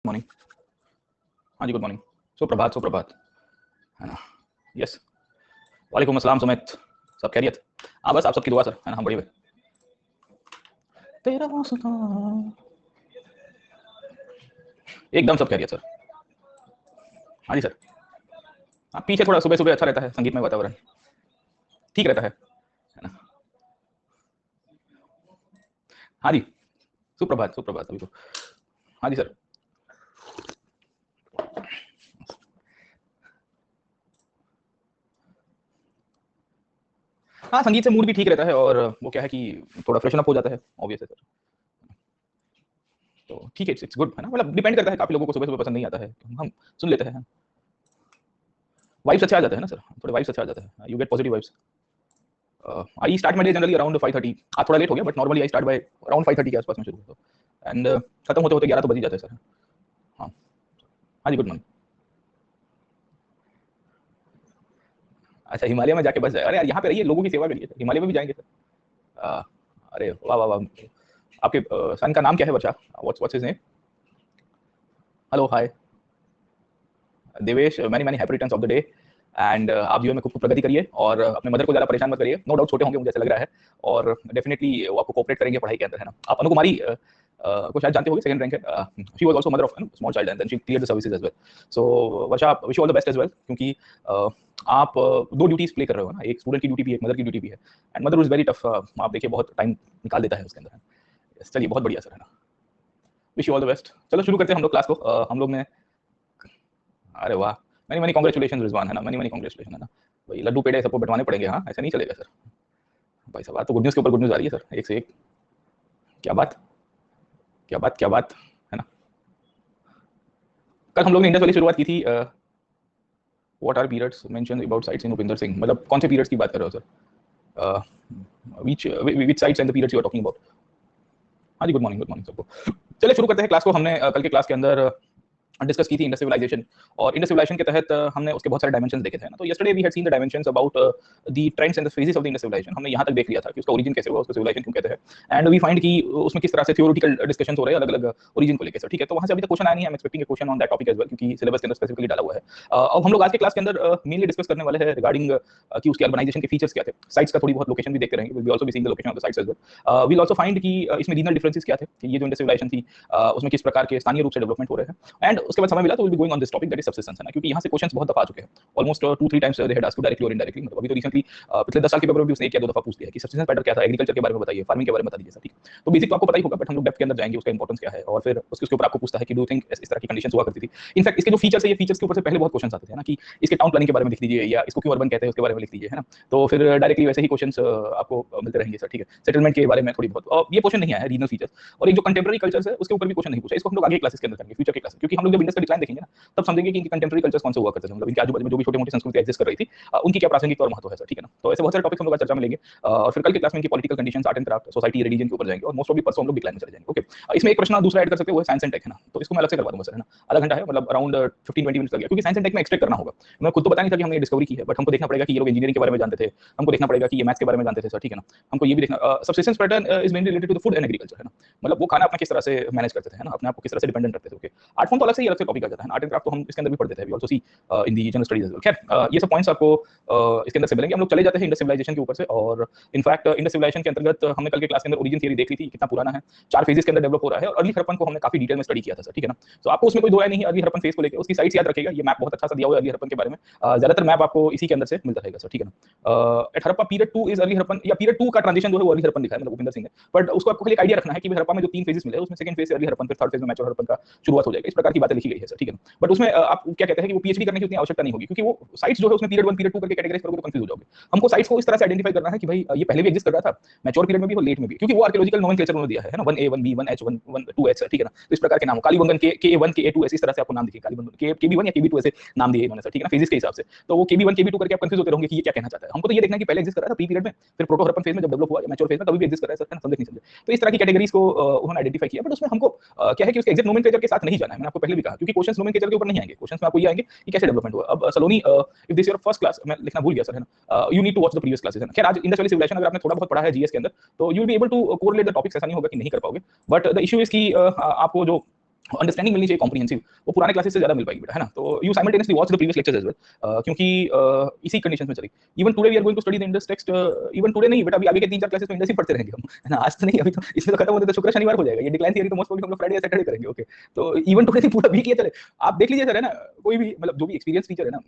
Morning. हाँ जी, good morning. सुप्रभात है ना। यस, वालेकुम अस्सलाम सुमित, सब खैरियत? हाँ बस आप सबकी दुआ सर, है ना। हम बढ़िया तेरा वास्ता, एकदम सब खैरियत सर। हाँ जी सर। हाँ, पीछे थोड़ा सुबह सुबह अच्छा रहता है, संगीतमय वातावरण ठीक रहता है ना। हाँ जी, सुप्रभात सभी को। हाँ जी सर। हाँ, संगीत से मूड भी ठीक रहता है और वो क्या है कि थोड़ा फ्रेशन अप हो जाता है, ऑब्वियस है सर। तो ठीक है, इट्स गुड है ना। मतलब डिपेंड करता है, काफी लोगों को सुबह सुबह पसंद नहीं आता है, हम सुन लेते हैं। वाइब्स अच्छे आ जाते हैं ना सर, थोड़े वाइब्स अच्छे आ जाते हैं, you get positive vibes. I start my day generally around 5:30। आज थोड़ा लेट हो गया but normally I start by around 5:30 के आसपास में शुरू होता है एंड खत्म होते होते 11 तो बज ही जाते हैं सर। हाँ हाँ जी, गुड मॉर्निंग। अच्छा, हिमालय में जाके बस जाए? अरे यार, यहाँ पे रहिए, लोगों की सेवा करिए, हिमालय में भी जाएंगे सर। अ, अरे वाह वाह वाह। आपके सन का नाम क्या है बच्चा? What's his name? Hello hi Devesh, many many happy returns of the day. And आप जीवन में खूब खूब प्रगति करिए और अपने मदर को ज़्यादा परेशान मत करिए। नो डाउट छोटे होंगे मुझे ऐसा लग रहा है, और डेफिनेटली वो आपको कोऑपरेट करेंगे पढ़ाई के अंदर, है ना। आप अनु कुमारी को शायद जानते होंगे, सेकंड रैंक है। She was also mother of small child and then she cleared the services as well. So Varsha, wish you all the best as well, क्योंकि आप दो ड्यूटीज प्ले कर रहे हो ना, एक स्टूडेंट की ड्यूटी भी है, एक मदर की ड्यूटी भी है। And mother is very tough, आप देखिए बहुत टाइम निकाल देता है उसके अंदर। Yes, चलिए बहुत बढ़िया सर, है ना। Wish you all the best. चलो शुरू करते हैं हम लोग क्लास को। हम लोग ने, अरे वाह, मैनी मैनी कांग्रेचुलेशन रिजवान, है ना। मैनी मैनी कांग्रेचुलेशन, है ना। भाई लड्डू पेड़े सबको बंटवाने पड़ेंगे, हाँ, ऐसा नहीं चलेगा सर। भाई साहब, आज तो गुड न्यूज़ के ऊपर गुड न्यूज़ आ रही है सर, एक से एक। क्या बात, क्या बात, है ना। कल हम लोग ने इंडस वाली शुरुआत की थी। What are periods mention about sites in Upinder Singh, मतलब कौन से पीरियड्स की बात कर रहे हो sir? Which sites and the periods you are talking about? हाँ जी, गुड मॉर्निंग सबको। चलिए शुरू करते हैं क्लास को। हमने कल के क्लास के अंदर डिस्कस की थी इंडस्ट्रियलाइजेशन, और इंडस्ट्रियलाइजेशन के तहत हमने उसके बहुत सारे डायमेंशंस देखे थे ना। तो yesterday we had seen the dimensions about the trends and the phases of the industrialization. हमने यहाँ तक देख लिया था कि उसका ओरिजिन कैसे हुआ, उसको सिविलाइजेशन क्यों कहते हैं, एंड वी फाइंड कि उसमें किस तरह से थ्योरेटिकल डिस्कशंस हो रहे हैं अलग अलग ओरिजिन को लेकर सर, ठीक है। तो वहाँ से अभी तक क्वेश्चन आया नहीं है, I am expecting a question on that topic as well, क्योंकि सिलेबस के अंदर स्पेसिफिकली डाला हुआ है। अब हम लोग आज के क्लास के अंदर मेनली डिस्कस करने वाले हैं रिगार्डिंग कि उसके अर्बनाइजेशन के फीचर्स क्या थे। साइट्स का थोड़ी बहुत लोकेशन भी देखते रहेंगे, will be also be seeing the location of the sites as well. Will also find कि इसमें रीजनल डिफरेंसेस क्या थे, कि ये जो इंडस्ट्रियलाइजेशन थी उसमें किस प्रकार के स्थानीय रूप से डेवलपमेंट हो रहे हैं। एंड उसके बाद समय मिला तो will be going on this topic, that is subsistence, है ना। क्योंकि यहाँ से क्वेश्चंस बहुत दफा आ चुके हैं, almost 2-3 times they had asked directly और इनडायरेक्टली। मतलब अभी तो रिसेंटली पिछले 10 साल के पेपर में भी उसने एक या दो दफा पूछ लिया कि सब्सिस्टेंस पैटर्न क्या था, एग्रीकल्चर के बारे में बताइए, फार्मिंग के बारे में बता दीजिए सर, ठीक है। तो बेसिक तो आपको पता ही होगा, बट हम लोग डेप्थ के अंदर जाएंगे, उसका इंपॉर्टेंस क्या है, और फिर उसके ऊपर आपको पूछता है कि डू थिंक इस तरह की कंडीशंस हुआ करती थी। इनफैक्ट इसके जो फीचर्स है, ये फीचर्स के ऊपर से पहले बहुत क्वेश्चंस आते थे ना, कि इसके टाउन प्लानिंग के बारे में लिख दीजिए, या इसको क्यों अर्बन कहते हैं उसके बारे में लिख दीजिए, है ना। तो फिर डायरेक्टली वैसे ही क्वेश्चंस आपको मिलते रहेंगे सर, ठीक है। सेटलमेंट के बारे में थोड़ी बहुत, और ये क्वेश्चन नहीं आया है रीजनल फीचर्स, और एक जो कंटेम्प्रेरी कल्चर्स है उसके ऊपर भी क्वेश्चन नहीं पूछा। इसको हम लोग आगे क्लासेस के अंदर करेंगे, फ्यूचर के क्लासेस, क्योंकि हम लोग जब इंडस का डिक्लाइन देखेंगे ना, तब समझेंगे कि इनके कंटेम्प्रेरी कल्चर्स कौन से हुआ करते थे, मतलब इनके आजू बाजू में जो भी छोटी मोटी संस्कृति एग्जिस्ट कर रही थी, उनकी क्या प्रासंगिकता और महत्व है सर, ठीक है ना। तो ऐसे बहुत सारे टॉपिक्स हम लोग आज चर्चा में लेंगे, और फिर कल के क्लास में इनकी political conditions, art and craft, society, religion के ऊपर जाएंगे, और मोस्ट ऑफ परसों हम लोग डिक्लाइन में चले जाएंगे। ओके, इसमें एक प्रश्न दूसरा ऐड कर सकते हो, वो है साइंस एंड टेक, है ना। तो इसको मैं अलग से करवा दूंगा सर, है ना। आधा घंटा है, मतलब अराउंड 15-20 मिनट लग गया, क्योंकि साइंस एंड टेक में एक्सट्रैक्ट करना होगा। मैं खुद तो पता नहीं था कि हमने डिस्कवरी की है, बट हमको देखना पड़ेगा कि ये लोग इंजीनियरिंग के बारे में जानते थे, हमको देखना पड़ेगा कि ये मैथ्स के बारे में जानते थे सर, ठीक है ना। हमको ये भी देखना, subsistence pattern is mainly related to the food and agriculture, है ना। मतलब वो खाना अपना किस तरह से मैनेज करते थे, है ना, अपने आप को किस तरह से डिपेंडेंट रखते थे। ओके, आर्ट फॉर्म तो अलग से ही अलग से टॉपिक आ जाता है, आर्ट एंड क्राफ्ट तो हम इसके अंदर भी पढ़ देते हैं, we also see in the general studies as well. खैर, ये सब पॉइंट्स आपको इसके अंदर से मिलेंगे। हम लोग चले जाते हैं इंडस सिविलाइजेशन के ऊपर से, और इनफैक्ट इंडस सिविलाइजेशन के अंतर्गत हमने कल के क्लास के अंदर ओरिजिन थियरी देख ली थी, कितना पुराना है, 4 फेजेस के अंदर डेवलप हो रहा है, और अर्ली हड़प्पन को हमने काफी डिटेल में स्टडी किया था सर, ठीक है ना। तो आपको उसमें कोई दो राय नहीं है अर्ली हड़प्पन फेज को लेकर, उसकी साइट्स याद रखिएगा, ये मैप बहुत अच्छा सा दिया हुआ है अर्ली हड़प्पन के बारे में, ज्यादातर मैप आपको इसी के अंदर से मिलता रहेगा सर, ठीक है ना। At Harappa period 2 is early Harappan, या पीरियड 2 का ट्रांजिशन जो है वो अर्ली हड़प्पन लिखा है, मतलब उपिंदर सिंह ने, बट उसको आपको खाली एक आइडिया रखना है कि हड़प्पा में जो 3 फेजेस मिले उसमें सेकंड फेज से अर्ली हड़प्पन, फिर थर्ड फेज में मैच्योर हड़प्पन का शुरुआत हो जाएगा। इस प्रकार की बातें लिखी गई है सर, ठीक है ना। बट उसमें आप क्या कहते हैं कि वो पीएचडी करने की उतनी आवश्यकता नहीं होगी, क्योंकि वो साइट्स जो है उसमें पीरियड 1 पीरियड 2 करके कैटेगराइज करोगे तो कंफ्यूज हो जाओगे। हमको साइट्स को इस तरह से आइडेंटिफाई करना है कि भाई ये पहले भी एग्जिस्ट कर रहा था, मैच्योर पीरियड में भी और लेट में भी, क्योंकि वो आर्कियोलॉजिकल नोमेनक्लेचर उन्होंने दिया है ना, 1A 1B 1H 1 2H, ठीक है ना। तो इस प्रकार के नाम, कालीबंगन के KA1 KA2 ऐसे इस तरह से आपको नाम दिखेगा, कालीबंगन KB1 या KB2 ऐसे नाम दिए इन्होंने सर, ठीक है ना, फेजेस के हिसाब से। तो वो KB1 KB2 करके आप कंफ्यूज होते रहोगे कि ये क्या कहना चाहता है। हमको तो ये देखना है कि पहले एग्जिस्ट कर रहा था प्री पीरियड में, फिर प्रोटो हड़प्पन फेज में जब डेवलप हुआ, या मैच्योर फेज में कभी भी एग्जिस्ट कर रहा है सर, है ना, समझे नहीं समझे। तो इस तरह की कैटेगरीज को उन्होंने आइडेंटिफाई किया, बट उसमें हमको क्या है कि उसके एग्जैक्ट नोमेनक्लेचर के साथ नहीं जाना है। मैंने आपको पहले भी कहा, क्योंकि क्वेश्चंस नोमेनक्लेचर के ऊपर नहीं आएंगे, क्वेश्चंस में आपको ये आएंगे कि कैसे डेवलपमेंट हुआ। अब Saloni, if this your first class, मैं लिखना भूल गया सर, है ना, you need to watch the previous classes, है ना। खैर आज इंडस वैली सिविलाइजेशन अगर आपने थोड़ा बहुत पढ़ा है जीएस के अंदर, तो you will be able to correlate the topics, ऐसा नहीं होगा कि नहीं कर पाओगे। बट द इशू इज कि आपको जो अंडरस्टैंडिंग मिलनी चाहिए कॉम्प्रिहेंसिव, वो पुराने क्लासेस से ज्यादा मिल पाएगी बेटा, है ना। तो you simultaneously watch the previous lectures as well, क्योंकि इसी कंडीशन में चली। Even today we are going to study the Indus text, even today नहीं बेटा, अभी आगे के 3-4 क्लासेस में इंडस ही पढ़ते रहेंगे हम, है ना। आज तो नहीं, अभी तो इसमें तो खत्म होते तो शुक्र शनिवार हो जाएगा, ये डिक्लाइन थियरी तो मोस्ट प्रोबब्ली हम लोग फ्राइडे या सैटरडे करेंगे। ओके, तो इवन टुडे पूरा वीक ये चले, आप देख लीजिए सर, है ना। कोई भी मतलब जो भी एक्सपीरियंस टीचर है ना,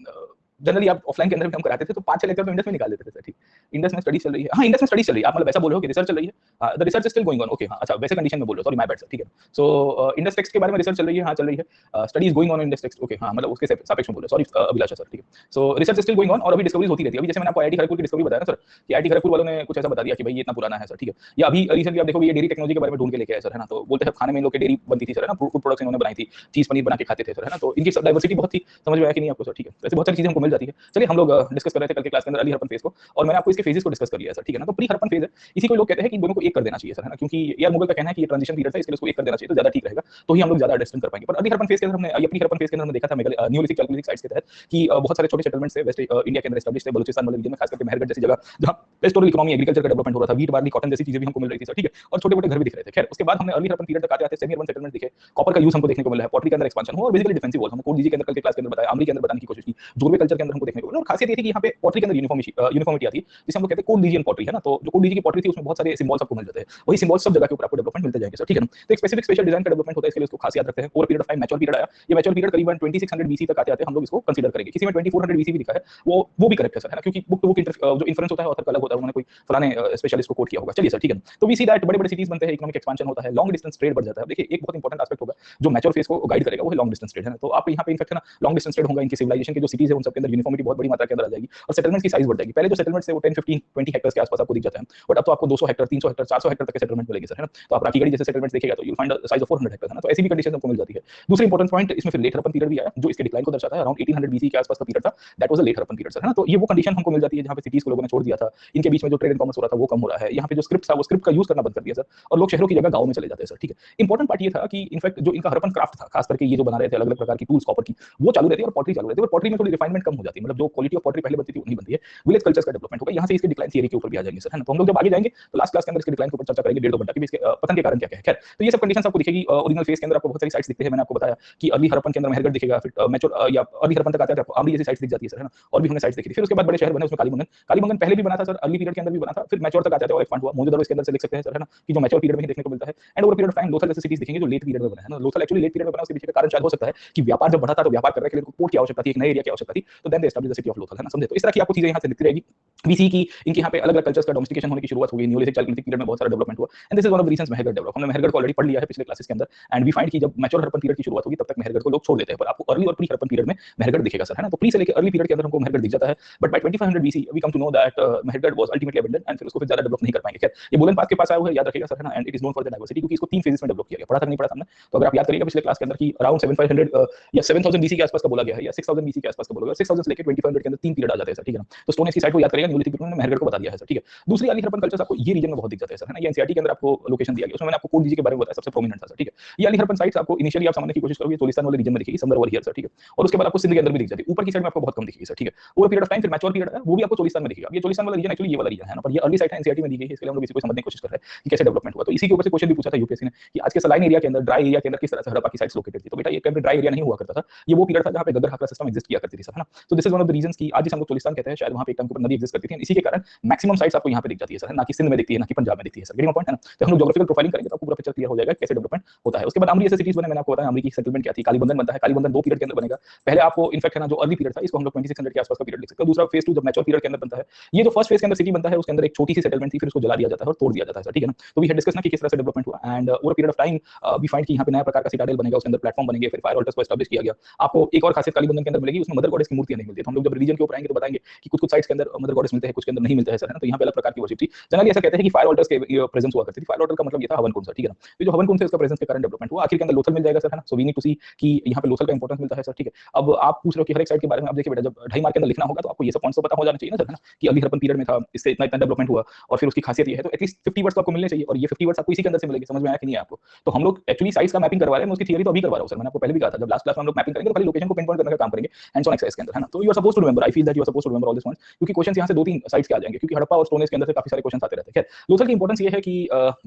जनरली आप ऑफलाइन के अंदर भी हम कराते थे तो 5-6 लेक्चर तो इंडस में निकाल देते थे सर, ठीक। इंडस में स्टडी चल रही है, हाँ इंडस में स्टडी चल रही है, आप मतलब ऐसा बोल रहे हो कि रिसर्च चल रही है, the research is still going on. Okay, हाँ अच्छा, वैसे कंडीशन में बोल रहे हो, सॉरी माय बैड सर, ठीक है। सो इंडस टेक्स्ट के बारे में रिसर्च चल रही है, हाँ चल रही है, study is going on Indus text. Okay, हाँ मतलब उसके सापेक्ष में बोल रहे, सॉरी अभिलाषा सर, ठीक है। सो रिसर्च स्टिल गोइंग ऑन, और अभी डिस्कवरीज होती रहती है। अभी जैसे मैंने आपको आईआईटी खड़गपुर की डिस्कवरी बताया ना सर, कि आईआईटी खड़गपुर वालों ने कुछ ऐसा बता दिया कि भाई ये इतना पुराना है सर, ठीक है। या अभी रिसेंटली आप देखोगे ये डेयरी टेक्नोलॉजी के बारे में ढूंढ के लेके आए सर, है ना। तो बोलते हैं खाने में इन लोग की डेयरी बनती थी सर, है ना, फूड प्रोडक्ट्स इन्होंने बनाई थी, चीज पनीर बना के खाते थे सर, है ना। तो इनकी सब डाइवर्सिटी बहुत थी, समझ में आया कि नहीं आपको सर, ठीक है। ऐसे बहुत सारी चीजें हमको मिल जाती है। चलिए हम लोग डिस्कस कर रहे थे कल के क्लास के अंदर अर्ली हरप्पन फेज को, और मैंने आपको इसके फेजेस को डिस्कस कर लिया है सर, ठीक है ना। तो प्री हरप्पन फेज है, इसी को लोग कहते हैं कि दोनों को एक कर देना चाहिए सर, है ना, क्योंकि यार मुगल का कहना है कि ये ट्रांजिशन पीरियड है, इसके लिए उसको एक कर देना चाहिए तो ज्यादा ठीक रहेगा, तो ही हम लोग ज्यादा अंडरस्टैंड कर पाएंगे। पर अर्ली हरप्पन फेज के अंदर हमने, प्री हरप्पन फेज के अंदर हमने देखा था न्यूलिथिक कैल्कोलिथिक साइट्स के तहत कि बहुत सारे छोटे सेटलमेंट्स है वेस्ट इंडिया के अंदर एस्टैब्लिश थे, बलूचिस्तान वाले रीजन में, खास करके मेहरगढ़ जैसी जगह जहां पेस्टोरल इकोनॉमी एग्रीकल्चर का डेवलपमेंट हो रहा था, व्हीट बार्ली कॉटन जैसी चीजें भी हमको मिल रही थी सर, ठीक है। और छोटे मोटे घर भी दिख रहे थे। खैर उसके बाद हमने अर्ली हरप्पन पीरियड तक आते आते सेमी अर्बन सेटलमेंट दिखे, कॉपर का यूज हमको देखने को मिला है, पॉटरी के अंदर एक्सपेंशन हुआ, और बेसिकली डिफेंसिव वॉल्स हमको कोड डीजी के अंदर कल के क्लास के अंदर बताया, आमरी के अंदर बताने की कोशिश की, जोरवे कल्चर के अंदर हमको देखने को मिला। और खासियत ये थी कि यहाँ पे पॉटरी के अंदर यूनिफॉर्मिटी आती है, जिसे हम लोग कहते हैं कोड डीजी एंड पॉटरी, है ना। तो जो कोड डीजी की पॉटरी थी उसमें बहुत सारे सिंबल्स आपको मिल जाते हैं, वही सिंबल्स सब जगह के ऊपर आपको डेवलपमेंट मिलते जाएंगे सर, ठीक है ना। तो एक स्पेसिफिक स्पेशल डिजाइन का डेवलपमेंट होता है, इसके लिए उसको खास याद रखते हैं। Over period of time mature period आया, ये मैच्योर पीरियड करीबन 2600 बीसी तक आते आते हम लोग इसको कंसीडर करेंगे। किसी में 2400 बीसी भी लिखा है, वो भी करेक्ट है सर, है ना, क्योंकि बुक टू बुक जो इन्फ्रेंस होता है ऑथर का अलग होता है, उन्होंने कोई फलाने स्पेशलिस्ट को कोट किया होगा। चलिए सर, ठीक है। तो वी सी दैट बड़े बड़े सिटीज बनते हैं, इकोनॉमिक एक्सपेंशन होता है, लॉन्ग डिस्टेंस ट्रेड बढ़ जाता है। देखिए एक बहुत इंपॉर्टेंट एस्पेक्ट होगा जो मैच्योर फेज को गाइड करेगा, वो है लॉन्ग डिस्टेंस ट्रेड, है ना। तो आप यहाँ पे इनफैक्ट है ना लॉन्ग डिस्टेंस ट्रेड होगा, इनकी सिविलाइजेशन के जो सिटीज है उन सब के अंदर यूनिफॉर्मिटी बहुत बड़ी मात्रा के अंदर आ जाएगी, और सेटलमेंट्स की साइज बढ़ जाएगी। पहले जो सेटलमेंट्स थे वो 10, 15, 20 हेक्टर्स के आसपास आपको दिख जाते हैं, बट अब तो आपको 200 हेक्टर, 300 हेक्टर, 400 हेक्टर तक के सेटलमेंट मिलेंगे सर, है ना। तो आप राखीगढ़ी जैसे सेटलमेंट देखिएगा तो you find size of 400 Hector, है ना। तो ऐसी भी कंडीशन हमको मिल जाती है। दूसरी इंपॉर्टेंट पॉइंट इसमें फिर लेट हरप्पन पीरियड भी आया, जो इसके डिक्लाइन को दर्शाता है। अराउंड 1800 बीसी के आसपास का पीरियड था, that was a late Harappan period sir, है ना। तो ये वो कंडीशन हमको मिल जाती है जहां पे सिटीज को लोगों ने छोड़ दिया था, इनके बीच में जो ट्रेड एंड कॉमर्स हो रहा था वो कम हो रहा है, यहाँ पे जो स्क्रिप्ट था वो स्क्रिप्ट का यूज करना बंद कर दिया सर, और लोग शहरों की जगह गांव में चले जाते हैं सर, ठीक है। इंपॉर्टेंट पार्ट ये था कि इनफैक्ट जो इनका हरप्पन क्राफ्ट था, खास करके ये जो बना रहे थे अलग अलग प्रकार की टूल्स कॉपर की, वो चालू रहती है, और पॉटरी चालू रहती है। और पॉटरी में थोड़ी रिफाइनमेंट कम हो जाती है, मतलब जो क्वालिटी ऑफ पॉटरी पहले बनती थी वो नहीं बनती है, विलेज कल्चर्स का डेवलपमेंट होगा। यहाँ से इसके डिक्लाइन थियरी के ऊपर भी आ जाएंगे सर, है ना। तो हम लोग जब आगे जाएंगे तो लास्ट क्लास के अंदर इसके डिक्लाइन के ऊपर चर्चा करेंगे 1.5 घंटा की, इसके पतन के कारण क्या क्या है। खैर तो ये सब कंडीशंस आपको दिखेगी। ओरिजिनल फेज के अंदर आपको बहुत सारी साइट्स दिखते हैं, मैंने आपको बताया कि अर्ली हरप्पन के अंदर मेहरगढ़ दिखेगा, फिर मैच्योर या अर्ली हरप्पन तक आते हैं आपको आमरी जैसी साइट्स दिख जाती है सर, है ना। और भी हमने साइट्स देखी थी। फिर उसके बाद बड़े शहर बने, उसमें कालीबंगन पहले भी बना था सर, अर्ली पीरियड के अंदर भी बना था, फिर मैच्योर तक आते हैं और एक्सपांड हुआ। मोजोदड़ो इसके अंदर से लिख सकते हैं सर, है ना, कि जो मैच्योर पीरियड में ही देखने को मिलता है। And over period of time Lothal जैसे सिटीज दिखेंगे जो लेट पीरियड में बना है ना। लोथल एक्चुअली लेट पीरियड में बना, उसके पीछे का कारण शायद हो सकता है कि व्यापार जब बढ़ा था तो व्यापार करने के लिए पोर्ट की आवश्यकता थी, एक नए एरिया की आवश्यकता थी, तो then they establish the city of Lothal, है ना, समझे। तो इस तरह की आपको चीजें यहाँ से दिखती रहेगी। वीसी की इनके यहाँ पे अलग अलग कल्चर्स का डोमेस्टिकेशन होने की शुरुआत हो गई, न्यूलिथिक चालकोलिथिक पीरियड में बहुत सारा डेवलपमेंट हुआ, and this is one of the reasons Mehrgarh develop. हमने मेहरगढ़ को ऑलरेडी पढ़ लिया है पिछले क्लासेस के अंदर, एंड वी फाइंड कि जब मैच्योर हरप्पन पीरियड की शुरुआत होगी तब तक मेहरगढ़ को लोग छोड़ देते हैं, पर आपको अर्ली और प्री हरप्पन पीरियड में मेहरगढ़ दिखेगा सर, है ना। तो प्री से लेकर अर्ली पीरियड के अंदर हमको मेहरगढ़ दिख जाता है, but by 2500 BC we come to know that Mehrgarh was ultimately abandon, and फिर उसको फिर ज्यादा डेवलप नहीं कर पाएंगे। खैर ये बोलन पास के पास आया हुआ है, याद रखिएगा सर, है ना। And it is known for the diversity, क्योंकि इसको 3 फेजेस में डेवलप किया गया, पढ़ा था नहीं पढ़ा था हमने। तो अगर आप याद करिएगा पिछले क्लास के अंदर कि अराउंड 7500 या 7000 बीसी के आसपास का बोला गया है, या 6000 बीसी के आसपास का बोला गया, 6000 से लेकर 2500 के अंदर 3 पीरियड आ जाते हैं सर, ठीक है ना। तो स्टोन एज की साइट को याद करिएगा, न्यूलिथिक पीरियड में मेहरगढ़ को बता दिया है सर, ठीक है। दूसरी अर्ली हरप्पन कल्चर्स आपको ये रीजन में बहुत दिख जाते हैं सर, है ना। ये एनसीईआरटी के अंदर आपको लोकेशन दिया गया, उसमें मैंने आपको कोड डीजी के बारे में बताया, सबसे प्रोमिनेंट था सर, ठीक है। ये अर्ली हरप्पन साइट्स आपको इनिशियली आप समझने की कोशिश करोगे चोलिस्तान वाले रीजन में दिखेगी, समवेयर ओवर हियर सर, ठीक है। और उसके बाद आपको सिंध के अंदर भी दिख जाती है, ऊपर की साइड में आपको बहुत कम दिखेगी सर, ठीक है। ओवर पीरियड ऑफ टाइम फिर मैच्योर पीरियड है, वो भी आपको चोलिस्तान में दिखेगा। ये चोलिस्तान वाला रीजन एक्चुअली ये वाला रीजन है ना, पर ये अर्ली साइट है, एनसीईआरटी में दी गई है, इसके लिए हम लोग इसी को समझने की कोशिश कर रहे हैं कि कैसे डेवलपमेंट हुआ। तो इसी के ऊपर से क्वेश्चन भी पूछा था यूपीएससी ने कि आज के सलाइन एरिया के अंदर, ड्राई एरिया के अंदर किस तरह से हड़प्पा की साइट्स लोकेटेड थी। तो बेटा ये कभी ड्राई एरिया नहीं हुआ करता था, ये वो पीरियड था जहां पे गदर हाकरा सिस्टम एग्जिस्ट किया करती थी सर, है ना। तो this is one of the reasons कि आज जिसे हम लोग चोलिस्तान कहते हैं, शायद वहां पे एक टाइम के ऊपर नदी एग्जिस्ट करती थी, इसी के कारण मैक्सिमम साइट्स आपको यहाँ पे दिख जाती है सर, ना कि सिंध में दिखती है, ना कि पंजाब में दिखती है सर, गेटिंग पॉइंट, है ना। तो हम लोग ज्योग्राफिकल प्रोफाइलिंग करेंगे तो आपको पूरा पिक्चर क्लियर हो जाएगा कैसे डेवलपमेंट होता है। उसके बाद अमरी जैसे सिटीज बने, मैंने आपको बताया अमरी की सेटलमेंट क्या थी। कालीबंगन बनता है, कालीबंगन 2 पीरियड के अंदर बनेगा। पहले आपको इनफैक्ट है ना जो अर्ली पीरियड था इसको हम लोग 2600 के आसपास का पीरियड लिख सकते हैं। दूसरा फेज 2 जब मैच्योर पीरियड के अंदर बनता है, ये जो फर्स्ट फेज के अंदर सिटी बनता है उसके अंदर एक छोटी सी सेटलमेंट थी, फिर उसको जला दिया जाता है और तोड़ दिया जाता है सर, ठीक है ना। तो वी हैड डिस्कस ना कि किस तरह से डेवलपमेंट हुआ, and over period of time we find कि यहाँ पे नया प्रकार का सिटाडेल बनेगा, उसके अंदर प्लेटफॉर्म बनेंगे, फिर फायर ऑल्टर्स को एस्टैब्लिश किया गया। आपको एक और खासियत कालीबंगन के अंदर मिलेगी, उसमें मदर गॉडेस की मूर्तियां नहीं मिलती। तो हम लोग जब रिलीजन के ऊपर आएंगे तो बताएंगे कि कुछ साइट्स के अंदर मदर गॉडेस मिलते हैं, कुछ के अंदर नहीं मिलते हैं सर, है ना। तो यहाँ पे अलग प्रकार की वर्शिप थी। जनरली ऐसा कहते हैं कि फायर ऑल्टर्स के प्रेजेंस हुआ करती थी। फायर ऑल्टर का मतलब ये था हवन कुंड सर, ठीक है ना। तो जो हवन कुंड से उसका प्रेजेंस के कारण डेवलपमेंट हुआ। आखिर के अंदर लोथल मिल जाएगा सर, है ना। सो वी नीड टू सी कि यहाँ पे लोथल का इंपॉर्टेंस मिलता है सर, ठीक है। अब आप पूछ रहे हो कि हर एक साइट के बारे में, अब देखिए बेटा जब 2.5 मार्क के अंदर लिखना होगा तो आपको ये सब पॉइंट्स तो पता हो जाना चाहिए ना सर, है ना, कि अर्ली हरप्पन पीरियड में था, इससे इतना इतना डेवलपमेंट हुआ, और फिर उसकी खासियत ये है, तो एटलीस्ट 50 वर्ड्स तो आपको मिलने चाहिए, और ये 50 वर्ड्स आपको इसी के अंदर से मिलेंगे। समझ में आया कि नहीं आपको? तो हम लोग एक्चुअली साइट्स का मैपिंग करवा रहे हैं, मैं उसकी थियरी तो अभी करवा रहा हूं सर, मैंने आपको पहले भी कहा था जब लास्ट क्लास में हम लोग मैपिंग करेंगे तो खाली लोकेशन को पिन पॉइंट करने का काम करेंगे हैंड्स ऑन एक्सरसाइज के अंदर, है है ना। तो you are suppose to remember, I feel that you are suppose to remember all this points, क्योंकि क्वेश्चंस यहाँ से 2-3 साइड्स के आ जाएंगे, क्योंकि हड़प्पा और स्टोन एज के अंदर से काफी सारे क्वेश्चंस आते रहते हैं। खैर लोथल की इंपॉर्टेंस ये है कि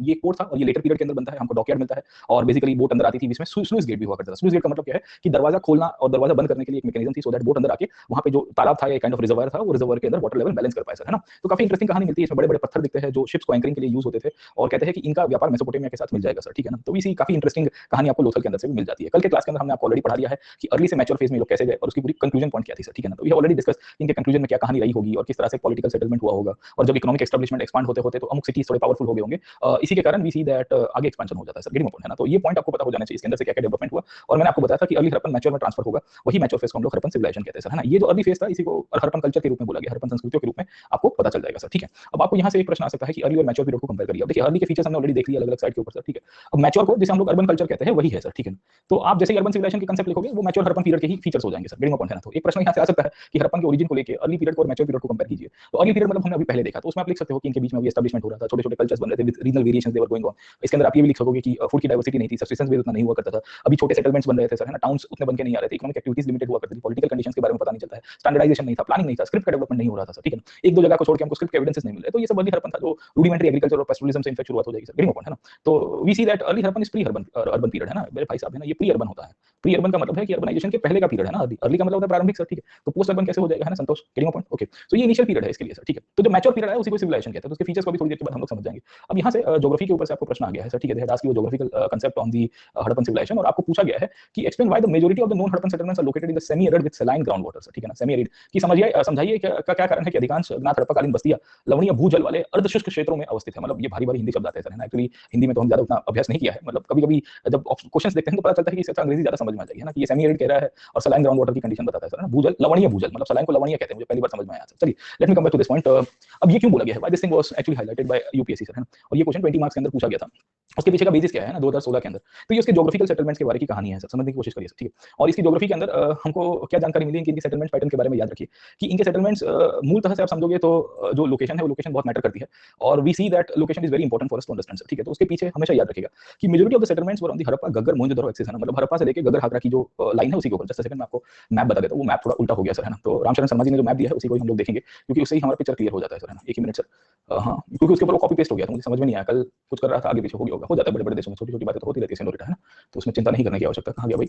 ये कोड था और ये लेटर पीरियड के अंदर बनता है, हमको डॉकयार्ड मिलता है और बेसिकली बोट अंदर आती थी, जिसमें स्लूइस गेट भी हुआ करता था। स्लूइस गेट का मतलब क्या है कि दरवाजा खोलना और दरवाजा बंद करने के लिए एक मैकेनिज्म थी, सो दैट बोट अंदर आके वहां पे जो तालाब था या काइंड ऑफ रिजर्वायर था, वो रिजर्वायर के अंदर वाटर लेवल बैलेंस कर पाए सर, है ना। तो काफी इंटरेस्टिंग कहानी मिलती है इसमें, बड़े बड़े पत्थर दिखते हैं जो शिप्स को एंकरिंग के लिए यूज होते थे और कहते हैं कि इनका व्यापार मेसोपोटामिया के साथ मिल जाएगा सर, ठीक है ना। तो इसी काफी इंटरेस्टिंग कहानी आपको लोथल के अंदर से भी मिल जाती है। कल के क्लास के अंदर हमने आपको ऑलरेडी पढ़ा दिया है कि अर्ली से मैच्योर फेज में लोग कैसे गए और उसकी पूरी कंक्लूजन पॉइंट क्या थी सर, ठीक है ना। तो ये ऑलरेडी डिस्कस इनके कंक्लूजन में क्या कहानी रही होगी और किस तरह से पॉलिटिकल सेटलमेंट हुआ होगा, और जब इकोनॉमिक एस्टैब्लिशमेंट एक्सपांड होते होते तो अमुक सिटीज थोड़े पावरफुल हो गए होंगे, इसी के कारण वी सी दैट आगे एक्सपेंशन हो जाता है सर, गेटिंग पॉइंट, है ना। तो ये पॉइंट आपको पता हो जाना चाहिए इसके अंदर से क्या क्या डेवलपमेंट हुआ। और मैंने आपको बताया था कि अर्ली हड़प्पन मैच्योर में ट्रांसफर होगा, वही मैच्योर फेज को हम लोग हड़प्पन सिविलाइजेशन कहते हैं सर, है ना। ये जो अर्ली फेज था इसी को हड़प्पन कल्चर के रूप में बोला गया, हड़प्पन संस्कृतियों के रूप में आपको पता चल जाएगा सर, ठीक है। अब आपको यहाँ से एक प्रश्न आ सकता है कि अर्ली और मैच्योर पीरियड को कंपेयर करिए। अब देखिए अर्ली के फीचर्स हमने ऑलरेडी देख लिया अलग-अलग साइड के ऊपर सर, ठीक है। अब मैच्योर को जिसे हम लोग अर्बन कल्चर कहते हैं वही है सर, ठीक है। तो आप जैसे अर्बन सिविलाइजेशन के कांसेप्ट लिखोगे वो मैच्योर हड़प्पन पीरियड के ही फीचर्स हो जाएंगे सर, गेटिंग पॉइंट, है ना। तो एक प्रश्न यहाँ से आ सकता है कि हड़प्पन के ओरिजिन को लेके अर्ली पीरियड को और मैच्योर पीरियड को कंपेयर कीजिए। तो अर्ली पीरियड मतलब हमने अभी पहले देखा, तो उसमें आप लिख सकते हो कि इनके बीच में अभी एस्टैब्लिशमेंट हो रहा था, छोटे-छोटे कल्चर्स बन रहे थे, regional variations they were going on. इसके अंदर आप ये भी लिख सकोगे कि फूड की डाइवर्सिटी नहीं थी, सब्सिस्टेंस बेस उतना नहीं हुआ करता था, अभी छोटे सेटलमेंट्स बन रहे थे सर, है ना। टाउन्स उतने बन के नहीं आ रहे थे, इकोनॉमिक एक्टिविटीज लिमिटेड हुआ करती थी, पॉलिटिकल कंडीशंस के बारे में पता नहीं चलता है, स्टैंडर्डाइजेशन नहीं था, प्लानिंग नहीं था, स्क्रिप्ट का डेवलपमेंट नहीं हो रहा था सर, ठीक है ना। एक दो जगह को छोड़ के हमको स्क्रिप्ट के एविडेंसेस नहीं मिल रहे, तो ये सब अर्ली हड़प्पन था जो रूडिमेंटरी एग्रीकल्चर और पेस्टोरलिज्म से इनफैक्ट शुरुआत हो जाएगी सर, गेटिंग पॉइंट, है ना। तो we see that early Harappan is pre urban urban period, है ना मेरे भाई साहब, है ना। ये प्री अर्बन होता है, प्री अर्बन का मतलब है कि अर्बनाइजेशन के पहले का पीरियड, है ना। अर्ली का मतलब होता है प्रारंभिक सर, ठीक है। तो पोस्ट अर्बन कैसे हो जाएगा, है ना संतोष, गेटिंग पॉइंट, ओके। तो ये इनिशियल पीरियड है इसके लिए सर, ठीक है। तो जो मैच्योर पीरियड है उसी को सिविलाइजेशन कहते हैं, तो उसके फीचर्स को भी थोड़ी देर के बाद हम लोग समझ जाएंगे। अब यहाँ से ज्योग्राफी के ऊपर से आपको प्रश्न आ गया है सर, ठीक है। That ask you geographical concept on the Harappan civilisation, और आपको पूछा गया है कि explain why the majority of the known Harappan settlements are located in the semi arid with saline ground water sir, ठीक है ना। सेमी एरिड की समझाइए क्या कारण है कि अधिकांश ज्ञात हड़प्पाकालीन बस्तियां लवणीय भूजल वाले अर्धशुष्क क्षेत्रों में अवस्थित है। मतलब ये भारी भारी हिंदी शब्द आते हैं सर, है ना। एक्चुअली हिंदी में तो हम ज्यादा उतना अभ्यास नहीं किया है, मतलब कभी-कभी जब क्वेश्चंस देखते हैं तो पता चलता है कि इससे अंग्रेजी ज्यादा समझ में आ जाएगी, है ना। कि ये सेमी एरिड कह रहा है और सलाइन ग्राउंड वाटर की कंडीशन बताता है सर, है ना। भूजल लवणीय भूजल मतलब सलाइन को लवणीय कहते हैं, मुझे पहली बार समझ में आया सर। चलिए let me come back to this point. अब ये क्यों बोला गया है, why this thing was actually highlighted by UPSC sir, है ना। और ये क्वेश्चन 20 मार्क्स के अंदर पूछा गया था, उसके पीछे का बेसिस क्या है ना 2016 के अंदर। तो ये उसके ज्योग्राफिकल सेटलमेंट्स के बारे की कहानी है सर, समझने की कोशिश करिए सर, ठीक है। और इसकी ज्योग्राफी के अंदर हमको क्या जानकारी मिली कि इनके सेटलमेंट पैटर्न के बारे में याद रखिए कि इनके सेटलमेंट्स मूलतः से आप समझोगे तो जो लोकेशन है वो लोकेशन बहुत मैटर करती है, और we see that location is very important for us to understand sir, ठीक है। तो उसके पीछे हमेशा याद रखिएगा कि majority of the settlements were on the Harappa Ghaggar Mohenjodaro axis, है ना। मतलब हड़प्पा से लेके गग्गर हाकरा की जो लाइन है उसी के ऊपर। जस्ट सेकंड में आपको मैप बता देता हूं, वो मैप थोड़ा उल्टा हो गया सर, है ना। तो रामचरण शर्मा जी ने जो मैप दिया है उसी को हम लोग देखेंगे, क्योंकि उससे ही हमारा पिक्चर क्लियर हो जाता है सर, है ना। एक ही मिनट सर, हाँ, क्योंकि उसके ऊपर वो कॉपी पेस्ट हो गया था, मुझे समझ में नहीं आया, कल कुछ कर रहा था, आगे पीछे हो गया होगा, हो जाता है बड़े बड़े देशों में, छोटी छोटी बातें तो होती रहती है सेनोरिटा, है ना। तो उसमें चिंता नहीं करने की आवश्यकता। कहाँ गया भाई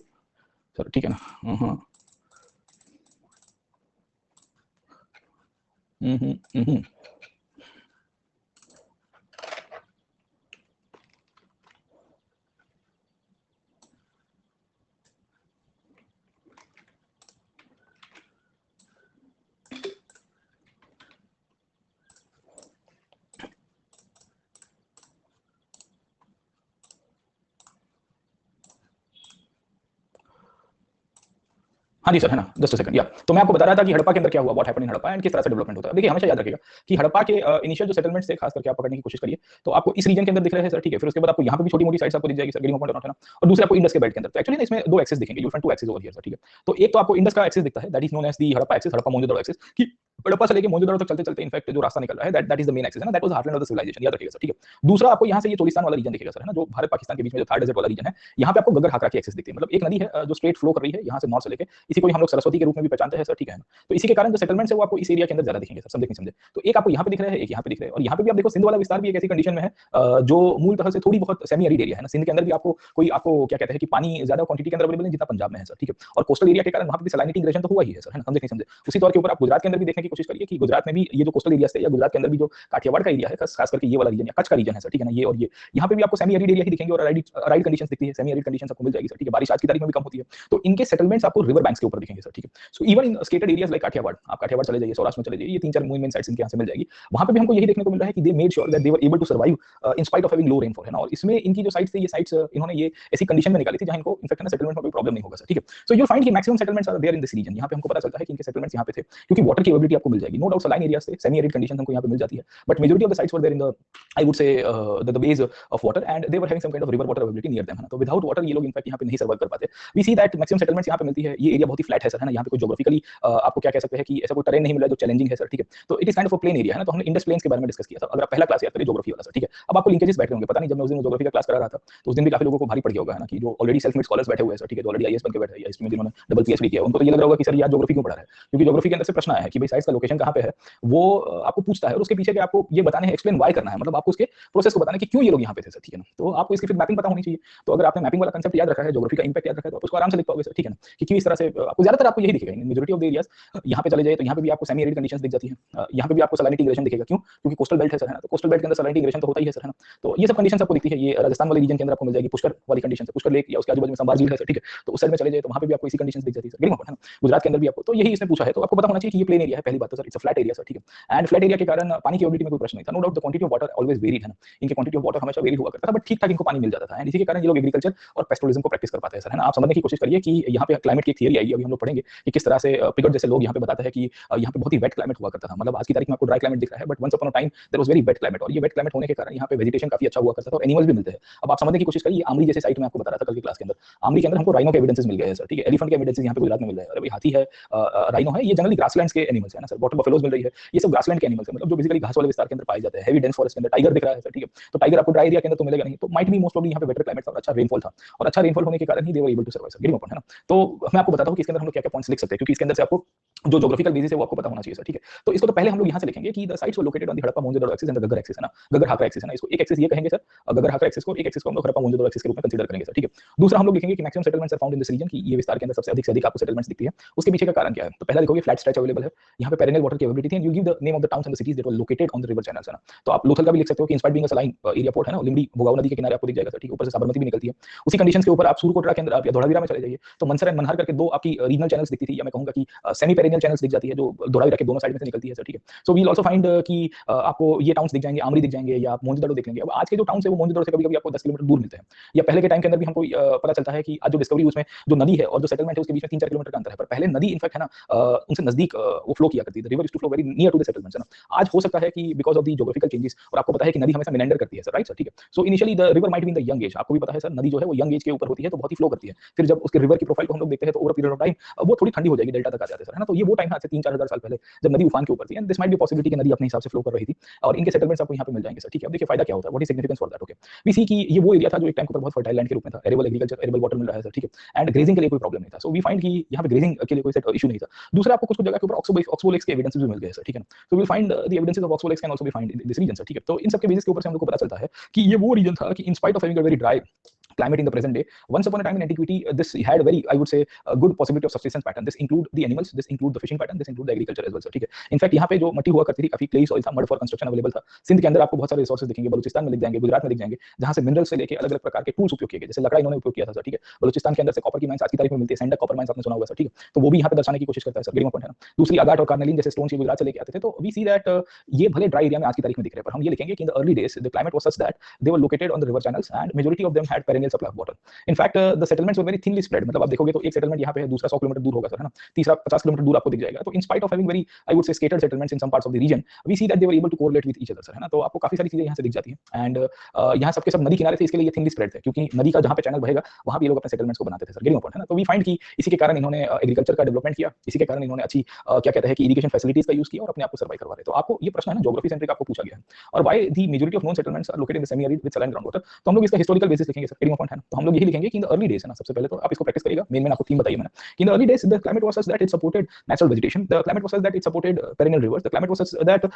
सर, ठीक है ना। हाँ, हम्म। हाँ जी सर, है ना, जस्ट सेकंड या। तो मैं आपको बता रहा था कि हड़प्पा के अंदर क्या हुआ, what happened in Harappa and किस तरह से डेवलपमेंट होता है। देखिए हमेशा याद रखिएगा कि हड़प्पा के इनिशियल जो सेटलमेंट्स थे, खास करके आप पकड़ने की कोशिश करिए तो आपको इस रीजन के अंदर दिख रहे हैं सर, ठीक है। फिर उसके बाद आपको यहाँ पे भी छोटी मोटी साइट्स आपको दिख जाएगी सर, गेटिंग पॉइंट नॉट, है ना। और दूसरे आपको इंडस के बेल्ट के अंदर। तो एक्चुअली ना इसमें दो एक्सेस दिखेंगे, you find two axes over here sir, ठीक है। तो एक तो आपको इंडस का एक्सेस दिखता है, that is known as the Harappa axis, Harappa Mohenjodaro axis, कि हड़प्पा से लेके मोहनजोदड़ो तक चलते चलते इनफैक्ट जो रास्ता निकल रहा है that is the main axis, है ना। That was heartland of the civilisation, याद रखिएगा सर, ठीक है। दूसरा आपको यहाँ से ये चोलिस्तान वाला रीजन दिखेगा सर, है ना, जो भारत पाकिस्तान के बीच में जो थार डेजर्ट वाला रीजन है, यहाँ पे आपको गग्गर हाकरा की एक्सेस दिखती है। मतलब एक नदी है जो स्ट्रेट फ्लो कर रही है यहाँ से नॉर्थ से लेके, इसी को हम लोग सरस्वती के रूप में भी पहचानते हैं सर, ठीक है। तो इसी के कारण जो सेटलमेंट्स है वो आपको इस एरिया के अंदर ज्यादा दिखेंगे सर, समझे नहीं समझे। तो एक आपको यहाँ पे दिख रहा है, एक यहाँ पे दिख रहा है, और यहाँ पे भी आप देखो सिंध वाला विस्तार भी एक ऐसी कंडीशन में है जो मूल तरह से थोड़ी बहुत सेमी एरिड एरिया है ना। सिंध के अंदर भी आपको क्या कहते हैं कि पानी ज्यादा क्वांटिटी के अंदर अवेलेबल है जितना पंजाब में है सर, ठीक है। और कोस्टल एरिया के कारण वहाँ पे सलाइनिटी इंग्रेशन तो हुआ ही है सर, है ना, समझे नहीं समझे। उसी तौर के ऊपर आप गुजरात के अंदर भी देखने की कोशिश करिए कि गुजरात में भी ये जो कोस्टल एरिया है, या गुजरात के अंदर भी जो काठियावाड़ का एरिया है, खास करके ये वाला रीजन या कच्छ का रीजन है सर, ठीक है ना। ये और ये यहाँ पे भी आपको सेमी एरिड एरिया ही दिखेंगे, और राइड कंडीशंस दिखती है, सेमी एरिड कंडीशंस आपको मिल जाएगी सर, ठीक है। बारिश आज की तारीख में भी कम होती है, तो इनके सेटलमेंट्स आपको रिवर बैंक्स के ऊपर दिखेंगे सर, ठीक है। So even in stated areas like Kathiawar, आप काठियावाड़ चले जाइए, सौराष्ट्र में चले जाइए, ये 3-4 मेन साइट्स इनके यहाँ से मिल जाएगी। वहाँ पे भी हमको यही देखने को मिल रहा है कि they made sure that they were able to survive in spite of having low rainfall, है ना। और इसमें इनकी जो साइट्स थे, ये साइट्स इन्होंने ये ऐसी कंडीशन में निकाली थी जहाँ इनको इनफैक्ट ना सेटलमेंट में कोई प्रॉब्लम नहीं होगा सर, ठीक है। सो यू फाइंड कि maximum settlements are there in this region. यहाँ पे हमको पता चलता है कि इनके सेटलमेंट्स यहाँ पे थे, क्योंकि वाटर की अवेलेबिलिटी एरिडिटी आपको मिल जाएगी। नो डाउट सलाइन एरिया से सेमी एरिड कंडीशन हमको यहाँ पे मिल जाती है, but majority of the sites were there in the I would say the base of water and they were having some kind of river water availability near them, है ना। तो without water ये लोग इनफैक्ट यहाँ पे नहीं survive कर पाते। We see that maximum settlements यहाँ पे मिलती है। ये एरिया बहुत ही फ्लैट है सर, है ना। यहाँ पे कोई ज्योग्राफिकली आपको क्या कह सकते हैं कि ऐसा कोई टेरेन नहीं मिला जो चैलेंजिंग है सर, ठीक है। तो it is kind of a plain area, है ना। तो हमने इंडस प्लेन्स के बारे में डिस्कस किया था। अगर आप पहला क्लास याद करिए ज्योग्राफी वाला सर, ठीक है। अब आपको लिंकेजेस बैठ रहे होंगे, पता नहीं जब मैं उस दिन ज्योग्राफी का क्लास करा रहा था तो उस दिन भी काफी लोगों को भारी पड़ गया होगा, है ना, कि जो ऑलरेडी सेल्फ मेड स्कॉलर्स बैठे हुए हैं सर, ठीक है, जो ऑलरेडी आईएएस बन के बैठे हैं या हिस्ट्री में जिन्होंने डबल पीएचडी किया, उनको तो ये लग रहा होगा कि सर यार ज्योग्राफी क्यों पढ़ा रहा है, क्योंकि ज्योग्राफी के अंदर से प्रश्न आया है कि भाई साइट्स का लोकेशन कहाँ पे है, वो आपको पूछता है और उसके पीछे के आपको ये बताने हैं, एक्सप्लेन व्हाई करना है, मतलब आपको उसके प्रोसेस को बताना है कि क्यों ये लोग यहाँ पे थे सर, ठीक है ना। तो आपको इसकी फिर मैपिंग पता होनी चाहिए। तो अगर आपने मैपिंग वाला कंसेप्ट याद रखा है, ज्योग्राफी का इंपैक्ट याद रखा है, तो आप उसको आराम से लिख पाओगे सर, ठीक है ना, कि क्यों इस तरह से आपको ज्यादातर आपको यही दिखेगा मेजॉरिटी ऑफ द एरियाज। यहाँ पे चले जाए तो यहाँ पे भी आपको सेमी एरिड कंडीशंस दिख जाती है, यहाँ पे भी आपको सलाइनिटी ग्रेडेशन दिखेगा, क्यों, क्योंकि कोस्टल बेल्ट है सर, है ना। तो कोस्टल बेल्ट के अंदर सलाइनिटी ग्रेडेशन तो होता ही है सर, है ना। तो ये सब कंडीशंस आपको दिखती है। ये राजस्थान वाले रीजन के अंदर आपको मिल जाएगी पुष्कर वाली कंडीशन है, पुष्कर लेक या उसके आजू बाजू में संभार झील है सर, ठीक है। तो उस साइड में चले जाए तो वहाँ पे भी आपको इसी कंडीशंस दिख जाती है सर, गिरिंग, है ना। गुजरात के अंदर भी आपको, तो यही इसने पूछा है, तो आपको पता होना चाहिए कि ये प्लेन एरिया है, पहली बात तो sir it's a flat area sir, ठीक है। एंड फ्लैट एरिया के कारण पानी की अवेलेबिलिटी में कोई प्रश्न नहीं था। No doubt the quantity of water always varied, है ना। इनकी क्वांटिटी ऑफ वाटर हमेशा वेरी हुआ करता था, बट ठीक ठाक इनको पानी मिल जाता था। एंड इसी के कारण ये लोग एग्रीकल्चर और पेस्टोरिज्म को प्रैक्टिस कर पाते हैं सर, है ना। आप समझने की कोशिश करिए कि यहाँ पे क्लाइमेट की थियरी आई, अभी हम लोग पढ़ेंगे कि किस तरह से पिगट जैसे लोग यहाँ पे बताते हैं कि यहाँ पे बहुत ही वेट क्लाइमेट हुआ करता था। मतलब आज की तारीख में आपको ड्राई क्लाइमेट दिख रहा है, but once upon a time there was very wet climate, और ये वेट क्लाइमेट होने के कारण यहाँ पे वेजिटेशन काफी अच्छा हुआ करता था और एनिमल्स भी मिलते हैं। अब आप समझने की कोशिश करिए, आमली जैसे साइट में आपको बता रहा था कल की क्लास के अंदर, आमली के अंदर हमको राइनो के एविडेंसेस मिल गए हैं सर, ठीक है। एलिफेंट के एविडेंसेस यहाँ पे गुजरात में मिल रहे हैं। अरे भाई हाथी है, राइनो है, ये जनरली ग्रासलैंड्स के एनिमल्स है ना सर। वाटर बफेलोज मिल रही है, ये सब ग्रासलैंड के एनिमल्स है, मतलब जो बेसिकली घास वाले विस्तार के अंदर पाए जाते हैं। हेवी डेंस फॉरेस्ट के अंदर टाइगर दिख रहा है सर, ठीक है। तो टाइगर आपको ड्राई एरिया के अंदर तो मिलेगा नहीं, तो माइट बी मोस्ट ऑफ यहाँ पे बेटर क्लाइमेट था और अच्छा रेनफॉल था, और अच्छा रेनफॉल होने के कारण ही they were able to survive sir, गिरिंग, है ना। तो मैं आपको बताता हूँ कि इसके अंदर हम लोग क्या क्या पॉइंट्स लिख सकते हैं, क्योंकि इसके अंदर से आपको जो ज्योग्राफिकल बेसिस है वो आपको पता होना चाहिए सर, ठीक है। तो इसको तो पहले हम लोग यहाँ से लिखेंगे कि the sites were located on the Harappa Mohenjodaro axis and the Ghaggar axis, है ना। गगर हाकरा एक्सिस, है ना। इसको एक एक्सिस ये कहेंगे सर, गगर हाकरा एक्सिस को, एक एक्सिस को हम लोग हड़प्पा मोहनजोदड़ो एक्सिस के रूप में कंसीडर करेंगे सर, ठीक है। दूसरा हम लोग लिखेंगे कि maximum settlements are found in this region, कि ये विस्तार के अंदर सबसे अधिक आपको सेटलमेंट्स दिखती है। उसके पीछे का कारण क्या है, तो पहला देखोगे फ्लैट स्ट्रेच अवेलेबल है, यहाँ पे पेरेनियल वाटर की अवेलेबिलिटी थी, and you give the name of the towns and the cities that were located on the river channels, है ना। तो आप लोथल का भी लिख सकते हो कि inspired being a saline area port, है ना, लिम्बी भोगाव नदी के किनारे आपको दिख जाएगा सर, ठीक है। ऊपर से साबरमती भी निकलती है। उसी कंडीशंस के ऊपर आप सूरकोटरा के अंदर आप या धोलावीरा में चले जाइए तो मनसर एंड मनहर करके दो आपकी रीजनल चैनल्स दिखती थी, या मैं कहूंगा कि सेमी पेरेनियल चैनल्स दिख जाती है, जो धोलावीरा के दोनों साइड में से निकलती है सर, ठीक है। So we will also find कि आपको ये टाउन्स दिख जाएंगे, आमरी दिख जाएंगे, या आप मोहनजोदड़ो देख लेंगे। अब आज के जो टाउन्स है वो मोहनजोदड़ो से कभी-कभी आपको 10 किलोमीटर दूर मिलते हैं, या पहले के टाइम के अंदर भी हमको पता चलता है कि आज जो डिस्कवरी उसमें जो नदी है और जो सेटलमेंट है उसके बीच में 3-4 किलोमीटर का अंतर है, पर पहले नदी इनफैक्ट, है ना, उनसे नजदीक वो फ्लो किया करती थी। The river used to flow very near to the settlements, है ना। आज हो सकता है कि because of the geographical changes, और आपको पता है कि नदी हमेशा मेंडर करती है सर, राइट सर, ठीक है। So initially the river might be in the young age, आपको भी पता है सर, नदी जो है वो यंग एज के ऊपर होती है तो बहुत ही फ्लो करती है। फिर जब उसके रिवर की प्रोफाइल को हम लोग देखते हैं तो ओवर पीरियड ऑफ टाइम वो थोड़ी ठंडी हो जाएगी, डेल्टा तक आ जाते हैं सर, है ना। तो ये वो टाइम है आज से 3-4 हज़ार साल पहले जब नदी उफान के ऊपर थी, and this might be possibility कि नदी अपने हिसाब से फ्लो कर रही थी और इनके सेटलमेंट्स आपको यहाँ पे मिल जाएंगे सर, ठीक है। अब देखिए फायदा क्या होता है, what is significance for that, okay. We see कि ये वो एरिया था जो एक टाइम के ऊपर बहुत फर्टाइल लैंड के रूप में था, एरेबल एग्रीकल्चर, एरेबल वाटर मिल रहा है सर, ठीक है। एंड ग्रेजिंग के लिए कोई प्रॉब्लम नहीं था। सो वी फाइंड कि यहाँ पे ग्रेजिंग के लिए कोई सेट इशू नहीं था। दूसरा आपको कुछ जगह के ऊपर ऑक्सबो लेक्स के एविडेंसेस भी मिल गए सर, ठीक है। So we will find the evidences of oxbow lakes can also be find in this region sir, ठीक है। तो इन सब के बेसिस के ऊपर से हम लोग को पता चलता है कि ये वो रीजन था कि in spite of having a very dry climate in the present day, once upon a time in antiquity this had very, I would say, a good possibility of subsistence pattern. This include the animals, this include the fishing pattern, this include the agriculture as well, ठीक है। In fact यहाँ पे जो मट्टी हुआ करती थी काफी क्लेई सॉइल था, मड फॉर कंस्ट्रक्शन अवेलेबल था। सिंध के अंदर आपको बहुत सारे रिसोर्सेज दिखेंगे, बलूचिस्तान में दिख जाएंगे, गुजरात में दिख जाएंगे, जहाँ से मिनरल्स से लेके अलग अलग प्रकार के टूल्स उपयोग किए गए, जैसे लकड़ा इन्होंने उपयोग किया था सर, ठीक है। बलूचिस्तान के अंदर से कॉपर की माइंस आज की तारीख में मिलती है, सैंडक कॉपर माइंस आपने सुना होगा सर, ठीक है। तो वो भी यहाँ पे दर्शाने की कोशिश करता है सर, गिरिंग पॉइंट, है ना। दूसरी अगाट और कार्नेलिन जैसे स्टोन्स गुजरात से लेके आते थे। तो वी सी दैट ये भले ड्राई एरिया में आज की तारीख में दिख रहे हैं, पर हम ये लिखेंगे कि in the early days the climate was such that they were located on the river channels and majority of them had perennial supply of water. In fact the settlements were very thinly spread, मतलब आप देखोगे तो एक settlement यहाँ पे है, दूसरा 100 kilometre दूर होगा सर, है ना। तीसरा 50 किलोमीटर दूर आपको दिख जाएगा। तो in spite of having very, I would say, scattered settlements in some parts of the region, we see that they were able to correlate with each other sir, है ना। तो आपको काफी सारी चीजें यहाँ से दिख जाती हैं। एंड यहाँ सबके सब नदी किनारे थे, इसके लिए ये थिनली स्प्रेड थे, क्योंकि नदी का जहाँ पे चैनल बहेगा वहाँ भी लोग अपने सेटलमेंट्स को बनाते थे सर, गिरिंग पॉइंट, है ना। तो वी फाइंड कि इसी के कारण इन्होंने एग्रीकल्चर का डेवलपमेंट किया, इसी के कारण इन्होंने अच्छी क्या कहते हैं कि इरिगेशन फैसिलिटीज का यूज किया और अपने आप को सर्वाइव करवा रहे। तो आपको ये प्रश्न है ना, ज्योग्राफी सेंट्रिक आपको पूछा गया है, और why the majority of known settlements are located in the semi arid with saline ground water. तो हम लोग इसका हिस्टोरिकल बेसिस लिखेंगे सर, गिरिंग पॉइंट, है ना। तो हम लोग यही लिखेंगे कि इन द अर्ली डेज, है ना, सबसे पहले तो आप इसको प्रैक्टिस करिएगा। मेन आपको थीम बताइए मैंने कि in the early days the climate was such that it supported natural vegetation, the climate was such that it supported perennial rivers, the climate was such that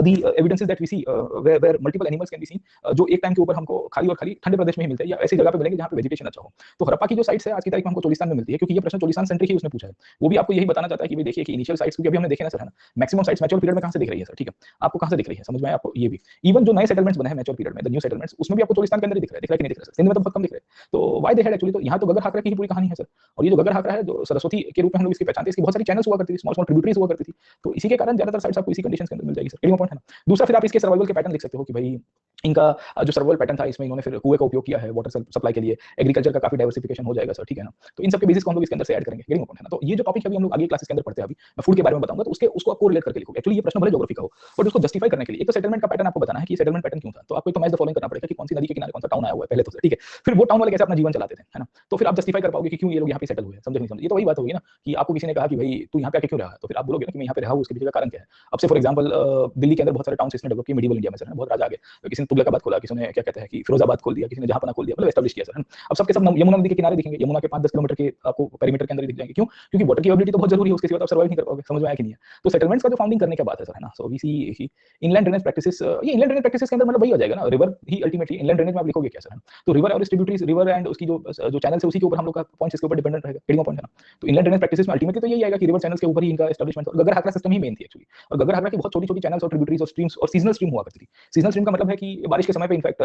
the evidences that we see where multiple animals can be seen, जो एक time के ऊपर हमको खाली और खाली ठंडे प्रदेश में ही मिलते हैं या ऐसी जगह पे मिलेंगे जहाँ पे वेजिटेशन अच्छा हो। तो हड़प्पा की जो साइट्स है आज की तारीख में हमको चोलिस्तान में मिलती है, क्योंकि ये प्रश्न चोलिस्तान सेंट्रिक ही उसने पूछा है। वो भी आपको यही बताना चाहता है कि भाई देखिए कि इनिशियल साइट्स, क्योंकि अभी हमने देखे ना सर, है ना, मैक्सिमम साइट्स मैच्योर पीरियड में कहाँ से दिख रही है सर, ठीक है। आपको कहाँ से दिख रही है, समझ में आया आपको। ये भी इवन जो नए सेटलमेंट्स बने हैं मैच्योर पीरियड में, द न्यू सेटलमेंट्स, उसमें भी आपको चोलिस्तान के अंदर दिख रहा है कि नहीं दिख रहा है, सिंध में तो बहुत कम दिख रहा है। तो व्हाई दे हैड एक्चुअली, तो यहाँ तो गगर हाकरा की ही पूरी कहानी है सर। और ये जो गगर हाकरा है, जो सरस्वती के रूप में हम लोग इसकी पहचानते हैं, इसकी बहुत सारी चैनल्स हुआ करती थी, स्मॉल स्मॉल ट्रिब्यूटरीज हुआ करती थी। तो इसी के कारण ज्यादातर साइट्स आपको इसी कंडीशंस के अंदर मिल जाएगी सर, गिरिंग पॉइंट, है ना। दूसरा फिर आप इसके सर्वाइवल के पैटर्न लिख सकते हो कि भाई इनका जो सर्वाइवल पैटर्न था इसमें इन्होंने फिर कुएं का उपयोग किया है वाटर सप्लाई के लिए, एग्रीकल्चर का काफी डाइवर्सिफिकेशन हो जाएगा सर, ठीक है ना। तो इन सब के बेसिस को हम लोग इसके अंदर से ऐड करेंगे, गेटिंग पॉइंट है ना। तो ये जो टॉपिक अभी हम लोग आगे क्लासेस के अंदर पढ़ते हैं, अभी मैं फूड के बारे में बताऊंगा, तो उसके उसको आपको रिलेट करके लिखोगे। एक्चुअली ये प्रश्न भले ज्योग्राफी का हो, बट उसको जस्टिफाई करने के लिए एक तो सेटलमेंट का पैटर्न आपको बताना है कि सेटलमेंट पैटर्न क्यों था। तो आपको एक तो मैच द फॉलोइंग करना पड़ेगा कि कौन सी नदी के किनारे कौन सा टाउन आया हुआ है पहले तो, ठीक है। फिर वो टाउन वाले कैसे अपना जीवन चलाते थे, है ना। तो फिर आप जस्टिफाई कर पाओगे कि क्यों ये लोग यहाँ पे सेटल हुए, समझे नहीं समझे। ये तो वही बात होगी ना कि आपको किसी ने कहा कि भाई तू यहाँ पे आके क्यों रहा, तो फिर आप बोलोगे ना कि मैं यहाँ पे रहा हूँ, उसके पीछे का कारण क्या है। अब से फॉर एग्जांपल दिल्ली के अंदर बहुत सारे टाउन इसने डेवलप किए मिडिवल इंडिया में सर, बहुत राजा आ गए, किसी ने तुगलकाबाद खोला, किसी ने क्या कहते हैं कि फिरोजाबाद खोल दिया, किसी ने जहांपना खोल दिया, मतलब एस्टैब्लिश किया सर, है ना। अब सबके सब यमुना नदी के किनारे दिखेंगे, यमुना के 5-10 किलोमीटर के आपको पेरीमीटर के अंदर ही दिख जाएंगे। क्यों? क्योंकि वाटर की अवेलेबिलिटी तो बहुत जरूरी है, उसके सिवा तो आप सर्वाइव नहीं कर पाओगे, समझ में आया कि नहीं है। तो सेटलमेंट्स का जो फाउंडिंग करने के बाद है सर, है ना। So we see inland drainage practices, ये इनलैंड ड्रेनेज प्रैक्टिसेस के अंदर मतलब वही आ जाएगा ना, रिवर ही अल्टीमेटली इनलैंड ड्रेनेज में आप लिखोगे क्या सर। तो रिवर और ट्रिब्यूटरीज, रिवर एंड उसकी जो चैनल्स है उसी के ऊपर हम लोग का पॉइंट्स इसके ऊपर डिपेंडेंट रहेगा, क्लियर पॉइंट है ना। तो इनलैंड ड्रेनेज प्रैक्टिसेस में अल्टीमेटली तो यही आएगा कि रिवर चैनल्स के ऊपर ही इनका एस्टैब्लिशमेंट, और गगर हाकरा सिस्टम ही मेन थी एक्चुअली। और गगर हाकरा की बहुत छोटी छोटी चैनल्स और ट्रिब्यूटरीज और स्ट्रीम्स और सीजनल स्ट्रीम हुआ करती थी। सीजनल स्ट्रीम का मतलब है कि बारिश के समय पे इनफैक्ट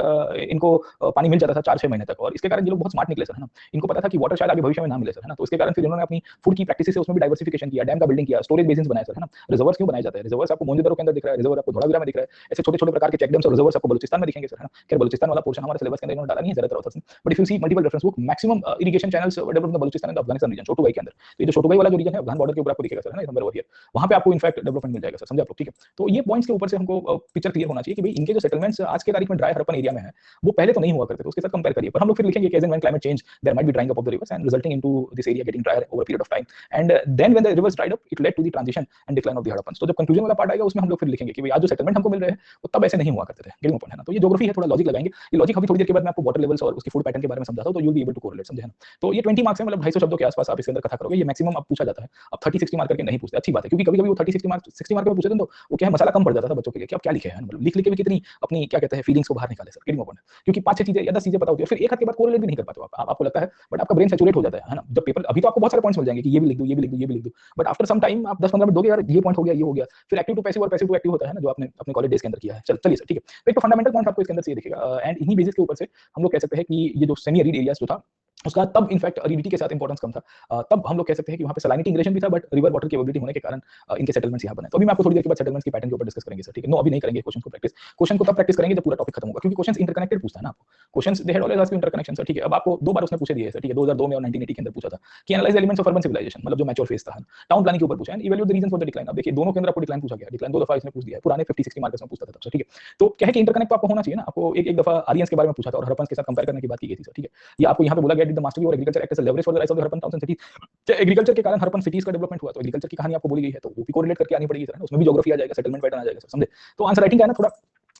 इनको पानी मिल जाता था 4-6 महीने तक, और इसके कारण ये लोग बहुत स्मार्ट निकले सर, है ना। इनको पता था कि वाटर शायद आगे भविष्य में ना मिले सर, है ना। तो इसके कारण फिर इन्होंने अपनी फूड की प्रैक्टिस से उसमें भी डाइवर्सिफिकेशन किया, डैम का बिल्डिंग किया, स्टोरेज बेसिन्स बनाए सर, है ना। रिजर्वर्स क्यों बनाए जाते हैं, रिजर्वर्स आपको मोइंजोदड़ो के अंदर दिख रहा है, रिजर्वर आपको धौलावीरा में दिख रहा है, ऐसे छोटे छोटे प्रकार के चेक डैम्स और रिजर्वर्स आपको बलूचिस्तान में दिखेंगे सर, है ना। खैर बलूचिस्तान वाला पोर्शन हमारे सिलेबस के अंदर इन्होंने डाला नहीं है ज्यादातर ऑथर्स ने, but if you see multiple reference book, maximum irrigation channels develop in Balochistan and Afghanistan region, Shortugai के अंदर। तो ये जो छोटुगाई वाला जो रीजन है अफगान बॉर्डर के ऊपर आपको दिखेगा सर, है ना, नंबर ओवर हियर, वहां पे आपको इनफैक्ट डेवलपमेंट मिल जाएगा सर, समझे आप लोग, ठीक है। तो ये पॉइंट्स के ऊपर से हमको पिक्चर क्लियर होना चाहिए कि भाई इनके जो सेटलमेंट्स आज के तारीख में ड्राई हरप्पन एरिया में है, वो पहले तो नहीं हुआ करते थे, उसके साथ कंपेयर करिए। पर हम लोग फिर लिखेंगे कि as and when climate change there might be drying up of the rivers and resulting into this area getting drier over period of time, and then when the rivers dried up it led to the transition and decline of the Harappan. तो जब conclusion वाला part आएगा उसमें हम लोग फिर लिखेंगे कि भाई आज जो सेटलमेंट हमको मिल रहे हैं वो तब ऐसे नहीं हुआ करते थे, गेटिंग पॉइंट है ना। तो ये ज्योग्राफी है, थोड़ा लॉजिक लगाएंगे। ये लॉजिक अभी थोड़ी देर के बाद मैं आपको वाटर लेवल्स और उसकी फूड पैटर्न के बारे में समझाता हूं, तो you will be able to correlate, समझे ना। तो ये 20 मार्क्स है, मतलब 250 शब्दों के आसपास आप इसके अंदर कथा करोगे, ये मैक्सिमम अब पूछा जाता है। अब 30-60 मार्क करके नहीं पूछते, अच्छी बात है, क्योंकि कभी-कभी वो 30-60 मार्क 60 मार्क में पूछते थे तो वो क्या है, मसाला कम पड़ जाता था बच्चों के लिए कि अब क्या लिखे हैं, मतलब लिख लिख के भी कितनी अपनी क्या कहते हैं फीलिंग्स को बाहर निकाले सर, गेटिंग पॉइंट। क्योंकि 5-6 चीजें या 10 चीजें पता होती है, फिर एक हाथ के बाद कोरिलेट भी नहीं कर पाते हो आप, आपको लगता है, बट आपका ब्रेन सैचुरेट हो जाता है ना। जब पेपर अभी तो आपको बहुत सारे पॉइंट्स मिल जाएंगे कि ये भी लिख दो, ये भी लिख दो, ये भी लिख दो, बट आफ्टर सम टाइम आप 10-15 मिनट दोगे, यार ये पॉइंट हो गया, ये हो गया, फिर एक्टिव टू पैसिव और पैसिव टू एक्टिव होता है ना, जो आपने अपने कॉलेज डेज के अंदर किया है। चलिए सर, ठीक है। तो एक तो फंडामेंटल पॉइंट आपको इसके अंदर से ये दिखेगा, एंड इन्हीं बेसिस के ऊपर से हम लोग कह सकते हैं कि ये जो सेमी एरिड एरियाज जो था उसका तब इनफैक्ट अरिडिटी के साथ इंपॉर्टेंस कम था, तब हम लोग कह सकते हैं कि वहां पे सलाइनिटी इंग्रेशन भी था, बट रिवर वाटर की अवेलेबिलिटी होने के कारण इनके सेटलमेंट्स यहां बने। तो अभी मैं आपको थोड़ी देर के बाद सेटलमेंट्स की पैटर्न के ऊपर डिस्कस करेंगे सर, ठीक है। नो अभी नहीं करेंगे क्वेश्चन को प्रैक्टिस, क्वेश्चन को तब प्रैक्टिस करेंगे जब पूरा टॉपिक खत्म होगा, क्योंकि क्वेश्चंस इंटरकनेक्टेड पूछता है ना आपको। Questions they had always asked interconnection sir, ठीक है। अब आपको दो बार उसने पूछे दिए सर, ठीक है, 2002 में और 1980 के अंदर पूछा था कि analyse elements of urban civilisation, मतलब जो मैच्योर फेज था, टाउन प्लानिंग के ऊपर पूछा है, evaluate the reason for the decline. अब देखिए दोनों के अंदर आपको डिक्लाइन पूछा गया, डिक्लाइन दो दफा इसने पूछ दिया है, पुराने 50-60 मार्क्स में पूछता था तब से, ठीक है। तो क्या है कि इंटरकनेक्ट तो आपको होना चाहिए ना, आपको एक दफा आर्यंस के बारे में पूछा था और हड़प्पन के साथ कंपेयर करने की बात की गई थी सर, ठीक है। या आपको यहाँ पे बोला गया द मास्टरी और agriculture act as a leverage for the rise of the Harappan towns and cities, क्या एग्रीकल्चर के कारण हड़प्पन सिटीज का डेवलपमेंट हुआ, तो एग्रीकल्चर की कहानी आपको बोली गई है, तो वो भी कोरिलेट करके आनी पड़ेगी सर, उसमें भी ज्योग्राफी आ जाएगा, सेटलमेंट पैटर्न आ जाएगा सर, समझे। तो आंसर राइटिंग का है ना, थोड़ा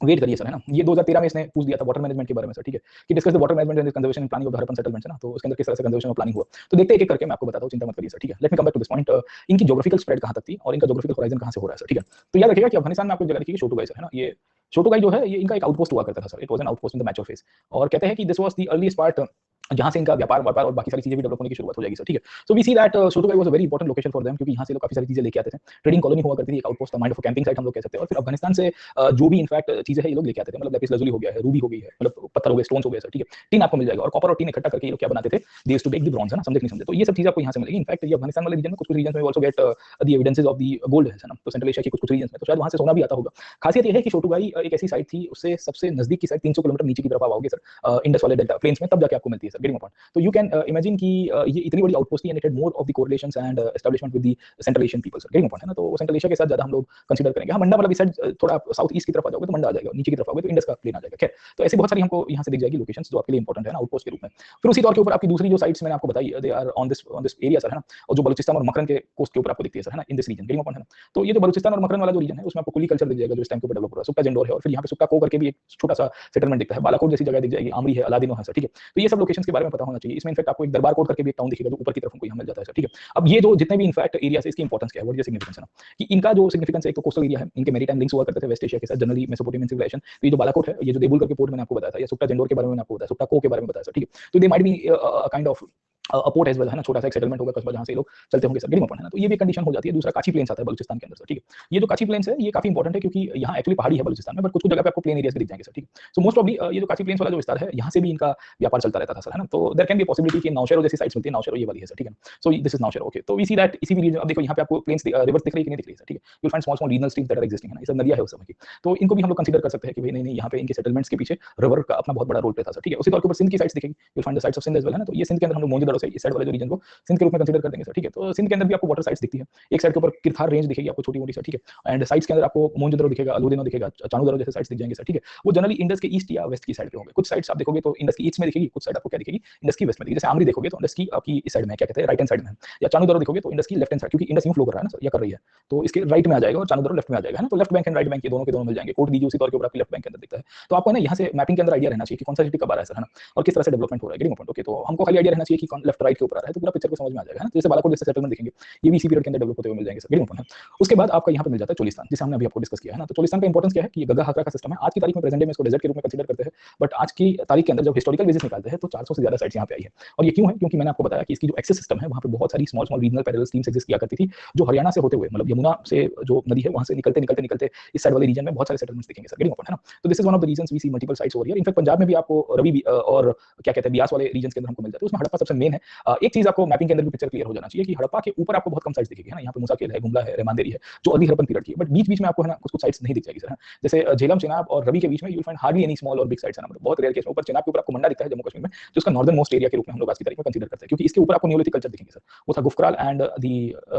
वेट करिए सर, है ना। ये 2013 में इसने पूछ दिया था वाटर मैनेजमेंट के बारे में सर, ठीक है, कि discuss the water management and conservation and planning of the Harappan settlements, है ना। तो उसके अंदर किस तरह से कंजर्वेशन और प्लानिंग हुआ, तो देखते हैं एक एक करके मैं आपको बताता हूं, चिंता मत करिए सर, ठीक है। Let me come back to this point, इनकी ज्योग्राफिकल स्प्रेड कहां तक थी और इनका ज्योग्राफिकल होराइजन कहां से हो रहा है सर, ठीक है। तो याद रखिएगा कि अफगानिस्तान में आपको जगह देखिए छोटुगाई सर, है ना। ये छोटुगाई जो है ये इनका एक आउटपोस्ट हुआ करता था sir, it was an outpost in the mature phase, और कहते हैं कि this was the earliest part जहां से इनका व्यापार और बाकी सारी चीजें भी डेवलप होने की शुरुआत हो जाएगी सर, ठीक है। So we see that Shortugai was a very important location for them, क्योंकि यहां से लोग काफी सारी चीजें लेके आते थे, ट्रेडिंग कॉलोनी हुआ करती थी, एक आउटपोस्ट था, माइंड ऑफ कैंपिंग साइट हम लोग कह सकते हैं। और फिर अफगानिस्तान से जो भी इनफैक्ट चीजें हैं ये लोग लेके आते थे, मतलब लैपिस लजुली हो गया है, रूबी हो गई है, मतलब पत्थर हो गए, स्टोन्स हो गए सर, ठीक है। टीन आपको मिल जाएगा, और कॉपर और टीन इकट्ठा करके ये लोग क्या बनाते थे, they used to make the bronze, है ना, समझे नहीं समझे। तो ये सब चीजें आपको यहां से मिलेगी। इनफैक्ट ये अफगानिस्तान वाले रीजन में कुछ रीजन में also get the evidences of the gold, है ना। तो सेंट्रल एशिया के कुछ रीजन में तो शायद वहां से सोना भी आता होगा। खासियत ये है कि छोटुगाई एक ऐसी साइट थी, उससे सबसे नजदीक की साइट 300 किलोमीटर नीचे की तरफ आप आओगे सर, इंडस वाले डेल्टा प्लेन्स में, तब जाके आपको मिलती है सर, गेटिंग पॉइंट। तो यू कैन इमेजिन कि ये इतनी बड़ी आउटपोस्ट थी and it had more of the correlations and establishment with the central Asian people sir, getting point, है ना। तो सेंट्रल एशिया के साथ ज्यादा हम लोग कंसीडर करेंगे। हाँ मंडा मतलब इस साइड थोड़ा साउथ ईस्ट की तरफ आ जाओगे तो मंडा आ जाएगा, नीचे की तरफ आओगे तो इंडस का प्लेन आ जाएगा। खैर तो ऐसी बहुत सारी हमको यहाँ से दिख जाएगी लोकेशंस जो आपके लिए इंपॉर्टेंट है ना, आउटपोस्ट के रूप में। फिर उसी तौर के ऊपर आपकी दूसरी जो साइट्स मैंने आपको बताई, they are on this area sir, है ना। और जो बलूचिस्तान और मकरन के कोस्ट के ऊपर आपको दिखती है सर, है ना, in this region, getting point, है ना। तो ये जो बलूचिस्तान और मकरन वाला जो रीजन है उसमें आपको कुली कल्चर दिख जाएगा जो इस टाइम के ऊपर डेवलप हो रहा है, सुक्का जंडोर है, और फिर यहाँ पे सुक्का को करके भी एक छोटा सा सेटलमेंट दिखता है, बालाकोट जैसी जगह दिख जाएगी, आमरी है, अलादीनो है सर, ठीक है। तो ये सब लोकेशंस के बारे में पता होना चाहिए। इसमें इनफैक्ट आपको एक दरबार कोट करके भी एक टाउन दिखेगा जो ऊपर की तरफ हमको यहाँ मिल जाता है सर, ठीक है। अब ये जो जितने भी इनफैक्ट एरिया है इसकी इंपॉर्टेंस क्या है, व्हाट इज द सिग्निफिकेंस, है ना, कि इनका जो सिग्निफिकेंस है, एक तो कोस्टल एरिया है, इनके मैरीटाइम लिंक्स हुआ करते थे वेस्ट एशिया के साथ, जनरली मेसोपोटामियन सिविलाइजेशन। तो ये जो बालाकोट है, ये जो देबुल करके पोर्ट मैंने आपको बताया था, या सुक्का जंडोर के बारे में आपको बताया, सुक्का को के बारे में बताया सर, ठीक है। तो they might be kind of port as well है ना, छोटा सा एक सेटलमेंट होगा कस्बा जहाँ से लोग चलते होंगे सर, गेटिंग अपॉइंट है ना। तो ये भी कंडीशन हो जाती है। दूसरा काची प्लेन्स आता है बलूचिस्तान के अंदर सर, ठीक है। ये जो काची प्लेन्स है ये काफी इंपॉर्टेंट है क्योंकि यहाँ एक्चुअली पहाड़ी है बलूचिस्तान में, बट कुछ कुछ जगह पे आपको प्लेन एरियाज भी दिख जाएंगे सर, ठीक है। सो मोस्ट प्रॉब्ली ये जो काची प्लेन्स वाला जो विस्तार है यहाँ से भी इनका व्यापार चलता रहता था सर, है ना। तो देयर कैन बी पॉसिबिलिटी कि नौशेरो जैसी साइट्स मिलती है, नौशेरो ये वाली है सर, ठीक है। So this is Naushero, okay. तो वी सी दैट इसी भी रीजन, अब देखो यहाँ पे आपको प्लेन्स रिवर्स दिख रही है कि नहीं दिख रही है सर, ठीक है। You find small small regional streams that are existing, है ना, ये सब नदियां है उस समय की। तो इनको भी हम लोग कंसीडर कर सकते हैं कि भाई नहीं नहीं यहाँ पे इनके सेटलमेंट्स के पीछे रिवर का अपना बहुत बड़ा रोल प्ले था सर, ठीक है। उसी तौर के ऊपर सिंध की साइट्स दिखेगी, you find the sites of Sindh as well, है ना। तो ये सिंध के अंदर हम लोग मोहनजोदड़ो से इस साइड वाले जो रीजन को सिंध के रूप में कंसीडर कर देंगे सर, ठीक है। तो सिंध के अंदर भी आपको वाटर साइट्स दिखती है। एक साइड के ऊपर किरथार रेंज दिखेगी आपको छोटी मोटी सर, ठीक है। एंड साइट्स के अंदर आपको मोहनजोदड़ो दिखेगा, अलोदेनो दिखेगा, चाणूदरो जैसे साइट्स दिख जाएंगे सर, ठीक है। वो जनरली इंडस के ईस्ट या वेस्ट की साइड पे होंगे। कुछ साइट्स आप देखोगे तो इंडस की ईस्ट में दिखेगी, कुछ साइड आपको क्या दिखेगी, इंडस की वेस्ट में दिखेगी। जैसे आमरी देखोगे तो इंडस की आपकी इस साइड में क्या कहते हैं, राइट हैंड साइड में, या चाणूदरो देखोगे तो इंडस की लेफ्ट हैंड साइड, क्योंकि इंडस यूं फ्लो कर रहा है ना सर, या कर रही है, तो इसके राइट में आ जाएगा और चाणूदरो लेफ्ट में आ जाएगा, है ना। तो left bank and right bank ये दोनों के दोनों मिल जाएंगे। कोट दीजिए उसी तौर के ऊपर आपकी लेफ्ट बैंक के अंदर दिखता है। तो आपको ना यहाँ से मैपिंग के अंदर आइडिया रहना चाहिए कि कौन सा सिटी कब आ रहा है सर, है ना, और किस तरह से डेवलपमेंट हो रहा है, गेटिंग पॉइंट, ओके। तो हमको खाली आइडिया रहना चाहिए कि कौन लेफ्ट राइट के ऊपर आ रहा है, तो पूरा पिक्चर को समझ में आ जाएगा, है ना। जैसे बालाकोट जैसे सेटलमेंट दिखेंगे ये भी इसी पीरियड के अंदर डेवलप होते हुए मिल जाएंगे सर, गेटिंग पॉइंट। उसके बाद आपका यहाँ पे मिल जाता है चोलिस्तान, जिसे हमने अभी आपको डिस्कस किया है ना। तो चोलिस्तान का इंपॉर्टेंस क्या है कि ये गग्गा हाकरा का सिस्टम है। आज की तारीख में प्रेजेंट डे में इसको डेजर्ट के रूप में कंसीडर करते हैं, बट आज की तारीख के अंदर जब हिस्टोरिकल बेसिस निकालते हैं तो 400 से ज्यादा साइट्स यहाँ पे आई है। और ये क्यों है, क्योंकि मैंने आपको बताया कि इसकी जो एक्सेस सिस्टम है वहाँ पे बहुत सारी small small regional parallel streams exist किया करती थी, जो हरियाणा से होते हुए, मतलब यमुना से जो नदी है वहाँ से निकलते निकलते निकलते इस साइड वाले रीजन में बहुत सारे सेटलमेंट्स दिखेंगे सर, गेटिंग पॉइंट, है ना। तो this is one of the reasons we see multiple sites over here. In fact Punjab में भी आपको रवि और क्या कहते हैं बियास वाले रीजन के अंदर हमको मिल जाते हैं, उसमें हड़प्पा सबसे मेन है। एक चीज आपको मैपिंग के अंदर भी पिक्चर क्लियर हो जाना चाहिए कि हड़प्पा के ऊपर आपको बहुत कम साइट्स दिखेगी, है ना। यहाँ पे मुसाकेल है, गुमला है, रेमांदेरी है, जो अर्ली हड़प्पन पीरियड की है, बट बीच बीच में आपको है ना कुछ कुछ साइट्स नहीं दिख जाएगी सर, जैसे झेलम, चिनाब और रवि के बीच में you find hardly any small और बिग साइट्स, है ना। बहुत रेयर केस में ऊपर चिनाब के ऊपर आपको मंडा दिखता है जम्मू कश्मीर में, जो उसका नॉर्दर्न मोस्ट एरिया के रूप में हम लोग आज की तारीख में कंसीडर करते हैं, क्योंकि इसके ऊपर आपको नियोलिथिक कल्चर दिखेंगे सर। वो था Gufkral and the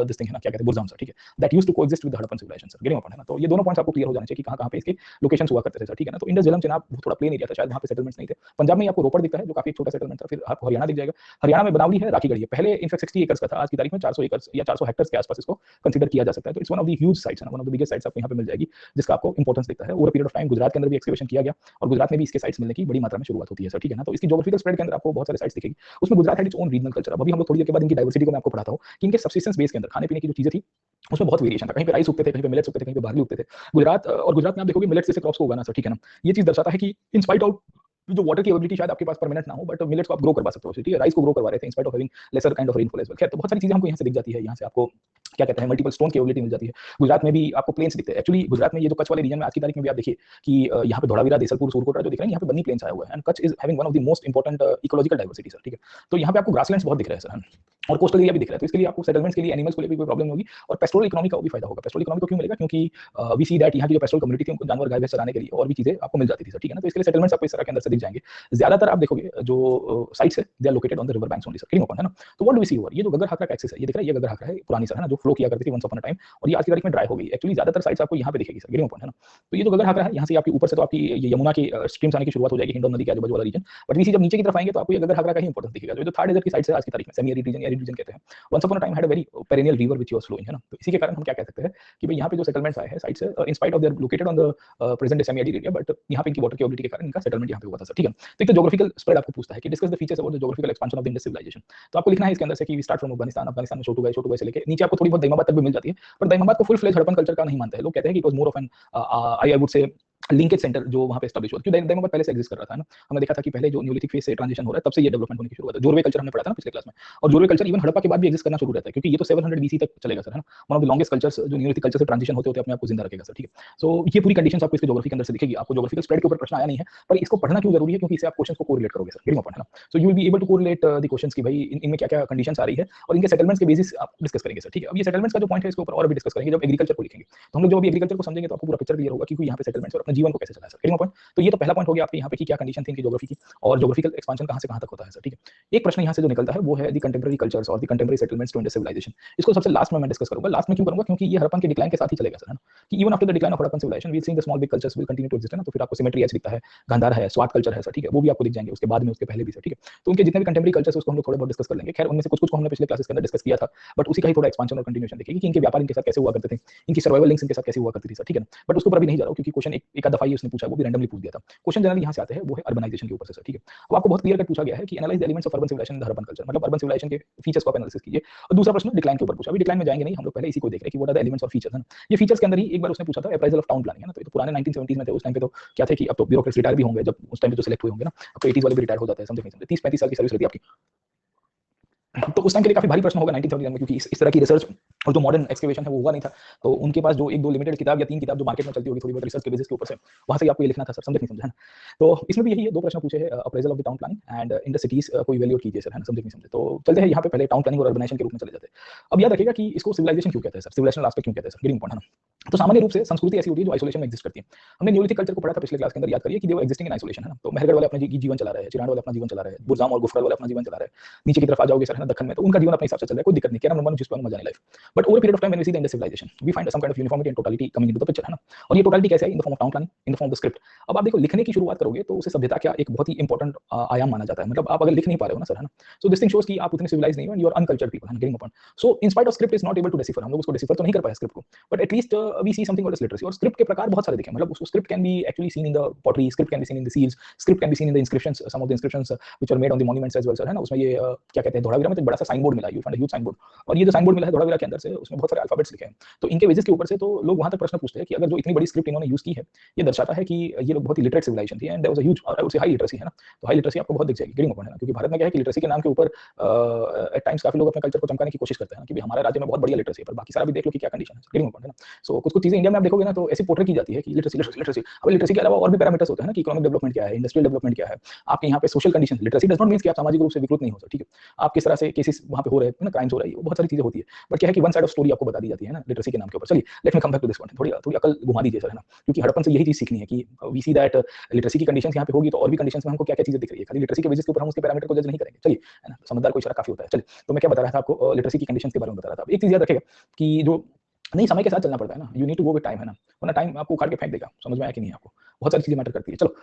this thing है ना, क्या कहते हैं, बुरजाम सर, ठीक है। That used to coexist with Harappan civilisation sir, getting point, है ना। तो ये दोनों पॉइंट्स आपको क्लियर हो जाने चाहिए कि कहाँ पे इसके लोकेशंस हुआ करते थे सर, ठीक है ना। तो इंडस झेलम चिनाब थोड़ा प्लेन एरिया था, शायद वहाँ पे सेटलमेंट्स नहीं थे। पंजाब में आपको रोपड़ दिखता है जो काफी छोटा सेटलमेंट था, फिर आपको हरियाणा दिख जाएगा। हरियाणा में बनावली है, राखीगढ़ी है, पहले इनफैक्ट 60 एकर्स का था, आज की तारीख में 400 एकर्स या 400 हेक्टर्स के आसपास इसको कंसीडर किया जा सकता है। तो it's one of the huge sites, one of the biggest sites आपको यहाँ पे मिल जाएगी, जिसका आपको इंपॉर्टेंस दिखता है। Over period of time Gujarat के अंदर भी एक्सकवेशन किया गया और गुजरात में भी इसके साइट्स मिलने की बड़ी मात्रा में शुरुआत होती है सर, ठीक है ना। तो इसकी ज्योग्राफिकल स्प्रेड के अंदर आपको बहुत सारे साइट्स दिखेगी। उसमें Gujarat had its own regional culture. अभी हम लोग थोड़ी देर के बाद इनकी डाइवर्सिटी को मैं आपको पढ़ाता हूँ कि इनके सब्सिस्टेंस बेस के अंदर खाने पीने की जो चीजें थी उसमें बहुत वेरिएशन था। कहीं पे राइस उगते थे, कहीं पे मिलेट्स उगते थे, कहीं पे बार्ली उगते थे। गुजरात और गुजरात में आप देखोगे मिलेट्स जैसे क्रॉप्स को उगाना सर, ठीक है ना। ये चीज दर्शाता है कि इन स्पाइट ऑफ जो वाटर की एबिलिटी शायद आपके पास परमानेंट ना हो, बट मिलेट्स को आप ग्रो करवा सकते हो, ठीक है। राइस को ग्रो करवा रहे थे in spite of having lesser kind of rainfall as well. खैर, तो बहुत सारी चीजें हमको यहाँ से दिख जाती है। यहाँ से आपको क्या कहते हैं मल्टीपल स्टोन की एबिलिटी मिल जाती है। गुजरात में भी आपको प्लेन्स दिखते हैं। एक्चुअली गुजरात में ये जो कच्छ वाले रीजन में आज की तारीख में भी आप देखिए कि यहाँ पे धोलावीरा, देसलपुर, सूरकोट जो दिख रहे हैं, यहाँ पे बन्नी प्लेन्स आया हुआ है। And Kutch is having one of the most important ecological diversity sir, ठीक है। तो यहाँ पे आपको ग्रासलैंड्स बहुत दिख रहे हैं सर, और कोस्टल एरिया भी दिख रहा है। तो इसके लिए आपको सेटलमेंट्स के लिए एनिमल्स को लिए भी कोई प्रॉब्लम नहीं होगी, और पेस्टोरल इकोनॉमी का भी फायदा होगा। पेस्टोरल इकोनॉमी को क्यों मिलेगा, क्योंकि वी सी दैट यहाँ की जो पेस्टोरल कम्युनिटी थी उनको जानवर गाय भैंस चराने के लिए और भी चीजें आपको मिल जाती थी सर, ठीक है ना। तो इसके लिए सेटलमेंट्स आपको इस तरह के अंदर से दिख जाएंगे। ज्यादातर आप देखोगे जो साइट्स है they are located on the river banks only sir, getting point, है ना। तो what do we see over, ये जो गगर हाकरा का एक्सेस है ये दिख रहा है, ये गगर हाकरा है पुरानी सर, है ना, जो फ्लो किया करती थी वंस अपॉन अ टाइम, और ये आज की तारीख में ड्राई हो गई। एक्चुअली ज्यादातर साइट्स आपको यहाँ पे दिखेगी सर, गेटिंग पॉइंट, है ना। तो ये जो गगर हाकरा है यहाँ से आपकी ऊपर से तो आपकी ये यमुना की स्ट्रीम्स आने की शुरुआत हो जाएगी, हिंडौन नदी के आजू बाजू वाला रीजन। बट वी सी जब नीचे की तरफ आएंगे तो आपको ये गगर हाकरा का ही इंपॉर्टेंस दिखेगा। जो थर्ड डेजर्ट की साइड से आज की तारीख में semi arid region, arid region कहते हैं, once upon a time had a very perennial river which was flowing, है ना। तो इसी के कारण हम क्या कह सकते हैं कि भाई यहाँ पे जो सेटलमेंट्स आए हैं sites in spite of their located on the present semi arid area, but यहाँ पे इनकी वाटर की एबिलिटी के कारण इनका सेटलमेंट यहाँ पे हुआ था सर, ठीक है। तो एक तो ज्योग्राफिकल स्प्रेड आपको पूछता है कि discuss the features about the geographical expansion of the Indus civilisation. तो आपको लिखना है इसके अंदर से कि we start from Afghanistan, Afghanistan में छोटू गए से लेके नीचे आपको थोड़ी बहुत दैमाबाद तक भी मिल जाती है, पर दैमाबाद को फुल फ्लेज हड़प्पन कल्चर का नहीं मानते हैं लोग। कहते हैं कि it was more of an I would say linkage centre जो वहां पे एस्टैब्लिश हुआ, क्योंकि दैमाबाद पहले से एग्जिस्ट कर रहा था ना। हमने देखा था कि पहले जो न्यूलिथिक फेज से ट्रांजिशन हो रहा है तब से ये डेवलपमेंट होने की शुरुआत है। जोरवे कल्चर हमने पढ़ा था ना पिछले क्लास में, और जोरवे कल्चर इवन हड़प्पा के बाद भी एग्जिस्ट करना शुरू रहता है, क्योंकि ये तो 700 बीसी तक चलेगा सर, है ना। One of the longest cultures जो न्यूलिथिक कल्चर से ट्रांजिशन होते होते अपने आप को जिंदा रखेगा सर, ठीक है। सो ये पूरी कंडीशंस आपको इसके ज्योग्राफी के अंदर से दिखेगी। आपको ज्योग्राफिकल स्प्रेड के ऊपर प्रश्न आया नहीं है, पर इसको पढ़ना क्यों जरूरी है, क्योंकि इससे आप क्वेश्चंस को कोरिलेट करोगे सर, गेटिंग पॉइंट, है ना। So you will be able to correlate the questions कि भाई इनमें क्या-क्या कंडीशंस आ रही है और इनके सेटलमेंट्स के बेसिस आप डिस्कस करेंगे सर, ठीक है। अब ये सेटलमेंट्स का जो पॉइंट है इसके ऊपर और भी डिस्कस करेंगे जब एग्रीकल्चर को लिखेंगे। तो हम लोग जब अभी एग्रीकल्चर को समझेंगे तो आपको पूरा पिक्चर क्लियर होगा कि यहाँ पे सेटलमेंट्स और अपने जीवन को कैसे चलाया सर, गेटिंग पॉइंट। तो ये तो पहला पॉइंट हो गया आपके यहाँ पे कि क्या कंडीशन थी इनकी ज्योग्राफी की और ज्योग्राफिकल एक्सपेंशन कहाँ से कहाँ तक होता है सर, ठीक है। एक प्रश्न यहाँ से जो निकलता है वो है द कंटेम्परेरी कल्चर्स और the contemporary settlements to Indus civilisation. इसको सबसे लास्ट में मैं डिस्कस करूंगा। लास्ट में क्यों करूंगा, क्योंकि ये हड़प्पन के डिक्लाइन के साथ ही चलेगा सर, है ना। कि even after the decline of Harappan civilisation we seeing the small big cultures will continue to exist, है ना। तो फिर आपको सिमेट्री एज दिखता है, गांधार है, स्वात कल्चर है सर, ठीक है, वो भी आपको दिख जाएंगे उसके बाद में, उसके पहले भी सर, ठीक है। तो उनके जितने भी कंटेम्परेरी कल्चर्स उसको हम लोग थोड़े बहुत डिस्कस कर लेंगे। खैर उनमें से कुछ कुछ को हमने पिछले क्लासेस के अंदर डिस्कस किया था, बट उसी का ही थोड़ा एक्सपेंशन और कंटिन्यूएशन देखेंगे कि इनके व्यापार इनके साथ कैसे हुआ करते थे, इनकी सर्वाइवल लिंक्स इनके साथ कैसे हुआ करती थी सर, ठीक है ना। बट उसके ऊपर अभी नहीं जा रहा हूँ क्योंकि क्वेश्चन एक दफा ही उसने पूछा, वो भी रैंडमली पूछ दिया था। क्वेश्चन जनरली यहाँ से आते हैं वो है अर्बनाइजेशन के ऊपर से सर, ठीक है। अब आपको बहुत क्लियर कट पूछा गया है कि analyse the elements of urban civilisation in the urban culture, मतलब अर्बन सिविलाइजेशन के फीचर्स को आप एनालिसिस कीजिए। और दूसरा प्रश्न डिक्लाइन के ऊपर पूछा। अभी डिक्लाइन में जाएंगे नहीं, हम लोग पहले इसी को देख रहे हैं कि व्हाट आर द एलिमेंट्स और फीचर्स, है ना। ये फीचर्स के अंदर ही एक बार उसने पूछा था अप्राइजल ऑफ टाउन प्लानिंग, है ना। तो ये तो पुराने 1970s में थे, उस टाइम पे तो क्या थे कि अब तो ब्यूरोक्रेट्स रिटायर भी होंगे, जब उस टाइम पे जो सिलेक्ट हुए होंगे ना, अब तो 80s वाले भी रिटायर हो जाते हैं, समथिंग 30-35 साल की सर्विस रहती है आपकी। तो उस टाइम के लिए काफी भारी प्रश्न होगा 1979 में, क्योंकि इस तरह की रिसर्च और जो मॉडर्न एक्सकेवेशन है वो हुआ नहीं था। तो उनके पास जो एक दो लिमिटेड किताब या 3 किताब जो मार्केट में चलती होगी थोड़ी बहुत रिसर्च के बेसिस के ऊपर से, वहां से ही आपको ये लिखना था सर, समझे नहीं समझे, है ना। तो इसमें भी यही है, 2 प्रश्न पूछे हैं, appraisal of the town planning and in the cities को इवैल्यूएट कीजिए सर, है ना, समझे नहीं समझे। तो चलते हैं यहाँ पे पहले टाउन प्लानिंग और अर्बनाइजेशन के रूप में चले जाते हैं। अब याद रखिएगा कि इसको सिविलाइजेशन क्यों कहते हैं सर, सिविलाइजेशनल एस्पेक्ट क्यों कहते हैं सर, वेरी इंपॉर्टेंट है ना। तो सामान्य रूप से संस्कृति ऐसी होती है जो आइसोलेशन में एग्जिस्ट करती है। हमने न्यूलिथिक कल्चर को पढ़ा था पिछले क्लास के अंदर, याद करिए कि दे वर एग्जिस्टिंग इन आइसोलेशन, है ना। तो मेहरगढ़ वाले अपना जीवन चला रहे हैं, चिरांड वाले अपना जीवन चला रहे हैं, बुरजाम और गुफरल वाले अपना जीवन चला रहे हैं। नीचे की तरफ आ जाओगे सर, है ना, दक्कन में, तो उनका जीवन अपने हिसाब से चल रहा है, कोई दिक्कत नहीं, क्या नंबर जिस पर मजा नहीं life. But over period of time when we see the Indus civilisation we find some kind of uniformity and totality coming into the picture, है ना। और ये टोटलिटी कैसे है, in the form of town planning, in the form of the script. अब आप देखो लिखने की शुरुआत करोगे तो उसे सभ्यता क्या एक बहुत ही इंपॉर्टेंट आयाम माना जाता है। मतलब आप अगर लिख नहीं पा रहे हो ना सर, है ना, सो दिस थिंग शोस कि आप उतने सिविलाइज नहीं हो and you are uncultured people, getting upon. So in spite of script is not able to decipher, हम लोग उसको डिसिफर तो नहीं कर पाए स्क्रिप्ट को, but at least we see something called literacy. और स्क्रिप्ट के प्रकार बहुत सारे दिखे, मतलब उसको script can be actually seen in the pottery, script can be seen in the seals, script can be seen in the inscriptions, some of the inscriptions which are made on the monuments as well sir, है ना। उसमें ये क्या कहते हैं, धोलावीरा में तो बड़ा सा साइन बोर्ड मिला, you find a huge sign board, और ये जो साइन बोर्ड मिला है धोलावीरा के अंदर से, उसमें बहुत सारे अल्फाबेट्स लिखे हैं। तो इनके बेसिस के ऊपर से तो लोग वहां तक प्रश्न पूछते हैं कि अगर जो इतनी बड़ी स्क्रिप्ट इन्होंने यूज की है, ये दर्शाता है कि ये लोग बहुत ही लिटरेट सिविलाइजेशन थी and there was a huge, I would say high literacy, है ना। तो हाई लिटरेसी आपको बहुत दिख जाएगी, गेटिंग अपॉन, है ना, क्योंकि भारत में क्या है कि लिटरेसी के नाम के ऊपर एट टाइम्स काफी लोग अपने कल्चर को चमकाने की कोशिश करते हैं कि हमारे राज्य में बहुत बढ़िया लिटरेसी है, पर बाकी सारा भी देख लो कि क्या कंडीशन है, गेटिंग अपॉन, है ना। सो कुछ कुछ चीजें इंडिया में आप देखोगे ना तो ऐसी पोर्ट्रे की जाती है कि लिटरेसी लिटरेसी लिटरेसी। अब लिटरेसी के अलावा और भी पैरामीटर्स होते हैं ना, कि इकोनॉमिक डेवलपमेंट क्या है, इंडस्ट्रियल डेवलपमेंट क्या है, आपके यहाँ पे social condition. Literacy does not mean कि आप सामाजिक रूप से विकृत नहीं हो सर, ठीक है, आप किस तरह से केसेस वहां पे हो रहे हैं ना, क्राइम्स हो रही है, बहुत सारी चीजें होती है, बट क्या है कि वन साइड ऑफ स्टोरी आपको बता दी जाती है ना लिटरेसी के नाम के ऊपर। चलिए let me come back to this one, थोड़ी थोड़ी अकल घुमा दीजिए सर, है ना, क्योंकि हड़प्पन से यही चीज सीखनी है कि वी सी दैट लिटरेसी की कंडीशंस यहाँ पे होगी तो और भी कंडीशंस में हमको क्या क्या चीजें दिख रही है, खाली लिटरेसी के बेसिस के ऊपर हम उसके पैरामीटर को जज नहीं करेंगे। चलिए, है ना, समझदार को इशारा काफी होता है। चलिए, तो मैं क्या बता रहा था आपको, लिटरेसी की कंडीशंस के बारे में बता रहा था। एक चीज याद रखेगा कि जो नहीं, समय के साथ चलना पड़ता है ना, you need to go with time, है ना, वरना टाइम आपको उखाड़ के फेंक देगा। समझ में आया कि नहीं आपको, बहुत सारी चीजें मैटर करती है। चलो,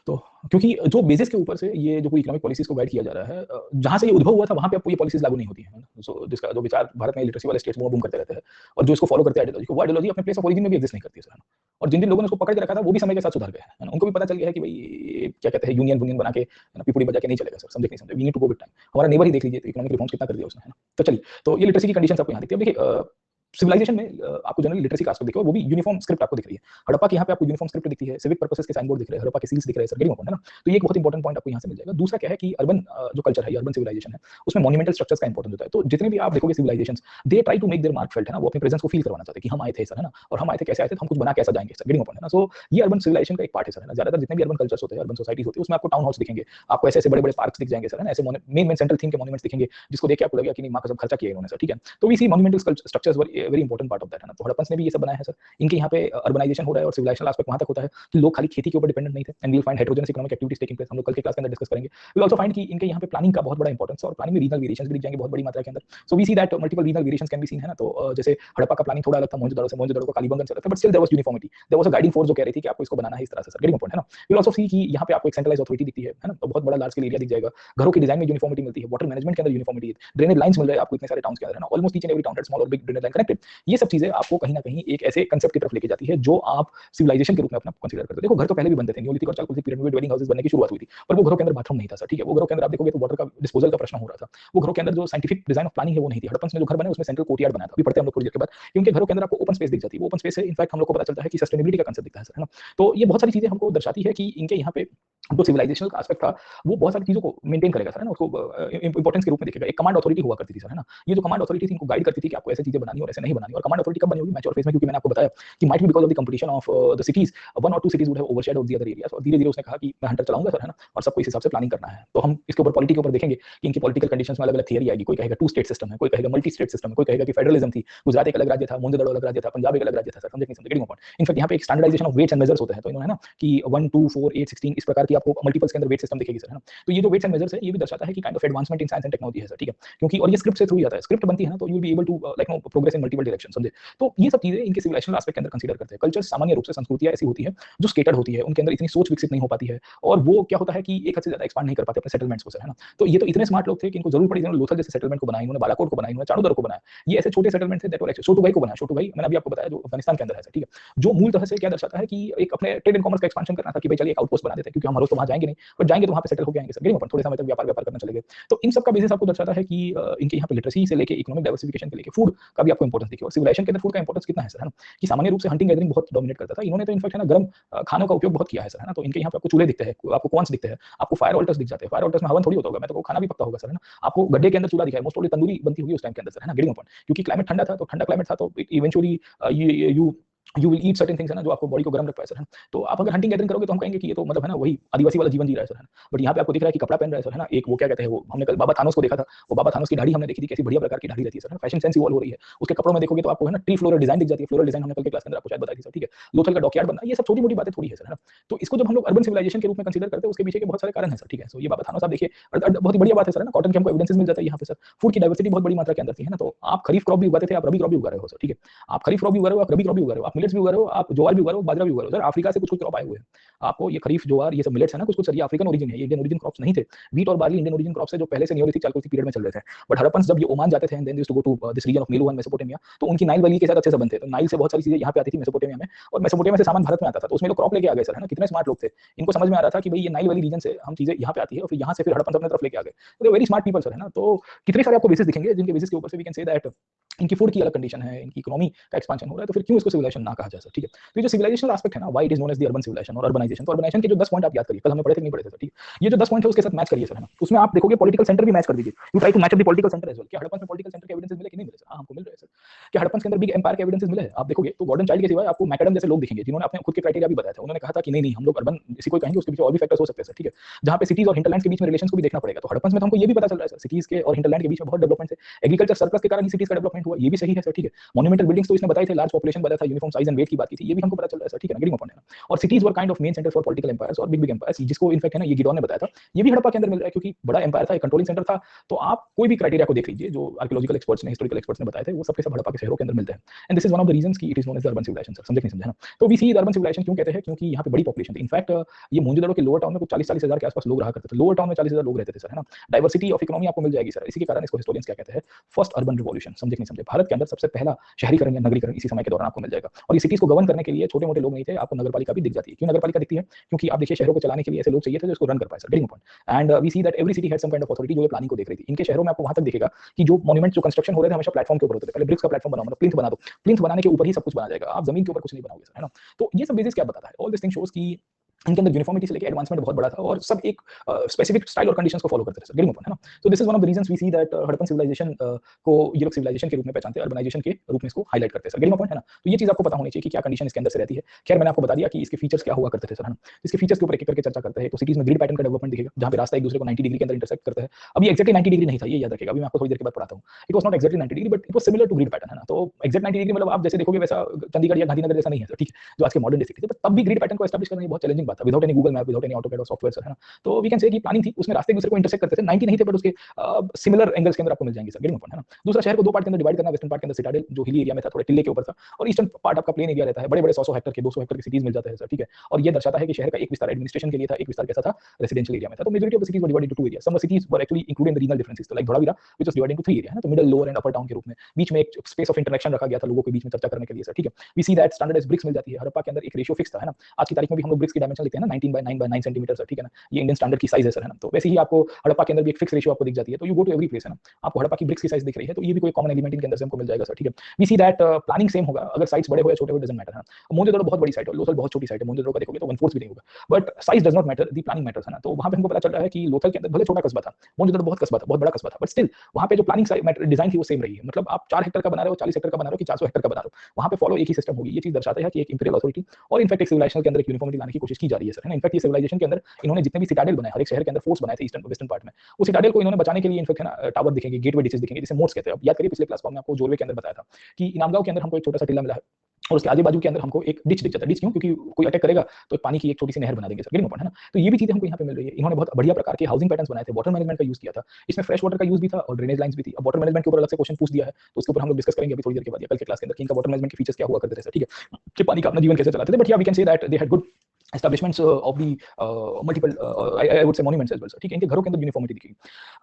तो क्योंकि जो बेसिस के ऊपर से ये जो कोई इकोनॉमिक पॉलिसीज को गाइड किया जा रहा है, जहां से ये उद्भव हुआ था वहां पे आपको ये पॉलिसीज लागू नहीं होती है ना। सो जिसका जो विचार भारत में लिटरेसी वाले स्टेट्स वो बूम करते रहते हैं, और जो इसको फॉलो करते हैं आइडियोलॉजी को, वो आइडियोलॉजी अपने प्लेस ऑफ ओरिजिन में भी एग्जिस्ट नहीं करती है सर, है ना। और जिन जिन लोगों ने उसको पकड़ के रखा था वो भी समय के साथ सुधर गए, है ना, उनको भी पता चल गया है कि भाई क्या कहते हैं, यूनियन बना के पिपुड़ी बजा के नहीं चलेगा सर, समझे नहीं समझे, we need to go with time. हमारा नेबर ही देख लीजिए, इकोनॉमिक रिफॉर्म्स कितना कर दिया उसने, है ना। तो चलिए, तो ये लिटरेसी की कंडीशन आपको यहाँ दिखती है। देखिए सिविलाइजेशन में आपको जनरली लिटरेसी का एस्पेक्ट दिखेगा, वो भी यूनिफॉर्म स्क्रिप्ट आपको दिख रही है। हड़प्पा के यहाँ पे आपको यूनिफॉर्म स्क्रिप्ट दिखती है, सिविक पर्पसेस के साइन बोर्ड दिख रहे हैं, हड़प्पा के सील्स दिख रहे हैं सर, गेटिंग अपॉन, है ना। तो ये एक बहुत इंपॉर्टेंट पॉइंट आपको यहाँ से मिल जाएगा। दूसरा क्या है कि अर्बन जो कल्चर है, अर्बन सिविलाइजेशन है, उसमें मॉन्यूमेंटल स्ट्रक्चर्स का इंपॉर्टेंस होता है। तो जितने भी आप देखोगे civilisations, they try to make their mark felt, है ना, वो अपने प्रेजेंस को फील करवाना चाहते हैं कि हम आए थे सर, है ना, और हम आए थे कैसे आए थे, हम कुछ बना कैसा जाएंगे सर, गेटिंग अपॉन, है ना। सो ये अर्बन सिविलाइजेशन का एक पार्ट है सर, है ना। ज्यादातर जितने भी अर्बन कल्चर्स होते हैं, अर्बन सोसाइटीज होती है, उसमें आपको टाउन हाउस दिखेंगे, आपको ऐसे ऐसे बड़े बड़े पार्क्स दिख जाएंगे सर, है ना, ऐसे मेन सेंट्रल थीम के मॉन्यूमेंट्स दिखेंगे, जिसको देख के आपको लगेगा कि नहीं माँ का सब खर्चा किया इन्होंने सर, ठीक है। तो we see monumental structures very important part of that, है ना। तो हड़प्पन ने भी ये सब बनाया है सर। इनके यहाँ पे अर्बनाइजेशन हो रहा है और सिविलाइजेशनल एस्पेक्ट वहां तक होता है कि लोग खाली खेती के ऊपर डिपेंडेंट नहीं थे, and we will find heterogeneous economic activities taking place, हम लोग कल के क्लास के अंदर डिस्कस करेंगे। वी आल्सो फाइंड कि इनके यहाँ पे प्लानिंग का बहुत बड़ा इंपॉर्टेंस है, और प्लानिंग में रीजनल वेरिएशंस भी दिख जाएंगे बहुत बड़ी मात्रा के अंदर। So we see that multiple regional variations can be seen, है ना। तो जैसे हड़प्पा का प्लानिंग थोड़ा अलग था मोहनजोदड़ो से, मोहनजोदड़ो का कालीबंगन से अलग था, but still there was uniformity, there was a guiding force जो कह रही थी कि आपको इसको बनाना है इस तरह से सर, गेटिंग पॉइंट, है ना। वी विल आल्सो सी कि यहाँ पे आपको एक सेंट्रलाइज्ड अथॉरिटी दिखती है ना, तो बहुत बड़ा लार्ज स्केल एरिया दिख जाएगा। घरों की डिजाइन में यूनिफॉर्मिटी मिलती है, वाटर मैनेजमेंट के अंदर यूनिफॉर्मिटी है, ड्रेनेज लाइंस मिल रहे हैं आपको इतने सारे टाउन्स के अंदर, है ना, almost each and every town had small और बिग ड्रेनेज लाइन कनेक्टेड। ये सब चीजें आपको कहीं ना कहीं एक ऐसे कंसेप्ट की तरफ लेके जाती है जो आप सिविलाइजेशन के रूप में अपना कंसीडर करते हो। देखो घर तो पहले भी बनते थे, न्यूलिथिक और चालकोलिथिक पीरियड में ड्वेलिंग हाउसेस बनने की शुरुआत हुई थी, पर वो घरों के अंदर बाथरूम नहीं था सर, ठीक है। वो घरों के अंदर आप देखोगे तो वाटर का डिस्पोजल का प्रश्न हो रहा था, वो घरों के अंदर जो साइंटिफिक डिजाइन ऑफ प्लानिंग है वो नहीं थी। हड़प्पन ने जो घर बने उसमें सेंट्रल कोर्टयार्ड बनाया था, अभी पढ़ते हैं हम लोग थोड़ी देर के बाद, क्योंकि घरों के अंदर आपको ओपन स्पेस दिख जाती है। वो ओपन स्पेस से इनफैक्ट हम लोग को पता चलता है कि सस्टेनेबिलिटी का कंसेप्ट दिखता है सर, है ना। तो ये बहुत सारी चीजें हमको दर्शाती है कि इनके यहाँ पे जो सिविलाइजेशनल का एस्पेक्ट था वो बहुत सारी चीजों को मेंटेन करेगा सर, है ना, उसको इंपॉर्टेंस के रूप में देखेगा। एक कमांड अथॉरिटी हुआ करती थी सर, है ना। ये जो कमांड अथॉरिटी थी इनको गाइड करती थी कि आपको ऐसे चीजें बनानी और ऐसे नहीं बनानी। और कमांड अथॉरिटी कब बनी होगी, मैच्योर फेज में, क्योंकि मैंने आपको बताया कि might be because of the competition of the cities, one और two cities would have overshadowed the other areas, और धीरे धीरे उसने कहा कि मैं हंटर चलाऊंगा सर, है ना, और सबको इस हिसाब से प्लानिंग करना है। तो हम इसके ऊपर पॉलिटी के ऊपर देखेंगे कि इनकी पॉलिटिकल कंडीशंस में अलग अलग थियरी आएगी। कोई कहेगा टू स्टेट सिस्टम है, कोई कहेगा मल्टी स्टेट सिस्टम है, कोई कहेगा कि फेडरलिज्म थी, गुजरात एक अलग राज्य था, मोहनजोदड़ो अलग राज्य था, पंजाब एक अलग राज्य था सर, समझे नहीं समझे, गेटिंग अपॉन। इनफैक्ट यहाँ पे एक standardisation of weights and measures होते हैं, तो इन्होंने ना कि 1 2 4 8 16 इस प्रकार की आपको मल्टीपल्स के अंदर वेट सिस्टम दिखेगी सर, है ना। तो ये जो वेट्स एंड मेजर्स है ये भी दर्शाता है कि kind of advancement in science and technology है सर, ठीक है। क्योंकि और ये स्क्रिप्ट से थ्रू ही आता है, स्क्रिप्ट बनती है ना, तो you will be able to like no progress in multiple direction, समझे। तो ये सब चीजें इनके सिविलाइजेशनल एस्पेक्ट के अंदर कंसीडर करते हैं। कल्चर सामान्य रूप से संस्कृतियां ऐसी होती है जो स्केटर्ड होती है, उनके अंदर इतनी सोच विकसित नहीं हो पाती है, और वो क्या होता है कि एक हद से ज्यादा एक्सपांड नहीं कर पाते अपने सेटलमेंट्स को सर, है ना। तो ये तो इतने स्मार्ट लोग थे कि इनको जरूर पड़ी, इन्होंने लोथल जैसे सेटलमेंट को बनाया, इन्होंने बालाकोट को बनाया, इन्होंने चाणूदर को बनाया। ये ऐसे छोटे सेटलमेंट थे दैट वर एक्चुअली सोटुगाई को बनाया, सोटुगाई मैंने अभी आपको बताया जो अफगानिस्तान के अंदर है सर, ठीक है। जो मूल तरह से क्या दर्शाता है कि एक अपने ट्रेड एंड कॉमर्स का एक्सपेंशन करना था कि भाई चलिए एक आउटपोस्ट बना देते हैं, क्योंकि हम रोज तो वहां जाएंगे नहीं, बट जाएंगे तो वहां पे सेटल होकर आएंगे सर, गेटिंग पॉइंट, थोड़े समय तक व्यापार करना चलेंगे। तो इन सब का बेसिस आपको दर्शाता है कि इनके यहाँ पे लिटरेसी से लेके इकोनॉमिक डाइवर्सिफिकेशन के लेके फूड का भी आपको इंपॉर्टेंस दिखेगा। सिविलाइजेशन के अंदर फूड का इंपॉर्टेंस कितना है सर, है ना, कि सामान्य रूप से हंटिंग गैदरिंग बहुत डोमिनेट करता था, इन्होंने तो इनफैक्ट है ना गर्म खानों का उपयोग बहुत किया है सर, है ना। तो इनके यहाँ पे आपको चूल्हे दिखते हैं, आपको कॉन्स दिखते हैं, आपको फायर ऑल्टर्स दिख जाते हैं। फायर ऑल्टर्स में हवन थोड़ी होता होगा, मैं तो खाना भी पकता होगा सर, है ना। आपको गड्ढे के अंदर चूल्हा दिखा है, मोस्ट प्रोबेबली तंदूरी बनती होगी उस टाइम के अंदर सर, है ना, गेटिंग पॉइंट, क्योंकि क्लाइमेट ठंडा था, तो ठंडा क्लाइमेट था तो eventually you will eat certain things, है ना, जो आपको बॉडी को गर्म रख पाए सर, है। तो आप अगर हंटिंग गैदरिंग करोगे तो हम कहेंगे कि ये तो मतलब है ना वही आदिवासी वाला जीवन जी रहा है सर, है ना। बट यहाँ पे आपको दिख रहा है कि कपड़ा पहन रहा है सर, है ना, एक वो क्या कहते हैं, वो हमने कल बाबा थानोस को देखा था, वो बाबा थानोस की दाढ़ी हमने देखी थी, कैसी बढ़िया प्रकार की दाढ़ी रहती है सर, फैशन सेंस इवॉल्व हो रही है। उसके कपड़ों में देखोगे तो आपको है ना ट्री फ्लोरल डिजाइन दिख जाती है, फ्लोरल डिजाइन हमने कल के क्लास के अंदर आपको शायद बताई थी सर, ठीक है। लोथल का डॉकयार्ड बनना, ये सब छोटी मोटी बातें थोड़ी है सर, है ना। तो इसको जब हम लोग अर्बन सिविलाइजेशन के रूप में कंसीडर करते हैं, उसके पीछे के बहुत सारे कारण है सर, ठीक है। सो ये बाबा थानोस आप देखिए, बहुत ही बढ़िया बात है सर, है ना, कॉटन के हमको एविडेंसेस मिल जाता है यहाँ पे सर। फूड की डाइवर्सिटी बहुत बड़ी मात्रा के अंदर थी, है ना। तो आप खरीफ क्रॉप भी उगाते थे, आप रबी क्रॉप भी उगा रहे हो सर, ठीक है। आप खरीफ क्रॉप भी उगा रहे हो, आप रबी क्रॉप भी उगा रहे हो, आप मिलेट्स भी उगा रहे हो, आप ज्वार भी उगा रहे हो, बाजरा भी उगा रहे हो सर। अफ्रीका से कुछ क्रॉप आए हुए हैं आपको, ये खरीफ ज्वार ये सब मिलेट्स है ना, कुछ सर ये अफ्रीकन ओरिजिन है, ये इंडियन ओरिजिन क्रॉप्स नहीं थे। वीट और बार्ली इंडियन ओरिजिन क्रॉप्स है, जो पहले से नियोलिथिक चालकोलिथिक पीरियड में चल रहे थे। बट हड़प्पन्स जब ये ओमान जाते थे and then they used to go to this region of Nile and Mesopotamia, तो उनकी नाइल वैली के साथ अच्छे संबंध थे, तो नाइल से बहुत सारी चीजें यहाँ पे आती थी मेसोपोटामिया में, और मेसोपोटामिया से सामान भारत में आता था, तो उसमें लोग क्रॉप लेके आ गए सर, है ना। कितने स्मार्ट लोग थे, इनको समझ में आ रहा था कि भाई ये नाइल वैली रीजन से हम चीजें यहाँ पे आती है, और फिर यहाँ से फिर हड़प्पन अपने तरफ लेके आ गए। तो वेरी स्मार्ट पीपल सर, है ना। तो कितने सारे आपको बेसिस दिखेंगे जिनके बेसिस के ऊपर से वी कैन से दैट इनकी फूड की अलग कंडीशन है, इनकी इकोनॉमी का एक्सपेंशन हो रहा है, तो फिर क्यों इसको सिविलाइजेशन ना कहा जाए सर, ठीक है। तो ये जो सिविलाइजेशन एस्पेक्ट है ना, why it is known as the urban civilisation और अर्बनाइजेशन, तो अर्बनाइजेशन के जो 10 पॉइंट आप याद करिए, कल हमने पढ़े थे नहीं पढ़े थे सर, ठीक है। ये जो 10 पॉइंट है उसके साथ मैच करिए सर, है ना। उसमें आप देखोगे पॉलिटिकल सेंटर भी मैच कर दीजिए, you try to match up the political centre as well. क्या हड़प्पन में पॉलिटिकल सेंटर के एविडेंसेस मिले कि नहीं मिले सर? हाँ, हमको मिल रहे हैं सर। क्या हड़प्पन के अंदर बिग एम्पायर के एविडेंसेस मिले हैं? आप देखोगे तो गॉर्डन चाइल्ड के सिवाय आपको मैकडम जैसे लोग दिखेंगे, जिन्होंने अपने खुद के क्राइटेरिया भी बताया था। उन्होंने कहा था कि नहीं हम लोग अर्बन इसी को कहेंगे, उसके पीछे और भी फैक्टर्स हो सकते हैं सर, ठीक है। जहाँ पे सिटीज और हिंटरलैंड्स के बीच में रिलेशंस को भी देखना पड़ेगा। तो हड़प्पन में तो हमको ये भी पता चल रहा है सर, सिटीज के और हिंटरलैंड के बीच में बहुत डेवलपमेंट है, एग्रीकल्चर सरप्लस के कारण ही सिटीज का डेवलपमेंट हुआ, ये भी सही है सर, ठीक है। मॉन्यूमेंटल बिल्डिंग्स तो इसने बताई थे, लार्ज पॉपुलेशन बताया था, यूनिफॉर्म साइज एंड वेट की बात की थी, ये भी हमको पता चल रहा है सर, ठीक है ना, गेटिंग पॉइंट है ना। और cities were kind of main centre for political empires और बिग बिग एम्पायर्स, जिसको इनफैक्ट है ना ये गिडॉन ने बताया था, ये भी हड़प्पा के अंदर मिल रहा है, क्योंकि बड़ा एम्पायर था, एक कंट्रोलिंग सेंटर था। तो आप कोई भी क्राइटेरिया को देख लीजिए जो आर्कियोलॉजिकल एक्सपर्ट्स ने, हिस्टोरिकल एक्सपर्ट्स ने बताए थे, वो सबके सब हड़प्पा के शहरों के अंदर मिलते हैं। And this is one of the reasons कि it is known as the urban civilisation sir, समझे नहीं समझे ना। तो वी सी अर्बन सिविलाइजेशन क्यों कहते हैं, क्योंकि यहाँ पे बड़ी पॉपुलेशन थी। इनफैक्ट ये मोहनजोदड़ो के लोअर टाउन में कुछ 40-40 हजार के आसपास लोग रहा करते थे, लोअर टाउन में 40,000 लोग रहते थे सर, है ना। डाइवर्सिटी ऑफ इकोनॉमी आपको मिल जाएगी सर, इसी के कारण इसको हिस्टोरियंस क्या कहते हैं, फर्स्ट अर्बन रिवॉल्यूशन, समझे नहीं समझे। भारत के अंदर सबसे पहला शहरीकरण या नगरीकरण इसी समय के दौरान आपको मिल जाएगा। और ये सिटीज को गवर्न करने के लिए छोटे मोटे लोग नहीं थे, आपको नगरपालिका भी दिख जाती है। क्यों नगरपालिका दिखती है, क्योंकि आप देखिए शहरों को चलाने के लिए ऐसे लोग चाहिए थे जो इसको रन कर पाए sir, getting point. And we see that every city had some kind of authority जो ये प्लानिंग को देख रही थी। इनके शहरों में आपको वहां तक दिखेगा कि जो मॉन्यूमेंट जो कंस्ट्रक्शन हो रहे थे हमेशा प्लेटफॉर्म के ऊपर होते थे, पहले ब्रिक्स का प्लेटफॉर्म बनाओ, मतलब प्लिंथ बना दो, प्लिंथ बनाने के ऊपर ही सब कुछ बना जाएगा, आप जमीन के ऊपर कुछ नहीं बनाओगे सर, है ना। तो ये सब बेसिस क्या बताता है, ऑल दिस थिंग शोज कि इनके अंदर यूनिफॉर्मिटी से लेके एडवांसमेंट बहुत बड़ा था, और सब एक स्पेसिफिक स्टाइल और कंडीशंस को फॉलो करते थे सर, गेटिंग पॉइंट है ना। तो this is one of the reasons we see that Harappan civilisation को ये लोग सिविलाइजेशन के रूप में पहचानते हैं, अर्बनाइजेशन के रूप में इसको हाईलाइट करते हैं सर, गेटिंग पॉइंट है ना। तो ये चीज आपको पता होनी चाहिए कि क्या कंडीशन इसके अंदर से रहती है। खैर मैंने आपको बता दिया कि इसके फीचर्स क्या हुआ करते थे सर, है ना। इसके फीचर्स के ऊपर एक एक करके चर्चा करते हैं। तो सिटीज में ग्रिड पैटर्न का डेवलपमेंट दिखेगा, जहां पे रास्ता एक दूसरे को 90 डिग्री के अंदर इंटरसेक्ट करता है। अब ये एक्जैक्टली 90 डिग्री नहीं था, ये याद रखिएगा, अभी मैं आपको थोड़ी देर के बाद पढ़ाता हूँ। It was not exactly 90 degree, but it was similar to grid pattern, है ना। तो एक्जैक्ट 90 डिग्री मतलब आप जैसे देखोगे वैसा चंडीगढ़ या गांधीनगर जैसा नहीं है, ठीक है, जो आज के मॉडर्न सिटी थे। तब भी ग्रिड पैटर्न को एस्टैब्लिश करना बहुत चैलेंजिंग बात था, without any Google map, without any AutoCAD और सॉफ्टवेयर, है ना। तो वी कैन से कि प्लानिंग थी, उसमें रास्ते एक दूसरे को इंटरसेक्ट करते थे, 90 नहीं थे बट उसके सिमिलर एंगल्स के अंदर आपको मिल जाएंगे सर, गेटिंग पॉइंट है ना। दूसरा, शहर को दो पार्ट के अंदर डिवाइड करना, वेस्टर्न पार्ट के अंदर सिटाडेल जो हिली एरिया में था, थोड़े टिल्ले के ऊपर था, और ईस्टर्न पार्ट आपका प्लेन एरिया रहता है, बड़े बड़े 100 हेक्टर के 200 हेक्टर के सिटीज मिल जाता है सर, ठीक है। और ये दर्शाता है कि शहर का एक विस्तार एडमिनिस्ट्रेशन के लिए था, एक विस्तार कैसा था, रेसिडेंशियल एरिया में था। तो majority of the cities were divided into two areas, some cities were actually included in the regional differences, तो like Dholavira which was divided into 3 area, है ना। तो middle, lower and upper town के रूप में बीच में एक स्पेस ऑफ इंटरेक्शन रखा गया था लोगों के बीच में चर्चा करने के लिए सर, ठीक है। We see that standardised bricks मिल जाती है, हड़प्पा के अंदर एक रेशियो फिक्स था, है ना। आज की तारीख में भी हम लोग ब्रिक्स की डायमेंशन लेते हैं ना, 19 बाय 9 बाय 9 सेंटीमीटर सर, ठीक है ना। ये इंडियन स्टैंडर्ड की साइज है सर, है ना। तो वैसे ही आपको हड़प्पा के अंदर भी एक फिक्स रेशियो आपको दिख जाती है। तो you go to every place, है ना, आपको हड़प्पा की ब्रिक्स की साइज दिख रही है, तो ये भी कोई कॉमन एलिमेंट इनके अंदर से हमको मिल जाएगा सर, ठीक है। We see that planning same होगा, अगर साइट्स बड़े हो या छोटे हो डजंट मैटर, है ना। मोहनजोदड़ो बहुत बड़ी साइट है, लोथल बहुत छोटी साइट है, मोहनजोदड़ो का देखोगे तो 1/4 भी नहीं होगा, but size does not matter, the planning matters, है ना। तो वहां पे हमको पता चल रहा है कि लोथल के अंदर भले छोटा कस्बा था, मोहनजोदड़ो बहुत कस्बा था, बहुत बड़ा कस्बा था, बट स्टिल वहां पे जो प्लानिंग डिजाइन थी वो सेम रही है। मतलब आप 4 हेक्टर का बना रहे हो, 40 हेक्टर का बना रहे हो कि 400 हेक्टर का बना रहे हो, वहां पे फॉलो एक ही सिस्टम होगी। ये चीज दर्शाता है कि एक इंपीरियल अथॉरिटी और इनफैक्ट एक सिविलाइजेशन के अंदर एक यूनिफॉर्मिटी लाने की कोशिश की जा रही है सर, है ना। इनफैक्ट ये सिविलाइजेशन के अंदर इन्होंने जितने भी सिटाडेल बनाए, हर एक शहर के अंदर फोर्ट्स बनाए थे ईस्टर्न वेस्टर्न पार्ट में, उस सिटाडेल को इन्होंने बचाने के लिए इनफैक्ट है ना टावर दिखेंगे, गेटवे डिशेस दिखेंगे, जिसे मोट्स कहते हैं। अब याद करिए पिछले क्लास में आपको जोरवे के अंदर बताया था कि इनामगांव के अंदर हमको एक छोटा सा टिल्ला मिला है, और उसके आजू बाजू के अंदर हमको एक डिच दिख जाता है। डिच क्यों, क्योंकि कोई अटैक करेगा तो पानी की एक छोटी सी नहर बना देंगे सर, गेटिंग पॉइंट है ना। तो ये भी चीजें हमको यहाँ पे मिल रही है। इन्होंने बहुत बढ़िया प्रकार के हाउसिंग पैटर्न्स बनाए थे, वाटर मैनेजमेंट का यूज किया था, इसमें फ्रेश वाटर का यूज भी था और ड्रेनेज लाइंस भी थी। अब वाटर मैनेजमेंट के ऊपर अलग से क्वेश्चन पूछ दिया है, तो उसके ऊपर हम लोग डिस्कस करेंगे अभी थोड़ी देर के बाद या कल के क्लास के अंदर कि इनका वाटर मैनेजमेंट के फीचर्स क्या हुआ करते थे सर, ठीक है, कि पानी का अपना जीवन कैसे चलाते थे। But yeah we can say that they had good establishments of the multiple I would say monuments as well sir, ठीक है। इनके घरों के अंदर यूनिफॉर्मिटी दिखेगी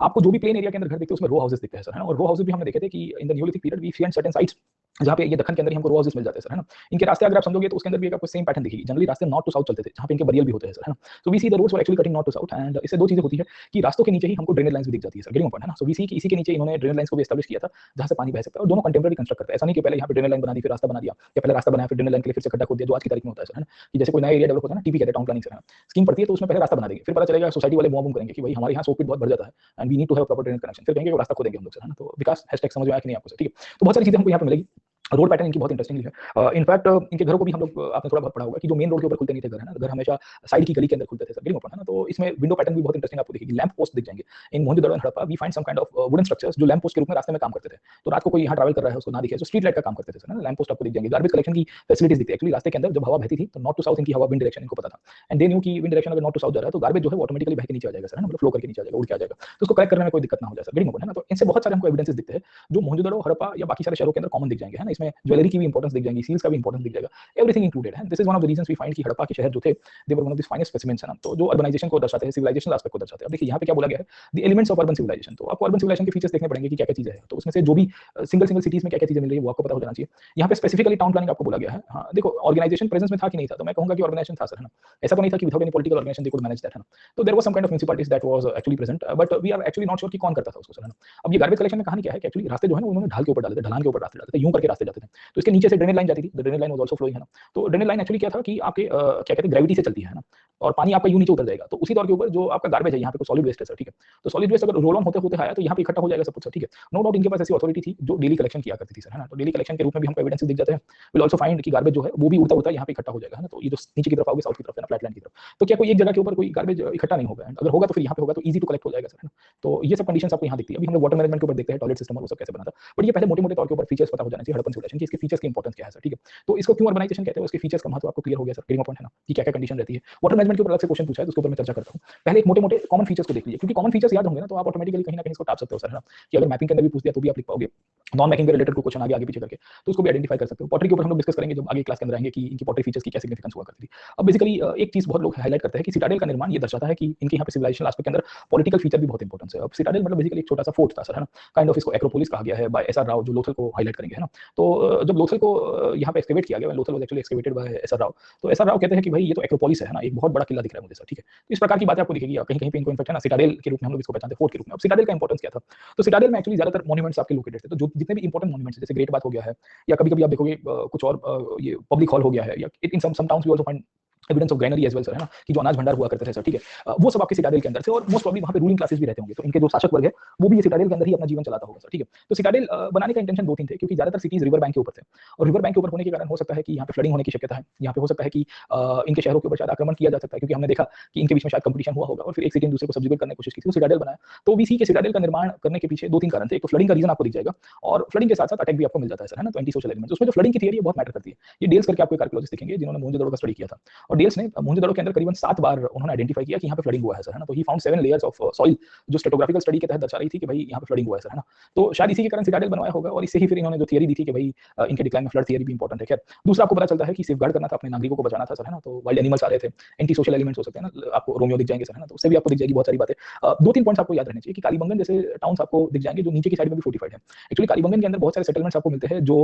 आपको, जो भी प्लेन एरिया के अंदर घर दिखते हैं उसमें रो हाउसेस दिखते हैं सर, है ना। और रो हाउसेस भी हमने देखे थे कि in the neolithic period we find certain sites जहाँ पे ये दक्कन के अंदर ही हमको रो हाउसेस मिल जाते हैं सर, है ना। इनके रास्ते अगर आप समझोगे तो उसके अंदर भी आपको सेम पैटर्न दिखेगी। जनरली रास्ते नॉर्थ टू साउथ चलते थे, जहाँ पे इनके बरियल भी होते हैं सर, है ना। So we see the roads were actually cutting north to south, and इससे दो चीजें होती है कि रास्तों के नीचे ही हमको ड्रेनेज लाइन्स भी दिख जाती है सर, गेटिंग पॉइंट, है ना। सो वी सी कि इसी के नीचे इन्होंने ड्रेनेज लाइन्स को भी एस्टैब्लिश किया था, जहाँ से पानी बह सकता है, और दोनों कंटेम्परेरी कंस्ट्रक्ट करते हैं। ऐसा नहीं कि पहले यहाँ पे ड्रेनेज लाइन बना दी फिर रास्ता बना दिया, या पहले रास्ता बनाया फिर ड्रेनेज लाइन के लिए फिर से खड्डा खोद दिया, जो आज की तारीख में होता है सर, है ना। कि जैसे कोई नया एरिया डेवलप होता है ना, टीपी कहते हैं, टाउन प्लानिंग से, है ना। स्कीम पड़ती है तो उसमें पहले रास्ता बना देंगे, फिर पता चलेगा सोसाइटी वाले बूम करेंगे कि भाई हमारे यहाँ सोकपिट बहुत बढ़ जाता है and we need to have proper drainage connection, फिर कहेंगे वो रास्ता खोदेंगे हम लोग सर, है ना। तो विकास हैशटैग समझ में आया कि नहीं आपको सर, ठीक है। तो बहुत सारी चीजें हमको यहाँ पे मिलेगी। रोड पैटर्न इनकी बहुत इंटरेस्टिंगली है। इनफैक्ट इनके घरों को भी हम लोग आपने थोड़ा बहुत पढ़ा होगा कि जो मेन रोड के ऊपर खुलते नहीं थे घर, है ना, घर हमेशा साइड की गली के अंदर खुलते थे सर, गेटिंग पॉइंट, है ना। तो इसमें विंडो पैटर्न भी बहुत इंटरेस्टिंग आपको दिखेगी। लैंप पोस्ट दिख जाएंगे in Mohenjodaro and Harappa. We find some kind of wooden structures जो लैंप पोस्ट के रूप में रास्ते में काम करते थे। तो रात को कोई यहाँ ट्रैवल कर रहा है उसको ना दिखे तो स्ट्रीट लाइट का काम करते थे सर, है ना। लैंप पोस्ट आपको दिख जाएंगे। गार्बेज कलेक्शन की फैसिलिटीज दिखती है एक्चुअली रास्ते के अंदर। जब हवा बहती थी तो नॉर्थ टू साउथ इनकी हवा विंड डायरेक्शन इनको पता था, एंड दे न्यू की विंड डायरेक्शन अगर नॉर्थ टू साउथ जा रहा है तो गार्बेज जो है वो ऑटोमेटिकली बह के नीचे आ जाएगा सर, है ना, मतलब फ्लो करके नीचे आ जाएगा, उड़ के आ जाएगा, तो उसको कलेक्ट करने में कोई दिक्कत ना हो जाए सर, गेटिंग पॉइंट, है ना। तो इनसे बहुत सारे हमको एविडेंसेस दिखते हैं जो मोहनजोदड़ो, हड़प्पा या बाकी सारे शहरों के अंदर कॉमन दिख जाएंगे, है ना। इसमें ज्वेलरी की भी इंपॉर्टेंस दिख जाएगी, सील्स का भी इंपॉर्टेंस दिख जाएगा, एवरीथिंग इंक्लूडेड है। This is one of the reasons we find कि हड़प्पा के शहर जो थे they were one of the finest specimens, है ना। तो जो अर्बनाइजेशन को दर्शाते हैं, सिविलाइजेशन एस्पेक्ट को दर्शाते हैं। अब देखिए यहाँ पे क्या बोला गया है, the elements of urban civilisation. तो आपको अर्बन सिविलाइजेशन के फीचर्स देखने पड़ेंगे कि क्या-क्या चीजें हैं। तो उसमें से जो भी सिंगल सिंगल सिटीज में क्या-क्या चीजें मिल रही है वो आपको पता हो जाना चाहिए। यहाँ पे स्पेसिफिकली टाउन प्लानिंग आपको बोला गया है। हाँ देखो, ऑर्गेनाइजेशन प्रेजेंस में था कि नहीं था, तो मैं कहूंगा कि ऑर्गेनाइजेशन था सर, है ना। ऐसा तो नहीं था कि without any political organisation they could manage that, है ना। तो there was some kind of municipalities that was actually present, but we are actually not sure कि कौन करता था उसको सर, है ना। अब ये गार्बेज कलेक्शन में कहानी क्या है कि एक्चुअली रास्ते जो है ना उन्होंने ढाल के ऊपर डाले थे, ढलान के ऊपर रास्ते डालते थे, यूं करके रास्ते जाते थे। तो इसके नीचे से ड्रेनेज लाइन जाती थी, the drainage line was also flowing, है ना। तो ड्रेनेज लाइन एक्चुअली क्या था कि आपके क्या कहते हैं ग्रेविटी से चलती है ना, और पानी आपका यूं नीचे उतर जाएगा। तो उसी तौर के ऊपर जो आपका गार्बेज है, यहाँ पे कोई सॉलिड वेस्ट है सर, ठीक है। तो सॉलिड वेस्ट अगर रोल ऑन होते होते आया तो यहाँ पे इकट्ठा हो जाएगा सब कुछ सर, ठीक है। नो डाउट इनके पास ऐसी अथॉरिटी थी जो डेली कलेक्शन किया करती थी सर, है ना। तो डेली कलेक्शन के रूप में भी हमको एविडेंसेस दिख जाते हैं। विल आल्सो फाइंड कि गार्बेज जो है वो भी उड़ता उड़ता यहाँ पे इकट्ठा हो जाएगा, है ना। तो ये जो नीचे की तरफ आओगे साउथ की तरफ, है ना, फ्लैट लैंड की तरफ, तो क्या कोई एक जगह के ऊपर कोई गार्बेज इकट्ठा नहीं होगा, अगर होगा तो फिर यहाँ पे होगा तो इजी टू कलेक्ट हो जाएगा सर, है ना। तो ये सब कंडीशंस आपको यहाँ दिखती है। अभी हम लोग वाटर मैनेजमेंट के ऊपर देखते हैं, टॉयलेट सिस्टम और वो सब कैसे बना था, बट ये पहले मोटे-मोटे तौर के ऊपर फीचर्स पता हो जाना चाहिए हड़प्पन सिविलाइजेशन की, इसके फीचर्स की इंपॉर्टेंस क्या है सर, ठीक है। तो इसको क्यों अर्बनाइजेशन कहते हैं, उसके फीचर्स का महत्व आपको क्लियर हो गया सर, गेटिंग पॉइंट, है ना, कि क्या-क्या कंडीशन रहती है। वाटर मैनेजमेंट के ऊपर अलग से क्वेश्चन पूछा है तो उसके ऊपर मैं चर्चा करता हूँ। पहले एक मोटे-मोटे कॉमन फीचर्स को देख लीजिए, क्योंकि कॉमन फीचर्स याद होंगे ना तो आप ऑटोमेटिकली कहीं ना कहीं इसको टाप सकते हो सर, है ना। कि अगर मैपिंग के अंदर भी पूछ दिया तो भी आप लिख पाओगे। नॉन मैपिंग के रिलेटेड कोई क्वेश्चन आगे आगे पीछे करके तो उसको भी आइडेंटिफाई कर सकते हो। पॉटरी के ऊपर हम लोग डिस्कस करेंगे जब आगे क्लास के अंदर आएंगे कि इनकी पॉटरी फीचर्स की क्या सिग्निफिकेंस हुआ करती थी। अब बेसिकली एक चीज बहुत लोग हाईलाइट करते हैं कि सिटाडेल का निर्माण ये दर्शाता है कि इनके यहाँ पे सिविलाइजेशन एस्पेक्ट के अंदर पॉलिटिकल फीचर भी बहुत इंपॉर्टेंट है। अब सिटाडेल मतलब बेसिकली एक छोटा सा फोर्ट था सर, है ना। काइंड ऑफ इसको एक्रोपोलिस कहा गया है बाय एसआर राव, जो लोथल को हाईलाइट करेंगे, है ना। तो जब लोथल को यहाँ पे एक्सकेवेट किया गया, Lothal was actually excavated by SR Rao, तो एसआर राव कहते हैं कि भाई ये तो एक्रोपोलिस है ना, एक बहुत बड़ा किला दिख रहा है मुझे सर, ठीक है। तो इस प्रकार की बातें आपको दिखेगी, कहीं कहीं पे इनको इनफैक्ट है ना सिटाडेल के रूप में हम लोग इसको पहचानते हैं, फोर्ट के रूप में। अब सिटाडेल का इंपॉर्टेंस क्या था, तो सिटाडेल में एक्चुअली ज्यादातर मॉन्यूमेंट्स आपके लोकेटेड थे। तो जो जितने भी इंपॉर्टेंट मॉन्यूमेंट्स जैसे ग्रेट बात हो गया है, या कभी-कभी आप देखोगे कुछ और ये पब्लिक हॉल हो गया है, या in some towns we also find evidence of granary as well sir, है ना, कि जो अनाज भंडार हुआ करते थे सर, ठीक है। वो सब आपके सिटाडेल के अंदर से, और मोस्ट प्रोबब्ली वहां पे रूलिंग क्लासेस भी रहते होंगे, तो इनके जो शासक वर्ग है वो भी ये सिटाडेल के अंदर ही अपना जीवन चलाता होगा सर, ठीक है। तो सिटाडेल बनाने का इंटेंशन दो तीन थे, क्योंकि ज्यादातर सिटीज रिवर बैंक के ऊपर थे, और रिवर बैंक के ऊपर होने के कारण हो सकता है कि यहाँ पे फ्लडिंग होने की शक्यता है, यहाँ पे हो सकता है कि इनके शहरों के ऊपर शायद आक्रमण किया जा सकता है, क्योंकि हमने देखा कि इनके बीच में शायद कंपटीशन हुआ होगा और फिर एक सिटी दूसरे को सब्जुगेट करने की कोशिश की थी, तो सिटाडेल बनाया। तो वी सी के सिटाडेल का निर्माण करने के पीछे दो तीन कारण थे। एक तो फ्लडिंग का रीजन आपको दिख जाएगा, और फ्लडिंग के साथ साथ अटैक भी आपको मिल जाता है सर, है ना। तो एंटी सोशल एलिमेंट्स उसमें जो फ्लडिंग की थियरी है बहुत मैटर करती है। ये डेल्स करके आपको एक आर्कियोलॉजिस्ट दिखेंगे जिन्होंने मोहनजोदड़ो का स्टडी किया था, और डेल्स ने मोहनजोदड़ो के अंदर करीबन 7 बार उन्होंने आइडेंटिफाई किया कि यहाँ पे फ्लडिंग हुआ है सर, है ना। तो he found 7 layers of soil, जो स्ट्रेटोग्राफिकल स्टडी के तहत दर्शा रही थी कि भाई यहाँ पे फ्लडिंग हुआ है सर, है ना। तो शायद इसी के कारण सिटाडेल बनवाया होगा, और इससे ही फिर इन्होंने जो थियरी दी थी कि भाई इनके डिक्लाइन में फ्लड थियरी भी इंपॉर्टेंट है। खैर, दूसरा आपको पता चलता है कि सेफगार्ड करना था, अपने नागरिकों को बचाना था सर, है ना। तो वाइल्ड एनिमल्स आ रहे थे, एंटी सोशल एलिमेंट्स हो सकते हैं ना, आपको रोमियो दिख जाएंगे सर, है ना। तो उससे भी आपको दिख जाएगी बहुत सारी बातें। दो तीन पॉइंट्स आपको याद रहने चाहिए कि कालीबंगन जैसे टाउन्स आपको दिख जाएंगे जो नीचे की साइड में भी फोर्टिफाइड है। एक्चुअली कालीबंगन के अंदर बहुत सारे सेटलमेंट्स आपको मिलते हैं जो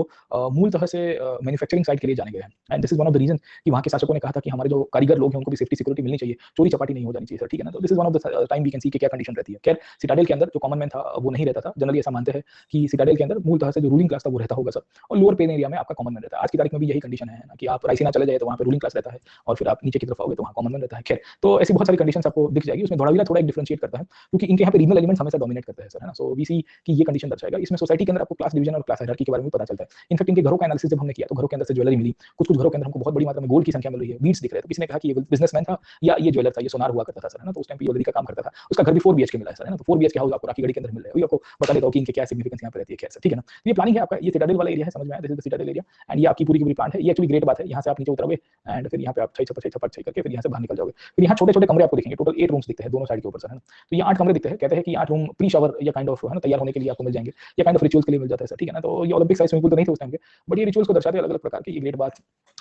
मूल तरह से मैन्युफैक्चरिंग साइट के लिए जाने गए हैं, and this is one of the reason कि वहाँ के शासकों ने कहा था कि हमारे जो कारीगर लोग हैं उनको भी सेफ्टी सिक्योरिटी मिलनी चाहिए, चोरी चपाटी नहीं हो जानी चाहिए सर, ठीक है ना। तो this is one of the time we can see कि क्या कंडीशन रहती है। खैर, सिटाडेल के अंदर जो कॉमन मैन था वो नहीं रहता था। जनरली ऐसा मानते हैं कि सिटाडेल के अंदर मूल तरह से जो रूलिंग क्लास था वो रहता होगा सर, और लोअर पेन एरिया में आपका कॉमन मैन रहता है। आज की तारीख में भी यही कंडीशन है ना, कि आप रायसीना चले जाए तो वहाँ पे रूलिंग क्लास रहता है, और फिर आप नीचे की तरफ आओगे तो वहाँ कॉमन मैन रहता है। खैर, तो ऐसी बहुत सारी कंडीशंस आपको दिख जाएगी। उसमें धोलावीरा थोड़ा एक डिफरेंशिएट करता है, क्योंकि इनके यहाँ पे रीजनल एलिमेंट्स हमेशा डोमिनेट करते हैं सर, है ना। सो वी सी कि ये कंडीशन दर्शाएगा। इसमें सोसाइटी के अंदर आपको क्लास डिवीजन और क्लास हायरार्की के बारे में पता चलता है। इनफैक्ट इनके घरों का एनालिसिस जब हमने किया तो घरों के अंदर से ज्वेलरी मिली, कुछ घरों के अंदर हमको बहुत बड़ी मात्रा में गोल्ड की संख्या मिल रही है, बीट्स दिख रहे हैं। तो किसी ने कहा कि ये बिजनेसमैन था या ये ज्वेलर था, ये सोनार हुआ करता था सर, है ना। तो उस टाइम पे ज्वेलरी का काम करता था। उसका घर भी 4 BHK मिला है सर, है ना। तो 4 BHK हाउस आपको राखी गढ़ी के अंदर मिल रहा है। आपको बता देता हूँ कि इनके क्या सिग्निफिकेंस यहाँ पे रहती है। खैर सर, ठीक है ना। ये प्लानिंग है आपका, ये सिटाडेल वाला एरिया है, समझ में आया, this is the Citadel area, and ये आपकी पूरी की पूरी प्लांट है। ये एक्चुअली ग्रेट बात है, यहाँ से आप नीचे उतरोगे एंड फिर यहाँ पे आप 6 करके फिर यहाँ से बाहर निकल जाओगे। फिर यहाँ छोटे छोटे कमरे आपको दिखेंगे, टोटल 8 रूम्स दिखते हैं दोनों साइड के ऊपर सर, है ना। तो ये 8 कमरे दिखते हैं। कहते हैं कि 8 रूम प्री शावर या काइंड ऑफ, है ना, तैयार होने के लिए आपको मिल जाएंगे, या काइंड ऑफ रिचुअल्स के लिए मिल जाता है सर, ठीक है ना। तो ये ओलंपिक साइज स्विमिंग पूल तो नहीं थे उस टाइम के, बट ये रिचुअल्स को दर्शाते हैं अलग अलग प्रकार के। ये ग्रेट बात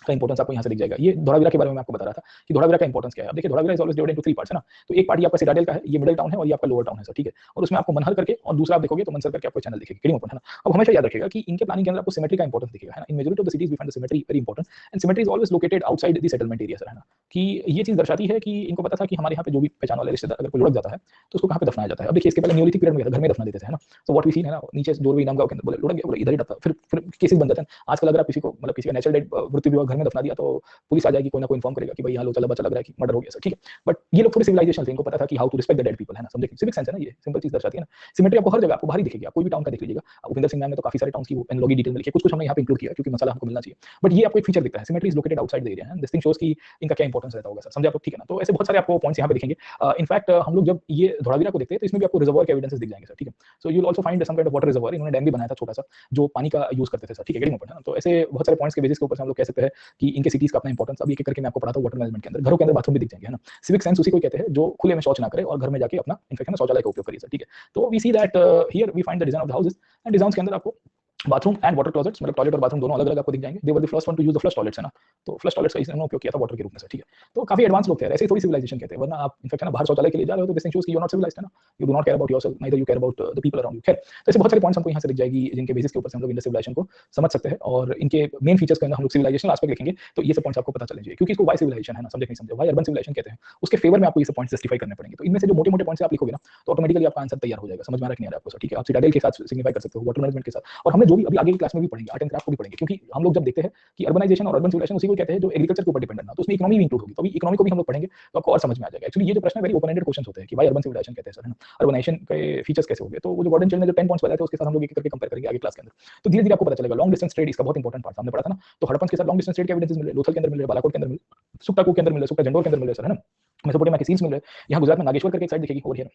का इंपॉर्टेंस आपको यहाँ से दिख जाएगा। ये धोलावीरा के बारे में मैं आपको बता रहा था कि धोलावीरा का इंपॉर्टेंस क्या है। अब देखिए Dholavira is always divided into 3 parts है ना, तो एक पार्ट ये आपका सिटाडेल का है, ये मिडिल टाउन है और ये आपका लोअर टाउन है सर, ठीक है। और उसमें आपको मनहर करके और दूसरा आप देखोगे तो मनसर करके आपको चैनल दिखेगा, किडिंग ओपन है ना। अब हमेशा याद रखिएगा कि इनके प्लानिंग के अंदर आपको सिमेट्री का इंपॉर्टेंस दिखेगा है ना। In majority of the cities we find the cemetery very important and cemetery is always located outside the settlement area sir, है ना। कि ये चीज दर्शाती है कि इनको पता था कि हमारे यहाँ पे जो भी पहचान वाले रिश्तेदार अगर कोई लुढ़क जाता है तो उसको कहाँ पे दफनाया जाता है। अब देखिए इसके पहले न्यूलिथिक पीरियड में घर में दफना देते थे है ना, तो व्हाट वी सीन है ना, नीचे डोरवे इनाम गांव के अंदर बोले लुढ़क गया बोले इधर ही दफना, फिर केसेस बन जाते हैं। आजकल अगर आप किसी को मतलब किसी का नेचुरल डेड मृत्यु भी घर में दफना दिया तो पुलिस आ जाएगी, कोई ना कोई इन्फॉर्म करेगा कि भाई यहाँ लो चला बच्चा लग रहा है कि मर्डर हो गया सर, ठीक है। बट ये लोग थोड़े सिविलाइजेशन थे, इनको पता था कि how to respect the dead people है ना, समझे, सिविक सेंस है ना, ये सिंपल चीज दर्शाती है ना। सिमेट्री आपको हर जगह आपको बाहर ही दिखेगी, आप कोई भी टाउन का देख लीजिएगा। उपिंदर सिंह मैम ने तो काफी सारे टाउन्स की एनालॉजी डिटेल में लिखी है, कुछ हमने यहाँ पे इंक्लूड किया क्योंकि मसाला हमको मिलना चाहिए, बट ये आपको एक फीचर दिखता है, symmetry is located outside the area है। दिस थिंग शोस कि इनका क्या इंपॉर्टेंस रहता होगा सर, समझे आप, ठीक है ना। तो ऐसे बहुत सारे आपको पॉइंट्स यहाँ पे दिखेंगे। इनफैक्ट हम लोग जब ये धोलावीरा को देखते हैं तो इसमें भी आपको रिजर्वॉयर के एविडेंसेस दिख जाएंगे सर, ठीक है। So you will also find some kind of water reservoir, इन्होंने डैम भी बनाया था छोटा सा जो पानी का यूज करते थे सर, ठीक है, गेटिंग ओपन है ना। तो ऐसे बहुत सारे पॉइंट्स के बेसिस के ऊपर से हम लोग कह सकते हैं कि इनके सिटीज का अपना इंपॉर्टेंस। अब एक एक करके मैं आपको पढ़ाता हूँ। वाटर मैनेजमेंट के अंदर घरों के अंदर बाथरूम भी दिख जाएंगे है ना। सिविक सेंस उसी को कहते हैं जो खुले में शौच ना करे और घर में जाके अपना इनफेक्शन शौचालय का उपयोग करिए सर, ठीक है। तो we see that here we find the design of the houses and designs के अंदर आपको बाथरूम एंड वाटर क्लोजेट्स मतलब टॉयलेट और बाथरूम दोनों अलग अलग आपको दिख जाएंगे। They were the first one to use the flush toilets है ना, तो फ्लश टॉयलेट्स का इन्होंने उपयोग किया था वाटर के रूप में सर, ठीक है। तो काफी एडवांस लोग थे, ऐसे थोड़ी सिविलाइजेशन कहते हैं, वरना आप इनफैक्ट ना बाहर शौचालय के लिए जा रहे हो तो दिस थिंग शोस कि यू आर नॉट सिविलाइज्ड है ना, you do not care about yourself neither you care about the people around you. खैर तो ऐसे बहुत सारे पॉइंट्स हमको यहाँ से दिख जाएगी जिनके बेसिस के ऊपर से हम लोग इंडस सिविलाइजेशन को समझ सकते हैं और इनके मेन फीचर्स के अंदर हम लोग सिविलाइजेशन एस्पेक्ट लिखेंगे तो ये सब पॉइंट्स आपको पता चल जाएंगे, क्योंकि इसको वाई सिविलाइजेशन है ना, समझे नहीं समझे, वाई अर्बन सिविलाइजेशन कहते हैं, उसके फेवर में आपको ये सब पॉइंट्स जस्टिफाई करने पड़ेंगे। तो इनमें से जो मोटे मोटे पॉइंट्स आप लिखोगे ना तो ऑटोमेटिकली आपका आंसर तैयार हो जाएगा, समझ में आ रहा है नहीं आ रहा है आपको सर, ठीक है। आप सिटाडेल के साथ सिग्निफाई कर सकते हो, वाटर मैनेजमेंट के साथ, और हमने जो भी अभी आगे की क्लास में भी पढ़ेंगे आर्ट एंड क्राफ्ट को भी पढ़ेंगे, क्योंकि हम लोग जब देखते हैं कि अर्बनाइजेशन और अर्बन सिविलाइजेशन उसी को कहते हैं जो एग्रीकल्चर के ऊपर डिपेंडेंट ना, तो उसमें इकोनॉमी भी इंक्लूड होगी, तो अभी इकोनॉमी को भी हम लोग पढ़ेंगे तो आपको और समझ में आ जाएगा। एक्चुअली ये जो प्रश्न है वेरी ओपन एंडेड क्वेश्चन होते हैं कि भाई अर्बन सिविलाइजेशन कहते हैं सर, है ना, अर्बनाइजेशन के फीचर्स कैसे होंगे, तो वो जो गॉर्डन चेन ने जो 10 पॉइंट्स बताए थे उसके साथ हम लोग एक करके कंपेयर करेंगे आगे क्लास के अंदर, तो धीरे धीरे आपको पता चलेगा। लॉन्ग डिस्टेंस ट्रेड इसका बहुत इंपॉर्टेंट पार्ट हमने पढ़ा था ना, तो हड़प्पन के साथ लॉन्ग डिस्टेंस ट्रेड के एविडेंसेस मिल रहे, लोथल के अंदर मिल रहे, बालाकोट के अंदर मिल रहे, सुक्टा के अंदर मिल रहे, सुक्टा जंडोर के अंदर मिल रहे सर, है ना, मेसोपोटामिया के सील्स मिल रहे, यहाँ गुजरात में नागेश्वर करके एक साइड दिखेगी ओवर हियर,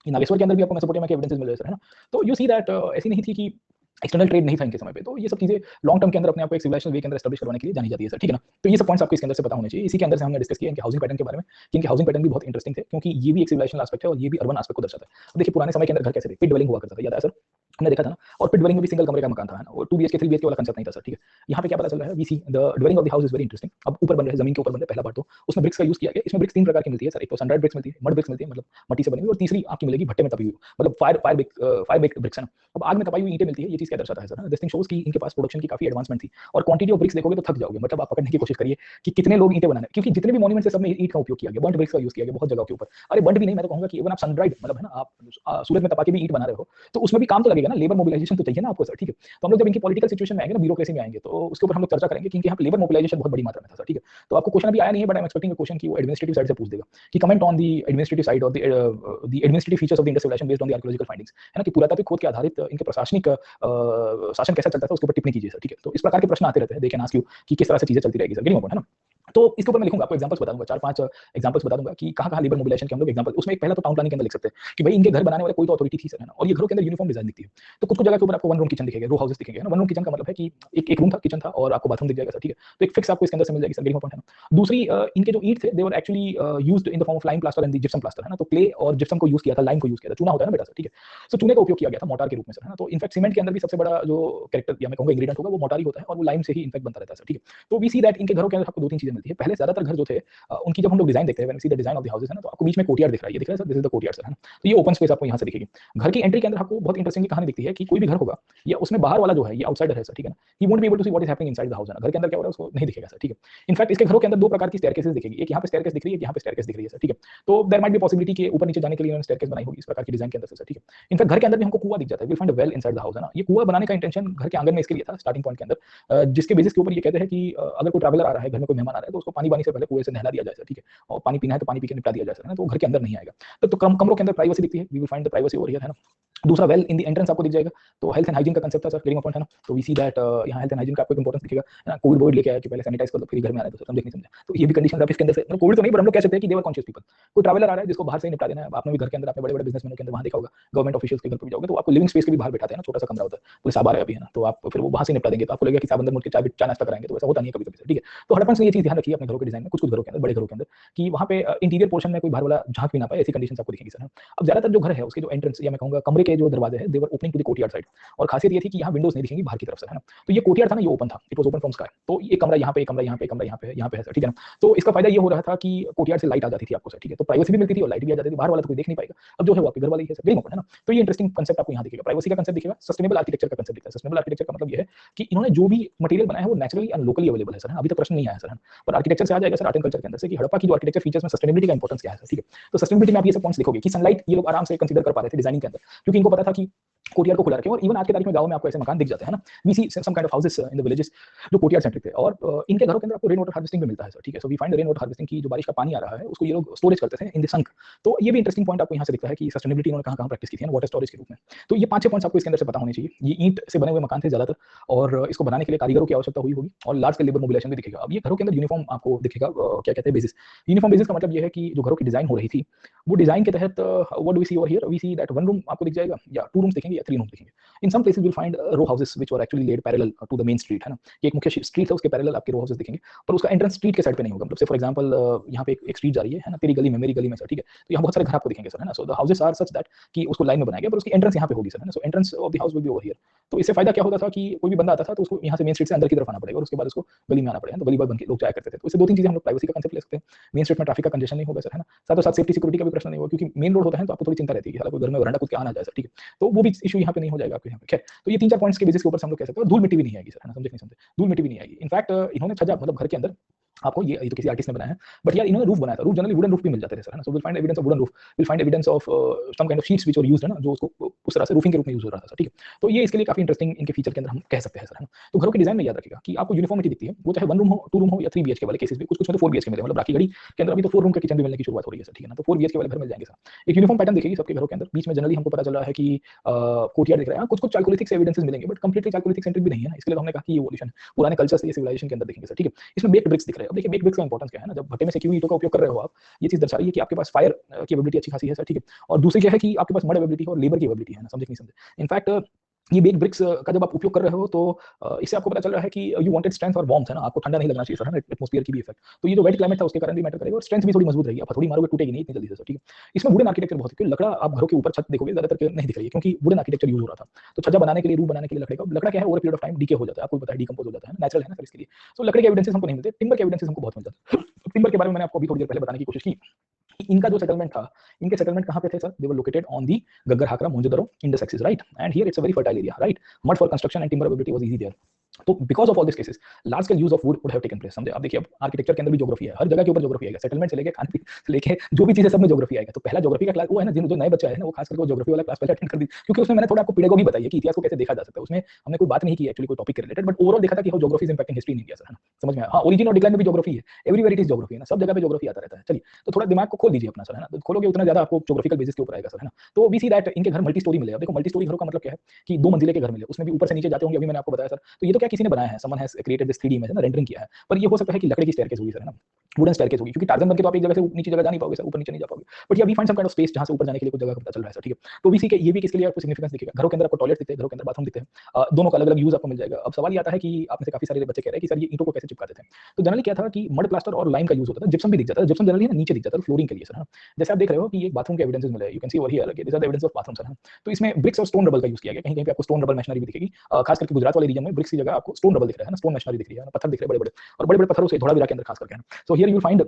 ये नागेश्वर के अंदर भी आपको मेसोपोटामिया के एविडेंसेस मिल रहे सर, है ना। तो यू सी दैट ऐसी नहीं थी कि एक्सटर्नल ट्रेड नहीं था इनके समय पे, तो ये सब चीजें लॉन्ग टर्म के अंदर अपने आप को एक सिविलाइजेशन वे के अंदर एस्टैब्लिश करवाने के लिए जानी जाती है सर, ठीक है ना। तो ये सब पॉइंट्स आपको इसके अंदर से पता होने चाहिए। इसी के अंदर से हमने डिस्कस किया इनके हाउसिंग पैटर्न के बारे में कि इनके हाउसिंग पैटर्न भी बहुत इंटरेस्टिंग थे, क्योंकि ये भी एक सिविलाइजेशन एस्पेक्ट है और ये भी अर्बन एस्पेक्ट को दर्शाता है। अब देखिए पुराने समय के अंदर घर कैसे थे, पिट ड्वेलिंग हुआ करता था, याद है सर, हमने देखा था ना, और पिट ड्वेलिंग में भी सिंगल कमरे का मकान था ना, और 2 BHK 3 BHK वाला कांसेप्ट नहीं था सर, ठीक है। यहाँ पे क्या पता चल रहा है, we see the dwelling of the house is very interesting. अब ऊपर बन रहे हैं, जमीन के ऊपर बन रहे हैं, पहला पार्ट तो उसमें ब्रिक्स का यूज किया गया। इसमें ब्रिक्स 3 प्रकार की मिलती है सर, एक तो सनड्राइड ब्रिक्स मिलती है, मड ब्रिक्स मिलती है मतलब मट्टी से बनी हुई, और तीसरी आपकी मिलेगी भट्टे में तपी हुई मतलब फायर बेक्ड ब्रिक्स है ना। अब आग में तपाई हुई ईंटें मिलती है, ये चीज क्या दर्शाता है सर, दिस थिंग शोस कि इनके पास प्रोडक्शन की काफी एडवांसमेंट थी, और क्वांटिटी ऑफ ब्रिक्स देखोगे तो थक जाओगे, मतलब आप पकड़ने की कोशिश करिए कि कितने लोग ईंटें बनाने, क्योंकि जितने भी मॉन्यूमेंट्स है सब में ईंट का उपयोग किया गया, बर्न्ट ब्रिक्स का यूज किया गया बहुत जगह के ऊपर। अरे बर्न्ट भी नहीं, मैं तो कहूंगा कि इवन आप सनड्राइड मतलब है ना, आप सूरज में तपा के भी ईंट बना रहे हो तो उसमें भी काम तो लगेगा ना, लेबर मोबिलाइजेशन तो चाहिए ना आपको सर, ठीक है। तो हम लोग जब इनकी पॉलिटिकल सिचुएशन में आएंगे ना, ब्यूरोक्रेसी में आएंगे, तो उसके ऊपर हम लोग चर्चा करेंगे कि इनके यहाँ पे लेबर मोबिलाइजेशन बहुत बड़ी मात्रा में था सर, ठीक है। तो आपको क्वेश्चन अभी आया नहीं है, but I am expecting question कि वो एडमिनिस्ट्रेटिव साइड से पूछ देगा कि comment on the administrative side और the administrative features of the Indus civilisation based on the archaeological findings, है ना, कि पुरातात्विक खोज के आधारित इनके प्रशासनिक शासन कैसा चलता था उसके ऊपर टिप्पणी कीजिए सर, ठीक है। तो इस प्रकार के प्रश्न आते रहते हैं, देखें आस्क यू कि किस तरह से चीजें चलती रहेगी सर, गेटिंग है ना। तो इसके ऊपर मैं लिखूंगा, आपको एग्जांपल्स बता दूंगा, 4-5 एग्जांपल्स बता दूंगा कि कहां-कहां लेबर मोबिलाइजेशन के हम लोग एग्जांपल, उसमें एक पहला तो टाउन प्लानिंग के अंदर लिख सकते हैं कि भाई इनके घर बनाने वाले कोई तो अथॉरिटी थी सर, है ना, और ये घरों के अंदर यूनिफॉर्म डिजाइन दिखती है। तो कुछ-कुछ जगह के ऊपर आपको वन रूम किचन दिखेगा, रो हाउसेस दिखेंगे ना। वन रूम किचन का मतलब है कि एक रूम था, किचन था और आपको बाथरूम दिख जाएगा सर, ठीक है। तो एक फिक्स आपको इसके अंदर से मिल जाएगी सर, गेटिंग पॉइंट है ना। दूसरी इनके जो ईंट थे they were actually used in the form of lime plaster and the gypsum plaster, है ना। तो क्ले और जिप्सम को यूज किया था, लाइम को यूज किया था, चूना होता है ना बेटा सर, ठीक है। सो चूने का उपयोग किया गया था मोर्टार के रूप में सर, है ना। तो इनफैक्ट सीमेंट के अंदर भी सबसे बड़ा जो कैरेक्टर या मैं कहूंगा इंग्रेडिएंट होगा वो मोर्टार ही होता है, और वो लाइम से ही इनफैक्ट बनता रहता है सर, ठीक है। तो वी सी दैट इनके घरों के अंदर आपको 2-3 चीजें मिलती है। पहले ज्यादातर घर जो थे उनकी जब हम लोग डिजाइन देखते हैं, when we see the design of the houses, है ना, तो आपको बीच में कोर्टयार्ड दिख रहा है, ये दिख रहा है sir, this is the courtyard sir, है ना। तो ये ओपन स्पेस आपको यहाँ से दिखेगी। घर की एंट्री के अंदर आपको बहुत इंटरेस्टिंग कहानी दिखती है कि कोई भी घर होगा या उसमें बाहर वाला जो है ये आउटसाइडर है सर, ठीक है ना, he won't be able to see what is happening inside the house, है ना। घर के अंदर क्या हो रहा है उसको नहीं दिखेगा सर, ठीक है। इनफैक्ट इसके घरों के अंदर 2 प्रकार की स्टेयरकेसेस दिखेगी, एक यहाँ पे स्टेयरकेस दिख रही है, एक यहाँ पे स्टेयरकेस दिख रही है सर, ठीक है। तो देयर माइट बी पॉसिबिलिटी कि ऊपर नीचे जाने के लिए उन्होंने स्टेयरकेस बनाई होगी इस प्रकार की डिजाइन के अंदर सर, ठीक है। इनफैक्ट घर के अंदर भी हमको कुआं दिख जाता है, we find a well inside the house, है ना। ये कुआं बनाने का इंटेंशन घर के आंगन में इसके लिए था, स्टार्टिंग पॉइंट के अंदर, जिसके बेसिस के ऊपर ये कहते हैं कि अगर कोई ट्रैवलर आ रहा है, घर में कोई मेहमान आ रहा है, तो उसको पानी से पहले कुएं से नहला दिया जाए सर, ठीक है, और पानी पीना है तो पानी पी के निपटा दिया जाए सर, है ना। तो घर के अंदर नहीं आएगा तब तो कमरों के अंदर प्राइवेसी दिखती है, we will find the privacy over here, है ना। दूसरा वेल इन द एंट्रेंस आपको दिख जाएगा, तो हेल्थ एंड हाइजीन का कांसेप्ट था सर, गेटिंग पॉइंट है ना। तो वी सी दैट यहाँ हेल्थ एंड हाइजीन का आपको इंपॉर्टेंस दिखेगा, है ना। कोविड वोविड लेके आया कि पहले सैनिटाइज कर लो फिर घर में आ रहे तो समझे नहीं समझे, तो ये भी कंडीशन आप इसके अंदर से, मतलब कोविड तो नहीं पर हम लोग कह सकते हैं कि दे वर कॉन्शियस पीपल। कोई ट्रैवलर आ रहा है जिसको बाहर से ही निपटा देना है, आपने भी घर के अंदर अपने बड़े-बड़े बिजनेसमैनों के अंदर वहां देखा होगा, गवर्नमेंट ऑफिशियल्स के घर पे भी जाओगे तो आपको लिविंग स्पेस के भी बाहर बैठाते हैं ना, छोटा सा कमरा होता है, पुलिस आ रहा है अभी, है ना, तो आप फिर वो वहां से निपटा देंगे, तो आपको लगेगा कि साहब अंदर मुड़ के चाय नाश्ता कराएंगे, तो ऐसा होता नहीं है कभी-कभी, ठीक है। तो हड़प्पन ने ये चीज ध्यान ध्यान रखिए अपने घरों के डिजाइन में, कुछ कुछ घरों के अंदर, बड़े घरों के अंदर, कि वहाँ पे इंटीरियर पोर्शन में कोई बाहर वाला झांक भी ना पाए, ऐसी कंडीशन आपको दिखेंगी सर। अब ज्यादातर जो घर है उसके जो एंट्रेंस या मैं कहूंगा कमरे के जो दरवाजे हैं, they were opening to the courtyard side, और खासियत ये थी कि यहाँ विंडोज नहीं दिखेंगी बाहर की तरफ से, है ना। तो ये कोर्टयार्ड था ना, ये ओपन था, it was open from sky. तो ये कमरा यहाँ पे, कमरा यहाँ पे, कमरा यहाँ पे है सर, ठीक है ना। तो इसका फायदा ये हो रहा था कि कोर्टयार्ड से लाइट आ जाती थी आपको सर, ठीक है, तो प्राइवेसी भी मिलती थी और लाइट भी आ जाती थी, बाहर वाला तो कोई देख नहीं पाएगा। अब जो है वो आपके घर वाले ही है सर, वेरी इंपॉर्टेंट है ना। तो ये इंटरेस्टिंग कंसेप्ट आपको यहाँ दिखेगा, प्राइवेसी का कंसेप्ट दिखेगा, सस्टेनेबल आर्किटेक्चर का कंसेप्ट दिखेगा। सस्टेनेबल आर्किटेक्चर का मतलब ये है कि इन्होंने जो भी मटेरियल बनाया है वो नेचुरली एंड लोकली अवेलेबल है सर। अभी तक प्रश्न नहीं आया सर, पर आर्किटेक्चर से आ जाएगा सर, आर्ट एंड कल्चर के अंदर से, कि हड़प्पा की जो आर्किटेक्चर फीचर्स में सस्टेनेबिलिटी का इंपॉर्टेंस क्या है सर, ठीक है। तो सस्टेनेबिलिटी में आप ये सब पॉइंट्स लिखोगे कि सनलाइट ये लोग आराम से कंसीडर कर पा रहे थे डिजाइनिंग के अंदर, क्योंकि इनको पता था कि कोर्टयार्ड को खुला रखें। और इवन आज के तारीख में गांव में आपको ऐसे मकान दिख जाते हैं ना, we see some kind of houses in the villages जो कोर्टयार्ड सेंट्रिक थे, और इनके घरों के अंदर आपको रेन वाटर हार्वेस्टिंग भी मिलता है सर, ठीक है। So we find rain water harvesting की जो बारिश का पानी आ रहा है उसको ये लोग स्टोरेज करते थे इन द संक। तो ये भी इंटरेस्टिंग पॉइंट आपको यहाँ से दिखता है कि सस्टेनेबिलिटी इन्होंने कहाँ प्रैक्टिस की थी वाटर स्टोरेज के रूप में। तो ये 5-6 पॉइंट्स आपको इसके अंदर से पता होने चाहिए। ये ईंट से बने हुए मकान थे ज्यादातर, और इसको बनाने के लिए कारीगरों की आवश्यकता हुई होगी, और लार्ज स्केल लेबर मोबिलाइजेशन भी दिखेगा। अब ये घरों के अंदर यूनिफॉर्म आपको दिखेगा, क्या कहते हैं, बेसिस। यूनिफॉर्म बेसिस का मतलब ये है कि जो घरों की डिजाइन हो रही थी वो डिजाइन के तहत what do we see over here, we see that one room आपको दिख जाएगा, या 2 रूम्स दिखेंगे, या 3 रूम्स दिखेंगे। In some places will find row houses which were actually laid parallel to the main street, है ना, कि एक मुख्य स्ट्रीट है उसके पैरेलल आपके रो हाउसेस दिखेंगे, पर उसका एंट्रेंस स्ट्रीट के साइड पे नहीं होगा। मतलब से फॉर एग्जांपल यहाँ पे एक स्ट्रीट जा रही है ना, तेरी गली में मेरी गली में सर, ठीक है, तो यहाँ बहुत सारे घर आपको दिखेंगे सर, है ना। So the houses are such that कि उसको लाइन में बनाया गया, पर उसकी एंट्रेंस यहाँ पे होगी सर, है ना। So entrance of the house will be over here. तो इससे फायदा क्या होता था कि कोई भी बंदा आता था तो उसको यहाँ से मेन स्ट्रीट से अंदर की तरफ आना पड़ेगा, और उसके बाद उसको गली में आना पड़ेगा, तो गली बॉय बन के लोग जाया करते थे। तो इससे 2-3 चीजें हम लोग प्राइवेसी का कंसेप्ट ले सकते हैं, मेन स्ट्रीट में ट्रैफिक का कंजेशन नहीं होगा सर, है ना। साथ साथ सेफ्टी सिक्योरिटी का भी प्रश्न नहीं होगा, क्योंकि मेन रोड होता है तो आपको थोड़ी चिंता रहती है कि कोई घर में वरांडा कूद के आना जाए सर, ठीक है। तो वो भी इशू यहाँ पे नहीं हो जाएगा आपके यहाँ पे। खैर, तो ये 3-4 पॉइंट्स के बेसिस के ऊपर हम लोग कह सकते हैं। धूल मिट्टी भी नहीं आएगी सर, है ना, समझे नहीं समझे, धूल मिट्टी भी नहीं आएगी। इनफैक्ट इन्होंने छज्जा मतलब घर के अंदर आपको ये तो किसी आर्टिस्ट ने बनाया है, बट यार इन्होंने रूफ बनाया था। रूफ जनरली वुडन रूफ भी मिल जाते थे सर, है ना। So will find evidence of wooden roof, will find evidence of some kind of sheets which were used, है ना, जो उसको उस तरह से रूफिंग के रूप में यूज हो रहा था सर, ठीक है। तो ये इसके लिए काफी इंटरेस्टिंग इनके फीचर के अंदर हम कह सकते हैं सर, है ना। तो घरों के डिजाइन में याद रखिएगा कि आपको यूनिफॉर्मिटी दिखती है, वो चाहे 1 रूम हो, 2 रूम हो, या 3 बीएचके वाले केसेस भी, कुछ कुछ में तो 4 बीएचके मिले, मतलब राखी गढ़ी के अंदर अभी तो 4 रूम के किचन भी मिलने की शुरुआत हो रही है सर, ठीक है ना। तो 4 बीएचके वाले घर मिल जाएंगे सर। एक यूनिफॉर्म पैटर्न दिखेगी सबके घरों के अंदर। बीच में जनरली हमको पता चल रहा है कि कोर्टयार्ड दिख रहा है, कुछ कुछ चालकोलिथिक एविडेंसेस मिलेंगे, बट कंप्लीटली चालकोलिथिक सेंट्रिक भी नहीं है ना। इसके लिए हमने कहा कि इवोल्यूशन पुराने कल्चर से सिविलाइजेशन के अंदर देखेंगे सर, ठीक है। इसमें बेक्ड ब्रिक्स दिख रहे हैं। अब देखिए बेक्ड ब्रिक्स का इंपॉर्टेंस क्या है ना, जब भट्टे में सेकी हुई ईंटों का उपयोग कर रहे हो आप, ये चीज दर्शा रही है कि आपके पास फायर की एबिलिटी अच्छी खासी है सर, ठीक है। और दूसरी क्या है कि आपके पास मड एबिलिटी है और लेबर की एबिलिटी है ना, समझे नहीं समझे। इनफैक्ट ये बेक ब्रिक्स का जब आप उपयोग कर रहे हो तो इससे आपको पता चल रहा है कि यू वांटेड स्ट्रेंथ और वार्मथ, है ना, आपको ठंडा नहीं लगना चाहिए सर, है ना, एटमॉस्फेयर की भी इफेक्ट। तो ये जो वेट क्लाइमेट था उसके कारण भी मैटर करेगा, और स्ट्रेंथ भी थोड़ी मजबूत रहेगी, आप थोड़ी मारोगे टूटेगी नहीं इतनी जल्दी से सर, ठीक है। इसमें वुडन आर्किटेक्चर बहुत है, क्योंकि लकड़ा आप घरों के ऊपर छत देखोगे ज्यादातर नहीं दिख रही है, क्योंकि वुडन आर्किटेक्चर यूज हो रहा था। तो छज्जा बनाने के लिए, रूफ बनाने के लिए लकड़ा क्या है, over period of time DK हो जाता है, आपको पता है, डिकम्पोज हो जाता है, नेचुरल है ना सर, इसके लिए। तो लकड़ी के एविडेंसेस हमको नहीं मिलते, टिम्बर के एविडेंसेस हमको बहुत मिल जाते हैं। टिम्बर के बारे में मैंने आपको अभी थोड़ी देर पहले बताने की कोशिश की। इनका जो सेटलमेंट था, इनके सेटलमेंट कहां पे थे sir, they were located on the Ghaggar Hakra Mohenjodaro Indus axis, right, and here it's a very fertile area, right. Mud for construction and timber availability was easy there. तो because of all this cases large scale use of wood would have taken place, समझे। अब देखिए, अब architecture के अंदर भी geography है, हर जगह के ऊपर ज्योग्राफी आएगा, सेटलमेंट से लेके खान पीन से लेके जो भी चीजें सब में ज्योग्राफी आएगा। तो पहला ज्योग्राफी का क्लास वो है ना, जो नए बच्चे आए हैं ना, वो खास करके वो ज्योग्राफी वाला क्लास पहले अटेंड कर दी, क्योंकि उसमें मैंने थोड़ा आपको पेडागोगी बताई है कि इतिहास को कैसे देखा जा सकता है। उसमें हमने कोई बात नहीं की एक्चुअली कोई टॉपिक के रिलेटेड, बट ओवरऑल देखा था कि how geography is impacting history in India sir, है ना, समझ में आया। हां, ओरिजिन और डिक्लाइन में भी ज्योग्राफी है, एवरीवेयर इट इज ज्योग्राफी, है ना, सब जगह पे ज्योग्राफी आता रहता है। चलिए, तो थोड़ा दिमाग को खोल दीजिए अपना सर, है ना, तो खोलोगे उतना ज्यादा आपको ज्योग्राफिकल बेसिस के ऊपर आएगा सर, है ना। तो वी सी दैट इनके घर मल्टी स्टोरी मिले। अब देखो, मल्टी स्टोरी घरों का मतलब क्या है कि 2 मंजिले के घर मिले, उसमें भी ऊपर से नीचे जाते होंगे, अभी मैंने आपको बताया सर। तो ये तो क्या किसी ने बनाया है, someone has created this 3D image, है ना, रेंडरिंग किया है, पर ये हो सकता है कि लकड़ी की स्टेयरकेस होगी सर, है ना, वुडन स्टेयरकेस होगी, क्योंकि टार्जन बनके तो आप एक जगह से नीचे जगह जा नहीं पाओगे सर, ऊपर नीचे नहीं जा पाओगे। But yeah we find some kind of space जहां से ऊपर जाने के लिए कुछ जगह का पता चल रहा है सर, ठीक है। तो वी सी के ये भी किसके लिए आपको सिग्निफिकेंस दिखेगा। घरों के अंदर आपको टॉयलेट दिखते हैं, घरों के अंदर बाथरूम दिखते हैं, दोनों का अलग अलग यूज आपको मिल जाएगा। अब सवाल ये आता है कि आप में से काफी सारे बच्चे कह रहे हैं कि सर ये ईंटों को कैसे चिपकाते थे। तो जनरली क्या था कि मड प्लास्टर और लाइम का यूज होता था, जिप्सम भी दिख जाता है, जिप्सम जनरली नीचे दिख जाता है फ्लोरिंग के लिए सर, है ना। जैसे आप देख रहे हो कि ये बाथरूम के एविडेंसेस मिले, you can see over here, this are the evidence of bathroom sir, है ना। तो इसमें ब्रिक्स और स्टोन रबल का यूज किया गया, कहीं कहीं पे आपको स्टोन रबल मशीनरी भी दिखेगी, खास करके गुजरात वाले रीजन में ब्रिक्स की जगह आपको स्टोन रबल दिख रहा है ना, स्टोन मशीनरी दिख रही है ना, पत्थर दिख रहे हैं बड़े बड़े, और बड़े बड़े पत्थरों से धोलावीरा के अंदर खास करके, है ना। सो हियर यू फाइंड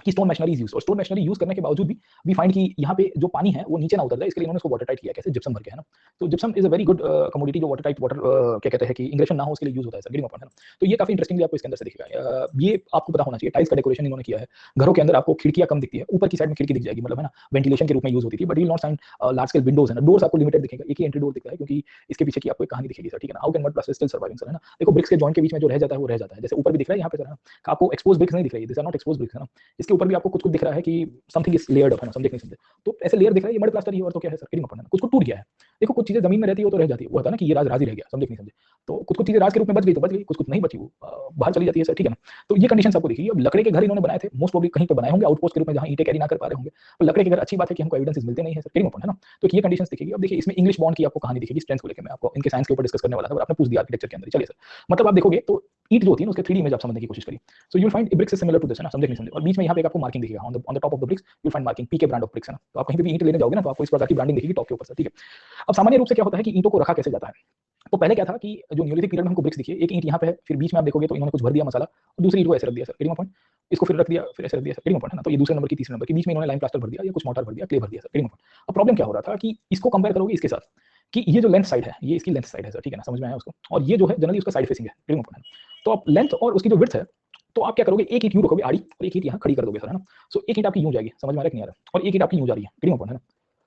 कि स्टोन मशीनरी यूज, और स्टोन मशीनरी यूज करने के बावजूद भी वी फाइंड कि यहाँ पे जो पानी है वो नीचे ना उतर जाए, इसके लिए उन्होंने उसको वाटर टाइट किया, कैसे, जिप्सम भर के, है ना। तो gypsum is a very good commodity, जो वाटर टाइट वाटर क्या कहते हैं कि इंग्रेशन ना हो उसके लिए यूज होता है सर, गिरिंग अपॉन, है ना। तो ये काफी इंटरेस्टिंगली आपको इसके अंदर से दिखेगा। ये आपको पता होना चाहिए, टाइल्स का डेकोरेशन इन्होंने किया है। घरों के अंदर आपको खिड़कियां कम दिखती है, ऊपर की साइड में खिड़की दिख जाएगी, मतलब, है ना, वेंटिलेशन के रूप में यूज होती थी, but you will not find large scale Windows, है ना। डोर्स आपको लिमिटेड दिखेगा, एक ही एंट्री डोर दिखता है, क्योंकि इसके पीछे की आपको एक कहानी दिखेगी सर, ठीक है ना। How can mud plaster still surviving sir, है ना। देखो, ब्रिक्स के जॉइंट के बीच में जो रह जाता है वो रह जाता है, जैसे ऊपर भी दिख रहा है यहाँ पे सर, है ना, आपको एक्सपोज ब्रिक्स नहीं दिख रही, this are not expose bricks, है ना। इसके ऊपर भी आपको कुछ कुछ दिख रहा है कि समथिंग इज लेयर्ड अप, है ना, समझे नहीं समझे। तो ऐसे लेयर दिख रहा है, ये मड प्लास्टर ही, और तो क्या है सर, गिरिंग अपॉन, है ना। कुछ कुछ टूट गया है, देखो, कुछ चीजें जमीन में रहती है वो तो रह जाती है, वो होता है ना कि ये राज राज ही रह गया, समझे नहीं समझे। तो कुछ कुछ चीजें राज के रूप में बच गई तो बच गई, कुछ कुछ नहीं बची, वो बाहर चली जाती है सर, ठीक है ना। तो ये कंडीशन आपको दिखी। अब लकड़े के घर इन्होंने बनाए थे, मोस्ट प्रोबब्ली कहीं पे बनाए होंगे आउटपोस्ट के रूप में, जहां ईंटें कैरी ना कर पा रहे होंगे, तो लकड़े के घर अच्छी बात है कि हमको एविडेंसेस मिलते नहीं है सर, गिरिंग अपॉन, है ना। तो ये कंडीशंस दिखेगी। अब देखिए, इसमें इंग्लिश बॉन्ड की आपको कहानी दिखेगी, स्ट्रेंथ को लेकर मैं आपको इनके साइंस के ऊपर डिस्कस करने वाला था, और आपने पूछ दिया आर्किटेक्चर के अंदर। चलिए सर, मतलब आप देखोगे तो ईट जो होती है ना उसके 3D इमेज आप समझने की कोशिश करिए। So you will find bricks is similar to this, है ना, समझे नहीं समझे। और बीच में यहाँ पे आपको मार्किंग दिखेगा on the top of the bricks you will find marking PK brand of bricks, है ना। तो आप कहीं भी ईंट लेने जाओगे ना तो आपको इस प्रकार की ब्रांडिंग दिखेगी टॉप के ऊपर से, ठीक है। अब सामान्य रूप से क्या होता है कि ईंटों को रखा कैसे जाता है, तो पहले क्या था कि जो न्यूलिथिक पीरियड में हमको ब्रिक्स दिखी, एक ईंट यहाँ पे है, फिर बीच में आप देखोगे तो इन्होंने कुछ भर दिया मसाला, और दूसरी ईंट को ऐसे रख दिया सर, गेटिंग पॉइंट, इसको फिर रख दिया, फिर ऐसे रख दिया सर, गेटिंग पॉइंट, है ना। तो ये दूसरे नंबर की तीसरे नंबर के बीच में इन्होंने लाइम प्लास्टर भर दिया या कुछ मोर्टार भर दिया, क्ले भर दिया सर, गेटिंग पॉइंट। अब प्रॉब्लम क्या हो रहा था कि इसको कंपेयर करोगे इसके साथ कि ये जो लेंथ साइड है ये इसकी लेंथ साइड है सर, ठीक है ना, समझ में आया उसको। और ये जो है जनरली उसका साइड फेसिंग है, गेटिंग पॉइंट। तो आप लेंथ और उसकी जो विड्थ है तो आप क्या करोगे, एक ईंट यूं रखोगे आड़ी और एक ईंट यहाँ खड़ी कर दोगे सर, है ना। सो एक ईंट आपकी यूं जाएगी, समझ में आ रहा है कि नहीं आ रहा, और एक ईंट आपकी यूं जा रही है, गेटिंग पॉइंट, है ना।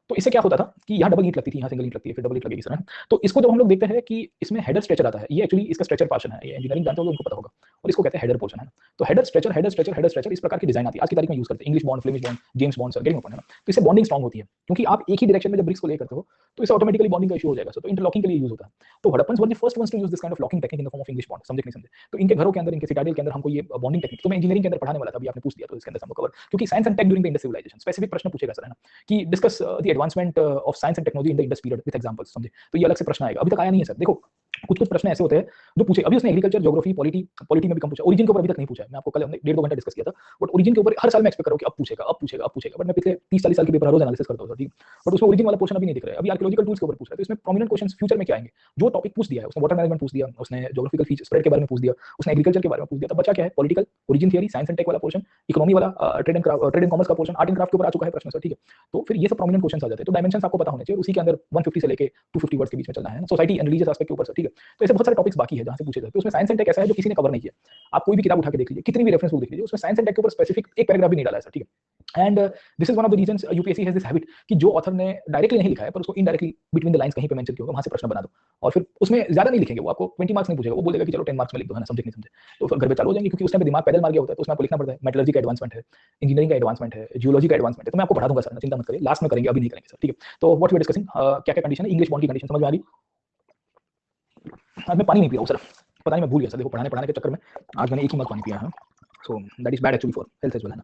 तो इससे क्या होता था कि यहाँ डबल ईंट लगती थी, यहाँ सिंगल ईंट लगती है, फिर डबल ईंट लगेगी सर, है ना। तो इसको जब हम लोग देखते हैं कि इसमें हेडर स्ट्रेचर आता है, ये एक्चुअली इसका स्ट्रेचर पोर्शन है, ये इंजीनियरिंग जानते हो उनको पता होगा, और इसको कहते हैं हेडर पोर्शन, है। तो header stretcher, header stretcher, header stretcher, इस प्रकार की डिजाइन आती है आज की तारीख में यूज करते हैं, English bond, Flemish bond, James bond sir, getting point, है ना। तो इससे बॉन्डिंग स्ट्रांग होती है क्योंकि आप एक ही डायरेक्शन में जब ब्रिक्स को ले करते हो तो इससे ऑटोमेटिकली बॉन्डिंग का इशू हो जाएगा सर, तो इंटरलॉकिंग के लिए यूज होता है। तो Harappans were the first ones to use this kind of locking technique in the form of English bond, समझे नहीं समझे। तो इनके घरों के अंदर, इनके सिटाडेल के अंदर हमको ये बॉन्डिंग टेक्निक, तो मैं इंजीनियरिंग के अंदर पढ़ाने वाला था, अभी आपने पूछ दिया तो इसके अंदर हमको कवर, क्योंकि science and tech during the Indus civilisation specific प्रश्न पूछेगा सर, है ना, कि discuss the advancement of science and technology in the Indus period with examples, समझे। तो ये अलग से प्रश्न आएगा, अभी तक आया नहीं है सर। देखो कुछ कुछ प्रश्न ऐसे होते हैं जो पूछे, अभी उसने एग्रीकल्चर, ज्योग्राफी, पॉलिटी में भी कम पूछा, ओरिजिन के ऊपर अभी तक नहीं पूछा है। मैं आपको कल हमने 1.5-2 घंटा डिस्कस किया था, बट ओरिजिन के ऊपर हर साल मैं एक्सपेक्ट करूँ कि अब पूछेगा, अब पूछेगा, अब पूछेगा, बट मैं पिछले 30-40 साल के पेपर रोज एनालिसिस करता हूं, ठीक, बट उसमें ओरिजिन वाला पोर्शन अभी नहीं दिख रहा है। अभी आर्कियोलॉजिकल टूल्स के ऊपर पूछ रहा है, तो इसमें प्रोमिनेंट क्वेश्चंस फ्यूचर में क्या आएंगे, जो टॉपिक पूछ दिया है उसने, वाटर मैनेजमेंट पूछ दिया उसने, ज्योग्राफिकल फीचर स्प्रेड के बारे में पूछ दिया उसने, एग्रीकल्चर के बारे में पूछ दिया, तो बचा क्या है, political, origin theory, science and tech वाला पोर्शन, इकोनॉमी वाला, ट्रेड एंड कॉमर्स का पोर्शन, आर्ट एंड क्राफ्ट के ऊपर आ चुका है प्रश्न सर, ठीक है। तो फिर ये सब प्रोमिनेंट क्वेश्चंस आ जाते हैं, तो डायमेंशंस आपको पता होने चाहिए, उसी के अंदर 150 से लेके 250 वर्ड्स के बीच में चलना है, सोसाइटी एंड रिलीजियस एस्पेक्ट के ऊपर सर, ठीक है। तो ऐसे बहुत सारे टॉपिक्स बाकी है जहां से पूछे जाते हैं, उसमें साइंस एंड टेक ऐसा है जो किसी ने कवर नहीं किया। आप कोई भी किताब उठा के देख लीजिए, कितनी भी रेफरेंस बुक देख लीजिए, उसमें साइंस एंड टेक के ऊपर स्पेसिफिक एक पैराग्राफ भी नहीं डाला है सर, ठीक है। And this is one of the reasons UPSC has this habit कि जो ऑथर ने डायरेक्टली नहीं लिखा है पर उसको इनडायरेक्टली बिटवीन द लाइंस कहीं पे मेंशन किया होगा, वहां से प्रश्न बना दो, और फिर उसमें ज्यादा नहीं लिखेंगे, वो आपको 20 मार्क्स नहीं पूछेगा, वो बोलेगा कि चलो 10 मार्क्स में लिख दो, है ना, समझे नहीं समझे। तो फिर घर पे चालू हो जाएंगे, क्योंकि उसमें दिमाग पैदल मार गया होता है, तो उसमें आपको लिखना पड़ता है, मेटलर्जी का एडवांसमेंट है, इंजीनियरिंग का एडवांसमेंट है, जियोलॉजी का एडवांसमेंट है, तो मैं आपको पढ़ा दूंगा सर, चिंता मत करिए, लास्ट में करेंगे, अभी नहीं करेंगे सर, ठीक है। तो व्हाट वी आर डिस्कसिंग, क्या क्या कंडीशन है, इंग्लिश बॉन्ड की कंडीशन समझ में आ रही। आज मैं पानी नहीं पी रहा हूं सर, पता नहीं मैं भूल गया सर, देखो पढ़ाने के चक्कर में आज मैंने एक ही मग पानी पिया है, so that is bad actually for health as well, है ना।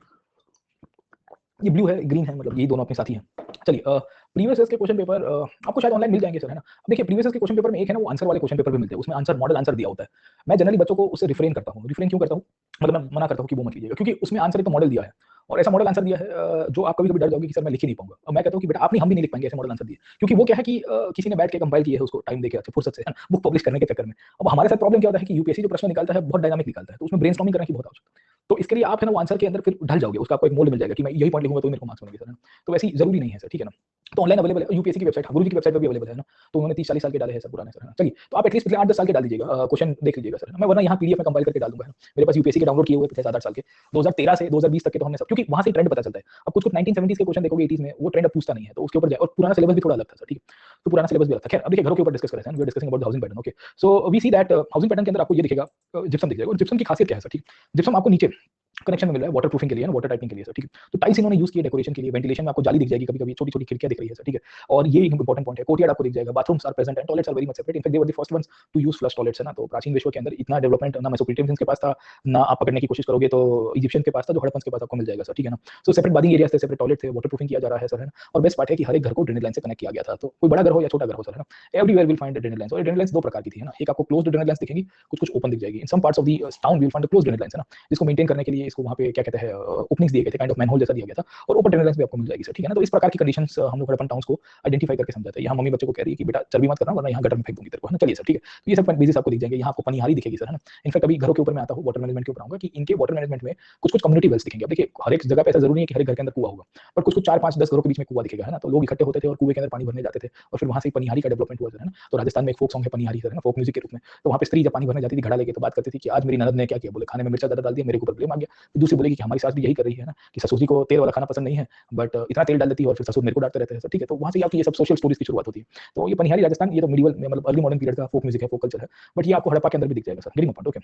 ये ब्लू है, ग्रीन है, मतलब यही दोनों अपने साथी हैं। चलिए प्रीवियस ईयर्स के क्वेश्चन पेपर आपको शायद ऑनलाइन मिल जाएंगे सर, है ना। अब देखिए प्रीवियस ईयर्स के क्वेश्चन पेपर में एक है ना, वो आंसर वाले क्वेश्चन पेपर भी मिलते हैं, उसमें आंसर मॉडल आंसर दिया होता है। मैं जनरली बच्चों को उससे रिफ्रेन करता हूँ, रिफ्रेन क्यों करता हूँ, मतलब मैं मना करता हूँ कि वो मत कीजिएगा, क्योंकि उसमें आंसर एक तो मॉडल दिया है और ऐसा मॉडल आंसर दिया है जो आप कभी कभी डर जाओगे कि सर मैं लिख ही नहीं पाऊंगा। और मैं कहता हूँ कि बेटा आप नहीं, हम भी नहीं लिख पाएंगे ऐसे मॉडल आंसर दिए, क्योंकि वो क्या है कि किसी ने बैठ के कंपाइल किया है, उसको टाइम देके अच्छे फुर्सत से बुक पब्लिश करने के चक्कर में। अब हमारे साथ प्रॉब्लम क्या होता है कि यूपीएससी जो प्रश्न निकालता है बहुत डायनामिक निकालता है, तो उसमें ब्रेनस्टॉर्मिंग करने की बहुत आवश्यकता है। तो इसके लिए आप है ना वो आंसर के अंदर फिर ढल जाओगे, उसका आपको एक मोल्ड मिल जाएगा कि मैं यही पॉइंट लिखूंगा तो मेरे को मार्क्स मिलेंगे सर, तो वैसी जरूरी नहीं है सर, ठीक है ना। तो ऑनलाइन अवेलेबल है, यूपीएससी की वेबसाइट, गुरुजी की वेबसाइट पर भी अवेलेबल है ना, तो उन्होंने 30-40 साल के डाले हैं सर पुराने सर। चलिए तो आप एटलीस्ट पिछले 8-10 साल के डाल दीजिएगा, क्वेश्चन देख लीजिएगा सर, मैं वरना यहाँ पीडीएफ में कंपाइल करके डाल दूंगा। मेरे पास यूपीएससी के डाउनलोड किए हुए पिछले 7-8 साल के 2013 से 2020 तक के, तो हमने सब, क्योंकि वहां से ट्रेंड पता चलता है। अब कुछ 1970s के क्वेश्चन देखोगे 80s में, वो ट्रेंड अब पूछता नहीं है, तो उसके ऊपर जाए, और पुराना सिलेबस भी थोड़ा अलग था सर, ठीक है। तो पुराना सिलेबस भी अलग था। खैर अब देखिए घरों के ऊपर डिस्कस कर रहे हैं, we are discussing about the housing pattern, okay. So we see that housing pattern के अंदर आपको ये दिखेगा, जिप्सम दिखेगा, और जिप्सम की खासियत क्या है सर, ठीक। जिप्सम आपको नीचे कनेक्शन में मिल रहा है वाटर प्रूफिंग के लिए, वाटर टाइपिंग के लिए सर, ठीक है। तो टाइल्स इन्होंने यूज किए डेकोरेशन के लिए, वेंटिलेशन में आपको जाली दिख जाएगी, कभी-कभी छोटी-छोटी खिड़कियां दिख रही है सर, ठीक है। और ये एक इंपॉर्टेंट पॉइंट है, कोर्टयार्ड आपको दिख जाएगा, bathrooms are present and toilets are very much separate, in fact they were the first ones to use flush toilets, है ना। तो प्राचीन विश्व के अंदर इतना डेवलपमेंट ना मेसोपोटामियंस के पास था, ना आप पकड़ने की कोशिश करोगे तो इजिप्शियन के पास था, जो हड़प्पन के पास आपको मिल जाएगा सर, ठीक है ना। सो सेपरेट बाथिंग एरियाज थे, सेपरेट टॉयलेट थे, वाटर प्रूफिंग किया जा रहा है सर, है ना। और बेस्ट पार्ट है कि हर एक घर को ड्रेनेज लाइन से कनेक्ट किया गया था, तो कोई बड़ा घर हो या छोटा घर हो सर, है ना, everywhere will find drainage lines. और ड्रेनेज लाइंस दो प्रकार की थी, है ना, एक आपको क्लोज्ड ड्रेनेज लाइंस दिखेंगी, कुछ ओपन दिख जाएगी। In some parts of the town will find the closed drainage lines, है ना, जिसको मेंटेन करने के लिए इसको वहां पे क्या कहते हैं ओपनिंग्स दिए गए थे, काइंड ऑफ मैनहोल जैसा दिया गया था, और ओपन ड्रेनेज लाइंस भी आपको मिल जाएगी सर, ठीक है ना। तो इस प्रकार की कंडीशंस हम लोग हड़प्पन टाउन्स को आइडेंटिफाई करके समझाते हैं। यहाँ मम्मी बच्चे को कह रही है कि बेटा चर्बी मत करना वरना यहाँ गटर में फेंक दूंगी तेरे को, है ना। चलिए सर, ठीक है। तो ये सब बेसिस आपको दिख जाएंगे, यहाँ आपको पनिहारी दिखेगी सर, है ना। इनफैक्ट अभी घरों के ऊपर मैं आता हूँ, वाटर मैनेजमेंट के ऊपर आऊंगा कि इनके वाटर मैनेजमेंट में कुछ कुछ कम्युनिटी वेल्स दिखेंगे। अब देखिए हर एक जगह पे ऐसा जरूरी नहीं है कि हर एक घर के अंदर कुआं होगा, पर कुछ कुछ 4-5-10 घरों के बीच में कुआं दिखेगा, है ना। तो लोग इकट्ठे होते थे और कुएं के अंदर पानी भरने जाते थे, और फिर वहां से पनिहारी का डेवलपमेंट हुआ, है ना। तो राजस्थान में एक फोक सॉन्ग है पनिहारी सर, है ना, फोक म्यूजिक के रूप में। तो वहाँ पे स्त्री जब पानी भरने जाती थी घड़ा लेके, तो बात करती थी कि आज मेरी ननद ने क्या किया, बोले खाने में मिर्चा ज्यादा डाल दिया, मेरे ऊपर ब्लेम आ गया। फिर दूसरी बोलेगी कि हमारी सास भी यही कर रही है ना, कि ससुर जी को तेल वाला खाना पसंद नहीं है, बट इतना तेल डाल देती है और फिर ससुर मेरे को डांटते रहते हैं सर, ठीक है। तो वहां से आपकी ये सब सोशल स्टोरीज की शुरुआत होती है। तो ये पनिहारी राजस्थान, ये तो मिडिवल मतलब अर्ली मॉडर्न पीरियड का फोक म्यूजिक है, फोक कल्चर है, बट ये आपको हड़प्पा के अंदर भी दिख जाएगा सर, गेटिंग पॉइंट, ओके।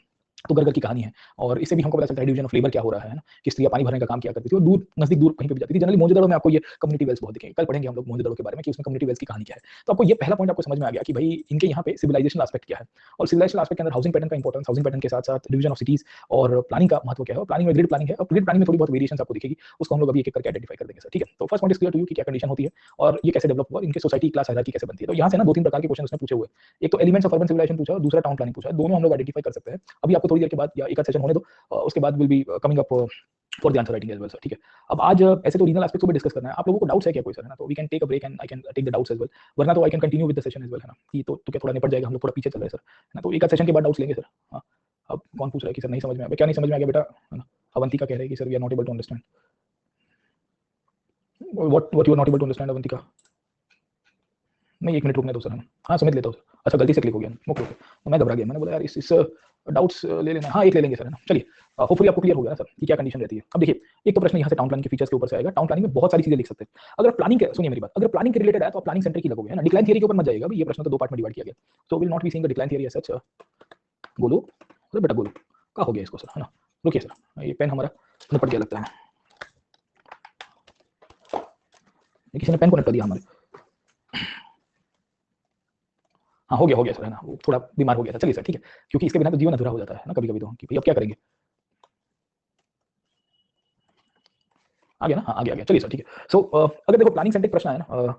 तो घर घर की कहानी है, और इससे भी हमको पता चलता है डिवीजन ऑफ लेबर क्या हो रहा है ना, कि स्त्रियां पानी भरने का काम किया करती थी और दूर नजदीक दूर कहीं पे भी जाती थी। जनरली मोहनजोदड़ो में आपको ये कम्युनिटी वेल्स बहुत दिखेंगे, कल पढ़ेंगे हम लोग मोहनजोदड़ो के बारे में कि उसमें कम्युनिटी वेल्स की कहानी क्या है। तो आपको ये पहला पॉइंट आपको समझ में आ गया कि भाई इनके यहाँ पे सिविलाइजेशन एस्पेक्ट क्या है, और सिविलाइजेशन एस्पेक्ट के अंदर हाउसिंग पैटर्न का इंपॉर्टेंस, हाउसिंग पैटर्न के साथ साथ डिवीजन ऑफ सिटीज और प्लानिंग का महत्व क्या है। और प्लानिंग प्लानिंग में ग्रिड प्लानिंग है, और ग्रिड प्लानिंग में थोड़ी बहुत वेरिएशंस आपको दिखेगी, उसको हम लोग अभी एक एक करके आइडेंटिफाई कर देंगे सर, ठीक है। तो first point is clear to you कि क्या कंडीशन होती है और ये कैसे डेवलप हुआ, इनके सोसाइटी क्लास हायरार्की कैसे बनती है। तो यहाँ से ना 2-3 प्रकार के क्वेश्चन उसने पूछे हुए, एक तो एलिमेंट्स ऑफ अर्बन सिविलाइजेशन पूछा और दूसरा टाउन प्लानिंग पूछा, दोनों हम लोग आइडेंटिफाई कर सकते हैं। अभी आपको थोड़ी देर के बाद या एक आध सेशन होने दो, उसके बाद will be coming up for the answer writing as well sir, ठीक है। अब आज ऐसे तो रीजनल एस्पेक्ट्स को भी डिस्कस करना है, आप लोगों को डाउट्स है क्या कोई सर, है ना, तो we can take a break and I can take the doubts as well, वरना तो I can continue with the session as well, है ना, कि तो क्या थोड़ा निपट जाएगा, हम लोग थोड़ा पीछे चल रहे हैं सर, है ना। तो एक आध सेशन के बाद डाउट्स लेंगे सर। हाँ, अब कौन पूछ रहा है कि सर नहीं समझ में आया, क्या नहीं समझ में आ गया बेटा, है ना। अवंतिका कह रहे हैं कि sir we are not able to understand, what you are not able to understand Avantika. नहीं, 1 मिनट रुकने दो सर, है ना। हाँ, समझ लेता हूँ सर। अच्छा, गलती से क्लिक हो गया, ओके ओके, तो मैं घबरा गया, मैंने बोला यार इस डाउट्स ले लेना। हाँ, एक ले लेंगे सर, है ना। चलिए, होपफुली आपको क्लियर हो गया ना सर कि क्या कंडीशन रहती है। अब देखिए, एक तो प्रश्न यहाँ से टाउन प्लानिंग के फीचर्स के ऊपर से आएगा। टाउन प्लानिंग में बहुत सारी चीजें लिख सकते हैं। अगर प्लानिंग के, सुनिए मेरी बात, अगर प्लानिंग के रिलेटेड है तो आप प्लानिंग सेंटर की लगोगे, है ना। डिक्लाइन थियरी के ऊपर मत जाइएगा, ये प्रश्न तो 2 पार्ट में डिवाइड किया गया, so will not be seeing the decline theory as such. Golu, अरे बेटा गोलू, क्या हो गया इसको सर, है ना। रुकिए सर, ये पेन हमारा निपट गया लगता है, किसी ने पेन को निपट दिया हमारे। हाँ, हो गया सर, है ना, वो थोड़ा बीमार हो गया था। चलिए सर, ठीक है, क्योंकि इसके बिना तो जीवन अधूरा हो जाता है ना कभी कभी, तो कि भाई अब क्या करेंगे। आ गया ना, हाँ आ गया। चलिए सर, ठीक है। सो अगर देखो प्लानिंग सेंट्रिक प्रश्न है ना,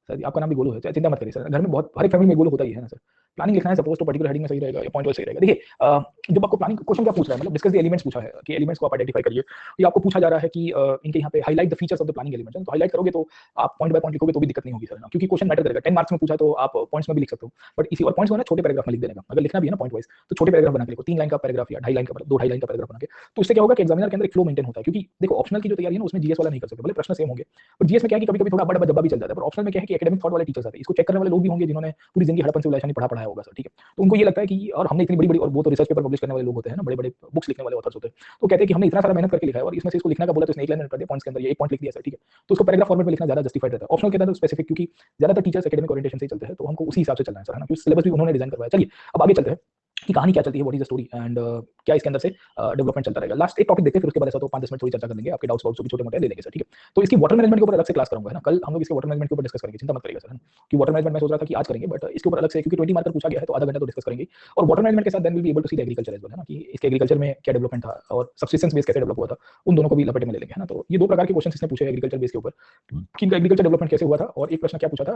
सर आपका नाम भी गोलू है, चिंता मत करिए सर, घर में बहुत, हर एक फैमिली में गोलू होता ही है ना सर। प्लानिंग लिखना है सपोज तो पर्टिकुलर हेडिंग में सही रहेगा या पॉइंट वाइज सही रहेगा। देखिए, जब आपको प्लानिंग क्वेश्चन क्या पूछ रहा है, मतलब डिस्कस द एलिमेंट्स पूछा है कि एलिमेंट्स को आप आइडेंटिफाई करिए, या आपको पूछा जा रहा है कि इनके यहाँ पे highlight the features of the planning elements, तो हाईलाइट करोगे तो आप पॉइंट बाय पॉइंट लिखोगे तो भी दिक्कत नहीं होगी सर, ना, क्योंकि क्वेश्चन मैटर करेगा। 10 मार्क्स में पूछा तो आप पॉइंट्स में भी लिख सकते हो, बट इसी और पॉइंट्स को ना छोटे पैराग्राफ में लिख देने का, अगर लिखना भी है ना पॉइंट वाइज तो छोटे पैराग्राफ बना के लिखो, 3 लाइन का पैराग्राफ या 2.5 लाइन का, 2 ढाई लाइन का पैराग्राफ बना के। तो इससे क्या होगा कि एग्जामिनर के अंदर एक फ्लो मेंटेन होता है, क्योंकि देखो ऑप्शनल की जो तैयारी है ना उसमें जीएस वाला नहीं कर सकते, भले प्रश्न सेम होंगे, बट जीएस में क्या है कि कभी कभी थोड़ा बड़ा जब्बा भी चल जाता है, पर ऑप्शनल में क्या है कि एकेडमिक थॉट वाले टीचर्स आते हैं, इसको चेक करने वाले लोग भी होंगे जिन्होंने पूरी जिंदगी हड़प्पन सिविलाइजेशन ही पढ़ाया होगा सर, ठीक है। तो उनको ये लगता है कि और हमने इतनी बड़ी बड़ी, और वो तो रिसर्च पेपर पब्लिश करने वाले लोग होते हैं ना, बड़े बड़े बुक्स लिखने वाले ऑथर्स होते हैं, तो कहते हैं कि हमने इतना सारा मेहनत करके लिखा है और इसमें से इसको लिखना का बोला तो इसने 1 लाइन में कर दिया, पॉइंट्स के अंदर ये 1 पॉइंट लिख दिया सर, ठीक है। तो उसको पैराग्राफ फॉर्मेट में लिखना ज्यादा जस्टिफाइड रहता है। ऑप्शनल के अंदर स्पेसिफिक, क्योंकि ज्यादातर टीचर्स एकेडमिक ओरिएंटेशन से ही चलते हैं, तो हमको उसी हिसाब से चलना है सर, है ना, क्योंकि सिलेबस भी उन्होंने डिजाइन करवाया। चलिए अब आगे चलते हैं कि कहानी क्या चलती है, what is the story and क्या इसके अंदर से डेवलपमेंट चलता रहेगा। लास्ट एक टॉपिक देखते हैं, फिर उसके बाद ऐसा तो 5-10 मिनट थोड़ी चर्चा कर लेंगे, आपके डाउट्स जो छोटे मोटे ले लेंगे सर, ठीक है। तो इसकी वाटर मैनेजमेंट के ऊपर अलग से क्लास करूंगा, है ना, कल हम लोग इसके वाटर मैनेजमेंट के ऊपर डिस्कस करेंगे, चिंता मत करिएगा सर, है ना, कि वाटर मैनेजमेंट मैं सोच रहा था कि आज करेंगे, बट इसके ऊपर अलग से, क्योंकि 20 मार्कर पूछा गया है तो आधा घंटा तो डिस्कस करेंगे। और वाटर मैनेजमेंट के साथ then will be able to see the agriculture as well, है ना, कि इसके एग्रीकल्चर में क्या डेवलपमेंट था और सब्सिस्टेंस बेस कैसे डेवलप हुआ था, उन दोनों को भी लपेटे में ले लेंगे, है ना। तो ये 2 प्रकार के क्वेश्चन इसने पूछे एग्रीकल्चर बेस के ऊपर कि इनका एग्रीकल्चर डेवलपमेंट कैसे हुआ था, और एक प्रश्न क्या पूछा था,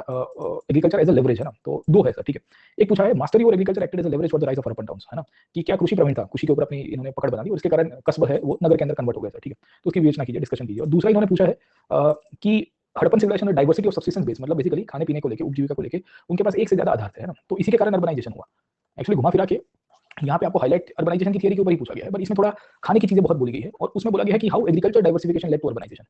एग्रीकल्चर एज अ लेवरेज, है ना। तो 2 है सर, ठीक है। एक पूछा है मास्टरी और agriculture acted as a leverage for the rise of urban towns, है ना, कि क्या कृषि प्रवीण था, कृषि के ऊपर अपनी इन्होंने पकड़ बना दी और इसके कारण कस्बा है वो नगर के अंदर कन्वर्ट हो गया सर, ठीक है। तो उसकी विवेचना कीजिए, डिस्कशन कीजिए। और दूसरा इन्होंने पूछा है कि हड़प्पन सिविलाइजेशन में डाइवर्सिटी ऑफ सब्सिस्टेंस बेस, मतलब बेसिकली खाने पीने को लेके, उपजीविका को लेके उनके पास एक से ज्यादा आधार थे, है ना, तो इसी के कारण अर्बनाइजेशन हुआ। एक्चुअली घुमा फिरा के यहाँ पे आपको हाईलाइट अर्बनाइजेशन की थियरी के ऊपर ही पूछा गया है, बट इसमें थोड़ा खाने की चीजें बहुत बोली गई है, और उसमें बोला गया है कि how agriculture diversification led to urbanisation.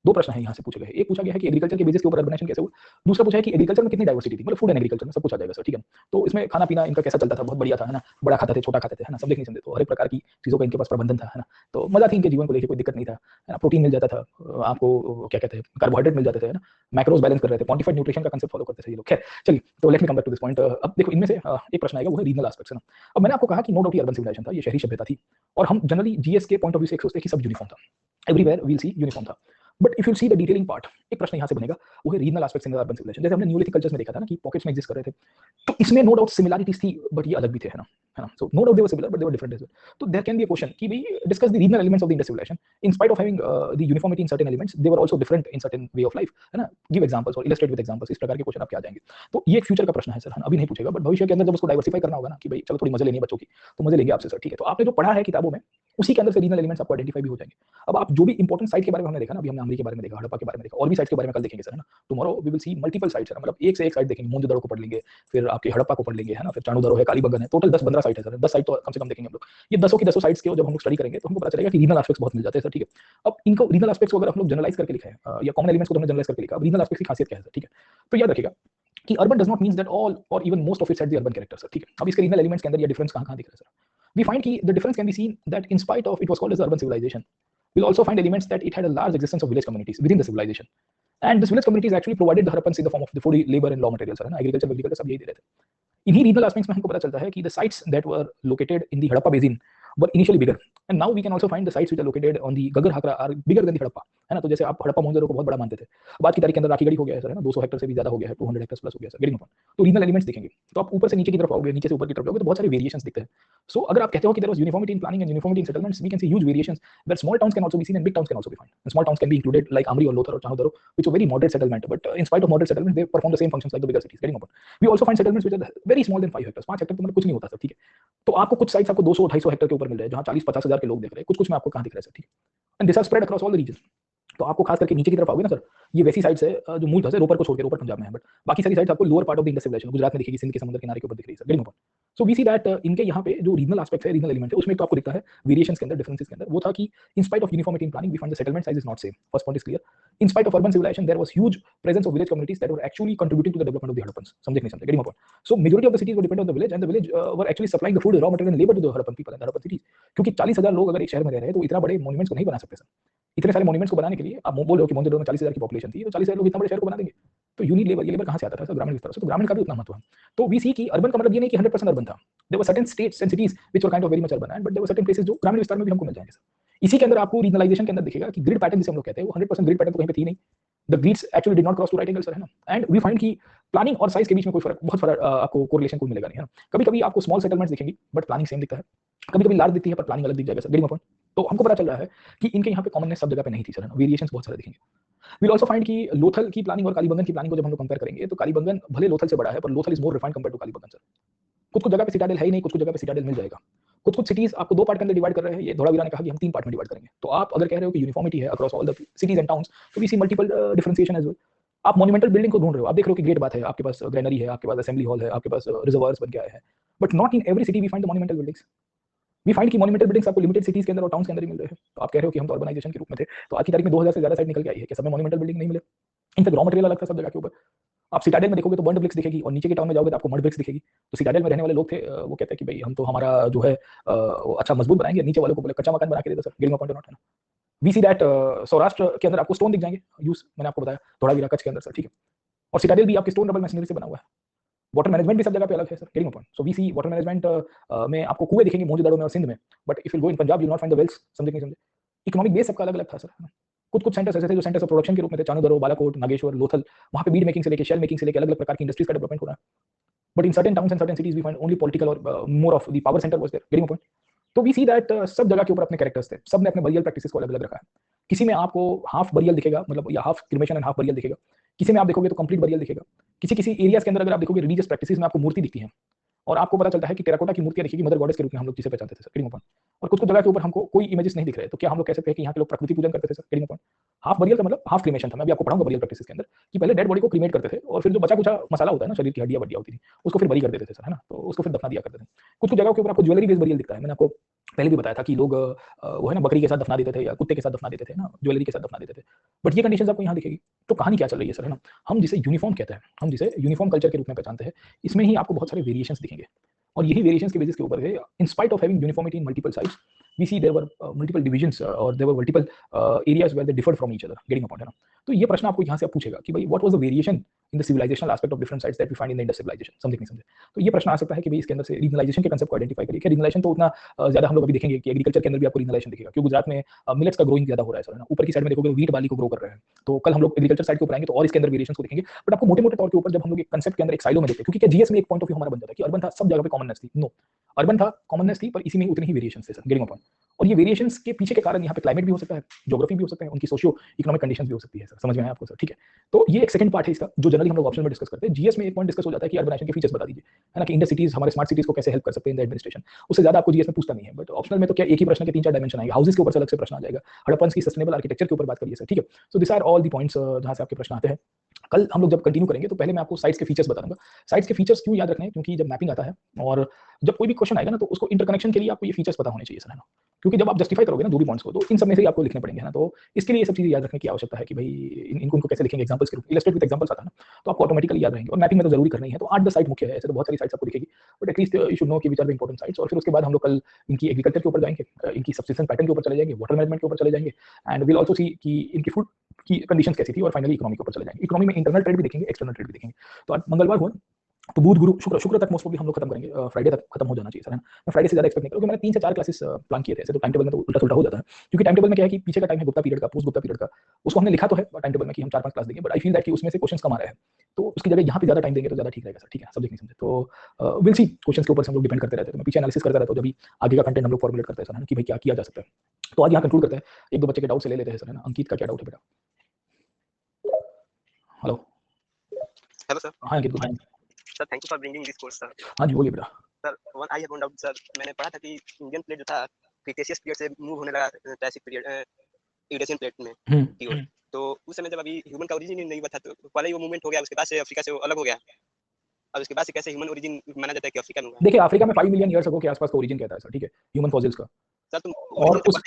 2 प्रश्न है यहाँ से पूछे गए, एक पूछा गया है कि एग्रीकल्चर के बेसिस के ऊपर अर्बनाइजेशन कैसे हुआ, दूसरा पूछा है कि एग्रीकल्चर में कितनी डाइवर्सिटी थी, मतलब फूड एंड एग्रीकल्चर में सब पूछा जाएगा सर, ठीक है। तो इसमें खाना पीना इनका कैसा चलता था, बहुत बढ़िया था, है ना, बड़ा खाते थे छोटा खाते थे, है ना, सब नहीं समझे, तो हर एक प्रकार की चीजों का इनके पास प्रबंधन था, है ना, तो मजा थी इनके जीवन को लेकर, कोई दिक्कत नहीं था, है ना, प्रोटीन मिल जाता था आपको, क्या कहते हैं, कार्बोहाइड्रेट मिल जाते थे, है ना, मैक्रोस बैलेंस कर रहे थे, क्वांटिफाइड न्यूट्रिशन का कांसेप्ट फॉलो करते थे ये लोग। खैर चलिए, तो let me come back to this point. अब देखो इनमें से एक प्रश्न आएगा, वो है रीजनल एस्पेक्ट्स, है ना। अब मैंने आपको कहा कि नो डाउट ये अर्बन सिविलाइजेशन था, ये शहरी सभ्यता थी, और हम जनरली जीएस के पॉइंट ऑफ व्यू से सोचते हैं कि सब यूनिफॉर्म था, एवरीवेयर वील सी यूनिफॉर्म था, but if you see the detailing part, एक प्रश्न यहाँ से बनेगा, वो है regional aspects in the urban civilisation. जैसे हमने न्यूलिथिक कल्चर्स में देखा था ना कि पॉकेट्स में एग्जिस्ट कर रहे थे, तो इसमें नो डाउट सिमिलरिटीज थी, बट ये अलग भी थे, है ना, so no doubt they were similar but they were different as well. तो there can be a question कि भाई discuss the regional elements of the Indus civilisation in spite of having the uniformity in certain elements, they were also different in certain way of life, है ना, give examples और illustrate with examples, इस प्रकार के question आपके आ जाएंगे। तो ये एक फ्यूचर का प्रश्न है सर, अभी नहीं पूछेगा, बट भविष्य के अंदर जब उसको डाइवर्सिफाई करना होगा ना कि भाई चलो थोड़ी मजे लेनी है बच्चों की, तो मजे लेंगे आपसे सर, ठीक है। तो आपने जो पढ़ा है किताबों में उसी के अंदर से रीजनल एलिमेंट्स आपको आइडेंटिफाई भी हो जाएंगे। अब आप जो भी इंपॉर्टेंट साइट के बारे में हमने देखा ना, अभी हमने अमरी के बारे में देखा, हड़प्पा के बारे में देखा, और भी साइट्स के बारे में कल देखेंगे सर, है ना। Tomorrow we will see multiple sites, है ना, मतलब एक से एक साइट देखेंगे, मोहनजोदड़ो को पढ़ लेंगे, फिर आपके हड़प्पा को पढ़ लेंगे, है ना, फिर चाणूदरो है, कालीबंगन है, टोटल 10-15 साइट है सर, 10 साइट तो कम से कम देखेंगे हम लोग। ये 10 की 10 साइट्स के जब हम लोग स्टडी करेंगे तो हमको पता चलेगा कि रीजनल एस्पेक्ट्स बहुत मिल जाते हैं सर, ठीक है। अब इनको रीजनल एस्पेक्ट्स को अगर हम लोग जनरलाइज करके लिखा है या कॉमन एलिमेंट्स को हमने जनरलाइज करके लिखा, अब रीजनल एस्पेक्ट्स की खासियत क्या है सर, ठीक है। तो याद रखिएगा कि urban does not means that all और even most of its has the urban character sir, ठीक है। अब इसके रीजनल एलिमेंट्स के अंदर ये डिफरेंस कहां-कहां दिख रहा है सर। We find कि the difference can be seen that in spite of it was called as urban civilization, we'll also find elements that it had a large existence of village communities within the civilization, and this village communities actually provided the Harappans in the form of the food, labor and raw materials, है ना, agriculture agriculture सब यही दे रहे थे। इन्हीं regional aspects में हमको पता चलता है कि the sites that were located in the Harappa basin were initially bigger and now we can also find the sites which are located on the Ghaggar Hakra are bigger than the Harappa, है ना। तो जैसे आप हड़प्पा मोहनजोदड़ो को बहुत बड़ा मानते थे, अब आज की तारीख के अंदर राखीगढ़ी हो गया है सर, है ना, 200 हेक्टर से भी ज्यादा हो गया है, 200 हेक्टर प्लस हो गया सर, गेटिंग अपॉइंट। तो रीजनल एलिमेंट्स दिखेंगे, तो आप ऊपर से नीचे की तरफ आओगे, नीचे से ऊपर की तरफ आओगे तो बहुत सारे वेरिएशंस दिखते हैं। सो अगर आप कहते हो कि there was uniformity in planning and uniformity in settlements, we can see huge variations where small towns can also be seen and big towns can also be find, and small towns can be included like Amri or Lothar or Chanodaro, which are very moderate settlement, but in spite of moderate settlement they perform the same functions like the bigger cities, getting upon. We also find settlements which are very small than 5 hectares, 5 Hector तो मतलब कुछ नहीं होता sir, ठीक है। तो आपको कुछ साइट्स आपको 200-250 हेक्टर के ऊपर मिल रहे हैं जहां 40-50 हजार के लोग देख रहे हैं, कुछ में आपको कहां दिख रहा है सर, ठीक है। And this are spread across all the region. तो आपको खास करके नीचे की तरफ आओगे ना सर, ये वैसी साइड्स है जो मूलतः से रोपर को छोड़ के, रोपर पंजाब में है, बट बाकी सारी साइड्स आपको lower part of the Indus civilisation Gujarat में दिखेगी, सिंध के समुद्र किनारे के ऊपर दिख रही है sir, getting upon. So we see that इनके यहाँ पे जो रीजनल एस्पेक्ट है, रीजनल एलिमेंट है, उसमें तो आपको दिखता है वेरिएशंस के अंदर, डिफरेंसेस के अंदर, वो था कि in spite of uniformity in planning we find the settlement size is not same, first point is clear. In spite of urban civilisation there was huge presence of village communities that were actually contributing to the development of the Harappans, समझे नहीं समझे, getting upon. So majority of the cities were depend on the village and the village were actually supplying the food, raw material and labour to the Harappan people and Harappan cities. क्योंकि 40,000 लोग अगर एक शहर में रह रहे हैं तो इतना बड़े मॉन्यूमेंट्स को नहीं बना सकते सर। इतने सारे मॉन्यूमेंट्स को बनाने के लिए आप बोल रहे हो कि मोहनजोदड़ो में 40,000 की पॉपुलेशन थी, तो 40,000 लोग इतना बड़े शहर को बना देंगे, तो यू नीड लेबर। ये लेबर कहां से आता था सर? ग्रामीण विस्तार से। तो ग्रामीण का भी उतना महत्व है। तो वी सी कि अर्बन का मतलब ये नहीं कि 100% अर्बन था, there were certain states and cities which were kind of very much urban and but there were certain places जो ग्रामीण विस्तार में भी हमको मिल जाएंगे सर। इसी के अंदर आपको रीजनलाइजेशन के अंदर दिखेगा कि ग्रिड पैटर्न जिसे हम लोग कहते हैं वो 100% ग्रिड पैटर्न तो कहीं पे थी नहीं, the grids actually did not cross to right angle sir, है ना। एंड वी फाइंड कि प्लानिंग और साइज के बीच में कोई फर्क, बहुत फर्क आपको कोरिलेशन कोई मिलेगा नहीं, है ना। कभी-कभी आपको स्मॉल सेटलमेंट्स दिखेंगी बट प्लानिंग सेम दिखता है, कभी-कभी लार्ज दिखती है पर प्लानिंग अलग दिख जाएगा सर, गेटिंग अपॉइंट। तो हमको पता चल रहा है कि इनके यहाँ पे कॉमननेस सब जगह पे नहीं थी सर, है ना, वेरिएशंस बहुत सारे दिखेंगे। वील आल्सो फाइंड कि लोथल की प्लानिंग और कालीबंगन की प्लानिंग को जब हम लोग कंपेयर करेंगे तो कालीबंगन भले लोथल से बड़ा है पर Lothal is more refined compare to Kalibangan sir. कुछ जगह पे सिटाडेल है ही नहीं, कुछ जगह पे सिटाडेल मिल जाएगा। कुछ सिटीज आपको 2 पार्ट के अंदर डिवाइड कर रहे हैं, ये धोलावीरा ने कहा कि हम 3 पार्ट में डिवाइड करेंगे। तो आप अगर कह रहे हो कि यूनिफॉर्मिटी है across all the cities and towns, तो we see multiple differentiation as well. आप मॉन्यूमेंटल बिल्डिंग को ढूंढ रहे हो, आप देख रहे हो कि ग्रेट बात है, आपके पास ग्रेनरी है, आपके पास असेंबली हॉल है, आपके पास रिजर्वायर्स बन के आए हैं, but not in every city we find the monumental buildings. We find कि मॉन्यूमेंटल बिल्डिंग्स आपको लिमिटेड सिटीज के अंदर और टाउन्स के अंदर ही मिल रहे हैं। तो आप कह रहे हो कि हम तो अर्बनाइजेशन के रूप में थे, तो आज की तारीख में 2000 से ज्यादा साइट निकल के आई है कि सब में मॉन्यूमेंटल बिल्डिंग नहीं मिले। इनफैक्ट रॉ मटेरियल अलग था सब जगह के ऊपर। आप सिटाडेल में देखोगे तो बर्न्ड ब्रिक्स दिखेगी और नीचे के टाउन में जाओगे तो आपको मड ब्रिक्स दिखेगी। तो सिटाडेल में रहने वाले लोग थे, वो कहते हैं कि भाई हम तो हमारा जो है अच्छा मजबूत बनाएंगे, नीचे वालों को बोले कच्चा मकान बना के दे दो सर, गेटिंग अपॉइंट नॉट, है ना। वी सी दैट सौराष्ट्र के अंदर आपको स्टोन दिख जाएंगे यूज, मैंने आपको बताया धोलावीरा कच्छ के अंदर सर, ठीक है। और सिटाडेल भी आपकी स्टोन रबल मशीनरी से बना हुआ है। वाटर मैनेजमेंट भी सब जगह पे अलग है sir, getting a point. So we see water management में आपको कुएं दिखेंगे मोहनजोदड़ो में और सिंध में, but if you go in Punjab you not find the wells, समझे नहीं समझे। इकोनॉमिक बेस सबका अलग अलग था सर, है ना। कुछ सेंटर्स ऐसे थे जो सेंटर्स ऑफ प्रोडक्शन के रूप में थे, चानोदरो, बालाकोट, नागेश्वर, लोथल, वहां पे बीड मेकिंग से लेके शेल मेकिंग से लेके अलग अलग प्रकार की इंडस्ट्रीज का डेवलपमेंट हो रहा है। But in certain towns and certain cities we find only political और more of the power centre was there, getting a point. तो वी सी दैट सब जगह के ऊपर अपने कैरेक्टर्स थे, सब ने अपने बरियल प्रैक्टिसेस को अलग अलग रखा है। किसी में आपको हाफ बरियल दिखेगा, मतलब या half cremation and half burial दिखेगा, किसी में आप देखोगे तो कंप्लीट बरियल दिखेगा। किसी एरियाज के अंदर अगर आप देखोगे रिलीजियस प्रैक्टिसेस में आपको मूर्ति दिखती है और आपको पता चलता है कि टेराकोटा की मूर्तियां दिखेगी मदर गॉडेस के रूप में हम लोग जिसे पहचानते थे सर, गेटिंग अपॉइंट। और कुछ जगह के ऊपर हमको कोई इमेजेस नहीं दिख रहे, तो क्या हम लोग कह सकते हैं कि यहाँ के लोग प्रकृति पूजन करते थे sir, getting a point. Half burial का मतलब हाफ क्रिमेशन था, मैं भी आपको पढ़ाऊंगा बरियल प्रैक्टिसेस के अंदर कि पहले डेड बॉडी को क्रीमेट करते थे और फिर जो बचा कुचा मसाला होता है ना, शरीर की हड्डियां वड्डियां होती थी, उसको फिर बरी कर देते थे सर, है ना। तो उसको फिर दफना दिया करते थे। कुछ जगहों के ऊपर आपको ज्वेलरी बेस्ड बरियल दिखता है, मैंने आपको पहले भी बताया था कि लोग वो है ना बकरी के साथ दफना देते थे या कुत्ते के साथ दफना देते थे ना, ज्वेलरी के साथ दफना देते थे। बट ये कंडीशन आपको यहाँ दिखेगी। तो कहानी क्या चल रही है सर, है ना। हम जिसे यूनिफॉर्म कहते हैं, हम जिसे यूनिफॉर्म कल्चर के रूप में पहचानते हैं, इसमें ही आपको बहुत सारे वेरिएशंस दिखेंगे और यही वेरिएशंस के बेसिस के ऊपर है, in spite of having uniformity in multiple sites we see there were multiple divisions और there were multiple areas where they differed from each other, getting a point, है ना। तो ये प्रश्न आपको यहाँ से आप पूछेगा कि भाई what was the variation in the civilisational aspect of different sites that we find in the Indus civilisation, समझे नहीं समझे। तो ये प्रश्न आ सकता है कि भाई इसके अंदर से रीजनलाइजेशन के कांसेप्ट को आइडेंटिफाई करिए कि रीजनलाइजेशन तो उतना ज्यादा हम लोग अभी देखेंगे कि एग्रीकल्चर के अंदर भी आपको रीजनलाइजेशन दिखेगा, क्योंकि गुजरात में मिलेट्स का ग्रोइंग ज्यादा हो रहा है सर, है ना। ऊपर की साइड में देखोगे वीट बार्ली को ग्रो कर रहे हैं, तो कल हम लोग एग्रीकल्चर साइड के ऊपर आएंगे तो और इसके अंदर वेरिएशंस को देखेंगे। बट आपको मोटे-मोटे तौर के ऊपर जब हम लोग एक कांसेप्ट के अंदर एक साइलो में देखते हैं, क्योंकि जीएस में एक पॉइंट ऑफ व्यू हमारा बन जाता है कि अर्बन था, सब जगह पे कॉमननेस थी, नो, अर्बन था, कॉमननेस थी, पर इसी में उतने ही वेरिएशंस थे सर, गेटिंग अपॉइंट। और ये वेरिएशंस के पीछे के कारण यहाँ पे क्लाइमेट भी हो सकता है, ज्योग्राफी भी हो सकता है, उनकी सोशियो इकोनॉमिक कंडीशंस भी हो सकती है सर, समझ में आया आपको सर, ठीक है। तो ये एक सेकंड पार्ट है इसका, जो जनरली हम लोग ऑप्शन में डिस्कस करते हैं। जीएस में एक पॉइंट डिस्कस हो जाता है कि अर्बनाइजेशन के फीचर्स बता दीजिए, है ना, कि इंडस सिटीज हमारे स्मार्ट सिटीज को कैसे हेल्प कर सकते हैं इन द एडमिनिस्ट्रेशन। उससे ज्यादा आपको जीएस में पूछता नहीं है, बट ऑप्शनल में तो क्या एक ही प्रश्न के 3-4 डायमेंशन आएंगे, हाउसेस के ऊपर से अलग से प्रश्न आ जाएगा, हड़प्पन्स की सस्टेनेबल आर्किटेक्चर के ऊपर बात करिए सर, ठीक है। So this are all the points जहां से आपके प्रश्न आते हैं। कल हम लोग जब कंटिन्यू करेंगे तो पहले मैं आपको साइट्स के फीचर्स बता दूंगा। साइट्स के फीचर्स क्यों याद रखने हैं, क्योंकि जब मैपिंग आता है और जब कोई भी क्वेश्चन आएगा ना तो उसको इंटरकनेक्शन के लिए आपको ये फीचर्स पता होने चाहिए सर, है ना। क्योंकि जब आप जस्टिफाई करोगे ना दूरी पॉइंट्स को तो इन सब में से ही आपको लिखने पड़ेंगे, है ना। तो इसके लिए ये सब चीजें याद रखने की आवश्यकता है कि भाई इनको कैसे लिखेंगे, एग्जांपल्स के रूप में, इलस्ट्रेट विद एग्जांपल्स आता है ना, तो आपको ऑटोमेटिकली याद रहेंगे। और मैपिंग में तो जरूरी करना ही है, तो 8-10 साइट मुख्य है, ऐसे तो बहुत सारी साइट्स आपको दिखेगी, but at least you should know कि which are the important sites. और फिर उसके बाद हम लोग कल इनकी एग्रीकल्चर के ऊपर जाएंगे, इनकी सब्सिस्टेंस पैटर्न के ऊपर चले जाएंगे, वाटर मैनेजमेंट के ऊपर चले जाएंगे, एंड विल आल्सो सी कि इनकी फूड की कंडीशंस कैसी थी, और फाइनली इकोनॉमी के ऊपर चले जाएंगे। इकोनॉमी में इंटरनल ट्रेड भी देखेंगे, एक्सटर्नल ट्रेड भी देखेंगे। तो आज मंगलवार हुआ, तो बुध गुरु शुक्र शुक्र तक मोस्ट प्रोबब्ली हम लोग खत्म करेंगे, फ्राइडे तक खत्म हो जाना चाहिए सर, है ना। मैं फ्राइडे से ज्यादा एक्सपेक्ट नहीं करूँ, क्योंकि मैंने 3 से 4 क्लासेस प्लान किए थे ऐसे, तो टाइम टेबल में तो उल्टा सुल्टा हो जाता है, क्योंकि टाइम टेबल में क्या है कि पीछे का टाइम है गुप्ता पीरियड का, पोस्ट गुप्ता पीरियड का, उसको हमने लिखा तो है टाइम टेबल में कि हम 4-5 क्लास देंगे, बट आई फील दैट कि उसमें से क्वेश्चंस कम आ रहे हैं, तो उसकी जगह यहाँ पे ज्यादा टाइम देंगे तो ज्यादा ठीक रहेगा सर, ठीक है, सब्जेक्ट नहीं समझे तो विल सी, क्वेश्चंस के ऊपर से हम लोग डिपेंड करते रहते हैं, तो मैं पीछे एनालिसिस करता रहता हूँ, जब भी आगे का कंटेंट हम लोग फॉर्मुलेट करते हैं सर, है ना, कि भाई क्या किया जा सकता है। तो आज यहाँ कंक्लूड करते हैं, एक दो बच्चे के डाउट से ले लेते हैं सर, है ना। अंकित का क्या डाउट है बेटा? Hello hello sir. हाँ Ankit, good morning sir, thank you for bringing this course sir. हाँ जी बोलिए बेटा। Sir, one I have one doubt sir, मैंने पढ़ा था कि इंडियन प्लेट जो था क्रिटेशियस पीरियड से मूव होने लगा ट्रायसिक पीरियड यूरेशियन प्लेट में की ओर। तो उस समय जब अभी ह्यूमन का ओरिजिन ही नहीं हुआ था, तो पहले ही वो मूवमेंट हो गया, उसके बाद से अफ्रीका से वो अलग हो गया, और उसके बाद से कैसे ह्यूमन ओरिजिन माना जाता है कि अफ्रीका में हुआ? देखिए अफ्रीका में 5 मिलियन ईयर्स अगो के आसपास का ओरिजिन कहता है सर, ठीक है, ह्यूमन फॉसिल्स का। सर, तुम और उस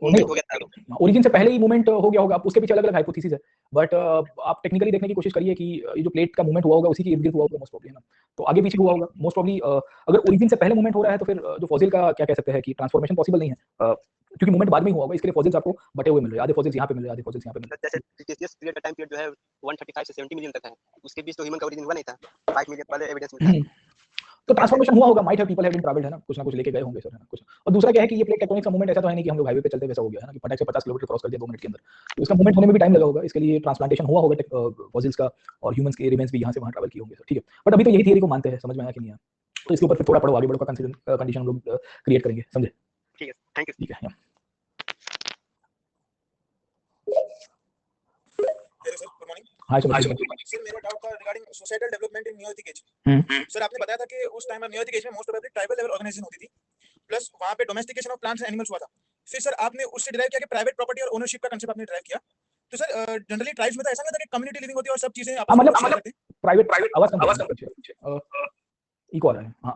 मूवमेंट हो गया था, ओरिजिन से पहले ही मूवमेंट हो गया होगा, उसके पीछे अलग अलग हाइपोथेसिस है, बट आप टेक्निकली देखने की कोशिश करिए कि ये जो प्लेट का मूवमेंट हुआ होगा उसी के इर्द गिर्द हुआ होगा मोस्ट प्रोबब्ली, है ना। तो आगे पीछे हुआ होगा मोस्ट प्रोबब्ली, अगर ओरिजिन से पहले मूवमेंट हो रहा है तो फिर जो फॉसिल का क्या कह सकते हैं कि ट्रांसफॉर्मेशन पॉसिबल नहीं है, क्योंकि मूवमेंट बाद में ही हुआ होगा, इसके लिए फॉसिल्स आपको बटे हुए मिल रहे हैं, आधे फॉसिल्स यहाँ पे मिल रहे हैं, आधे फॉसिल्स यहाँ पे मिल रहे हैं। जैसे क्रिटेशियस पीरियड का टाइम पीरियड जो है 135 से 70 मिलियन तक है, उसके बीच तो ह्यूमन का ओरिजिन हुआ नहीं था, 5 मिलियन पहले एविडेंस मिलता है। तो ट्रांसफॉर्मेशन हुआ होगा, might have people have been travelled, है ना, कुछ ना कुछ लेके गए होंगे सर, है ना कुछ। और दूसरा क्या है कि ये प्लेट टेक्टोनिक्स का मूवमेंट ऐसा तो है नहीं कि हम लोग हाईवे पे चलते वैसा हो गया, है ना, कि फटाक से 50 किलोमीटर क्रॉस कर दिया 2 मिनट के अंदर, तो इसका मूवमेंट होने में भी टाइम लगा होगा, इसके लिए ट्रांसप्लांटेशन हुआ होगा फॉसिल्स का, और ह्यूमंस के रिमेन्स भी यहाँ से वहाँ ट्रैवल किए होंगे सर, ठीक है। बट अभी तो यही थियरी को मानते हैं, समझ में आया कि नहीं आया, तो इसके ऊपर फिर थोड़ा पढ़ो, आगे बढ़ो का कंडीशन हम लोग क्रिएट करेंगे, समझे? ठीक है, थैंक यू। ठीक है। Sir good morning. हाँ सर मेरा डाउट था regarding societal development in neolithic age. Sir आपने बताया था कि उस टाइम में नियोलिथिक एज में most probably tribal level organisation होती थी, प्लस वहां पे domestication of plants and animals हुआ था। फिर सर आपने उससे डिराइव किया कि प्राइवेट प्रॉपर्टी और ओनरशिप का कांसेप्ट आपने डिराइव किया। तो सर जनरली ट्राइब्स में तो ऐसा नहीं होता कि कम्युनिटी लिविंग होती है और सब चीजें आपस में शेयर करते हैं। प्राइवेट आवाज कम इको आ रहा है। हाँ,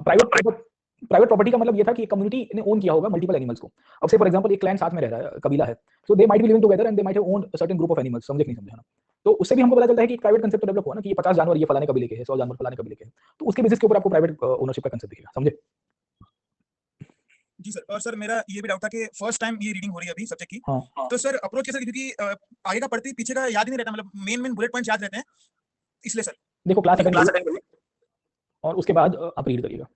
प्राइवेट प्रॉपर्टी का मतलब ये था कि कम्युनिटी ने ओन किया होगा मल्टीपल एनिमल्स को। अब से फॉर एग्जांपल एक क्लैन साथ में रह रहा है, कबीला है, so they might be living together and they might have owned certain group of animals, समझे कि नहीं समझे, है ना। तो उससे भी हमको पता चलता है कि प्राइवेट कांसेप्ट डेवलप हुआ ना, कि ये 50 जानवर ये फलाने कबीले के हैं, 100 जानवर फलाने कबीले के हैं, तो उसके बेसिस के ऊपर आपको प्राइवेट ओनरशिप का कांसेप्ट दिखेगा, समझे? जी सर, और सर मेरा ये भी डाउट था कि फर्स्ट टाइम ये रीडिंग हो रही है अभी सब्जेक्ट की, हाँ। तो सर अप्रोच कैसे, क्योंकि आगे का पढ़ती पीछे का याद ही नहीं रहता, मतलब मेन बुलेट पॉइंट याद रहते हैं, इसलिए सर। देखो क्लास अटेंड और उसके बाद आप रीड करिएगा,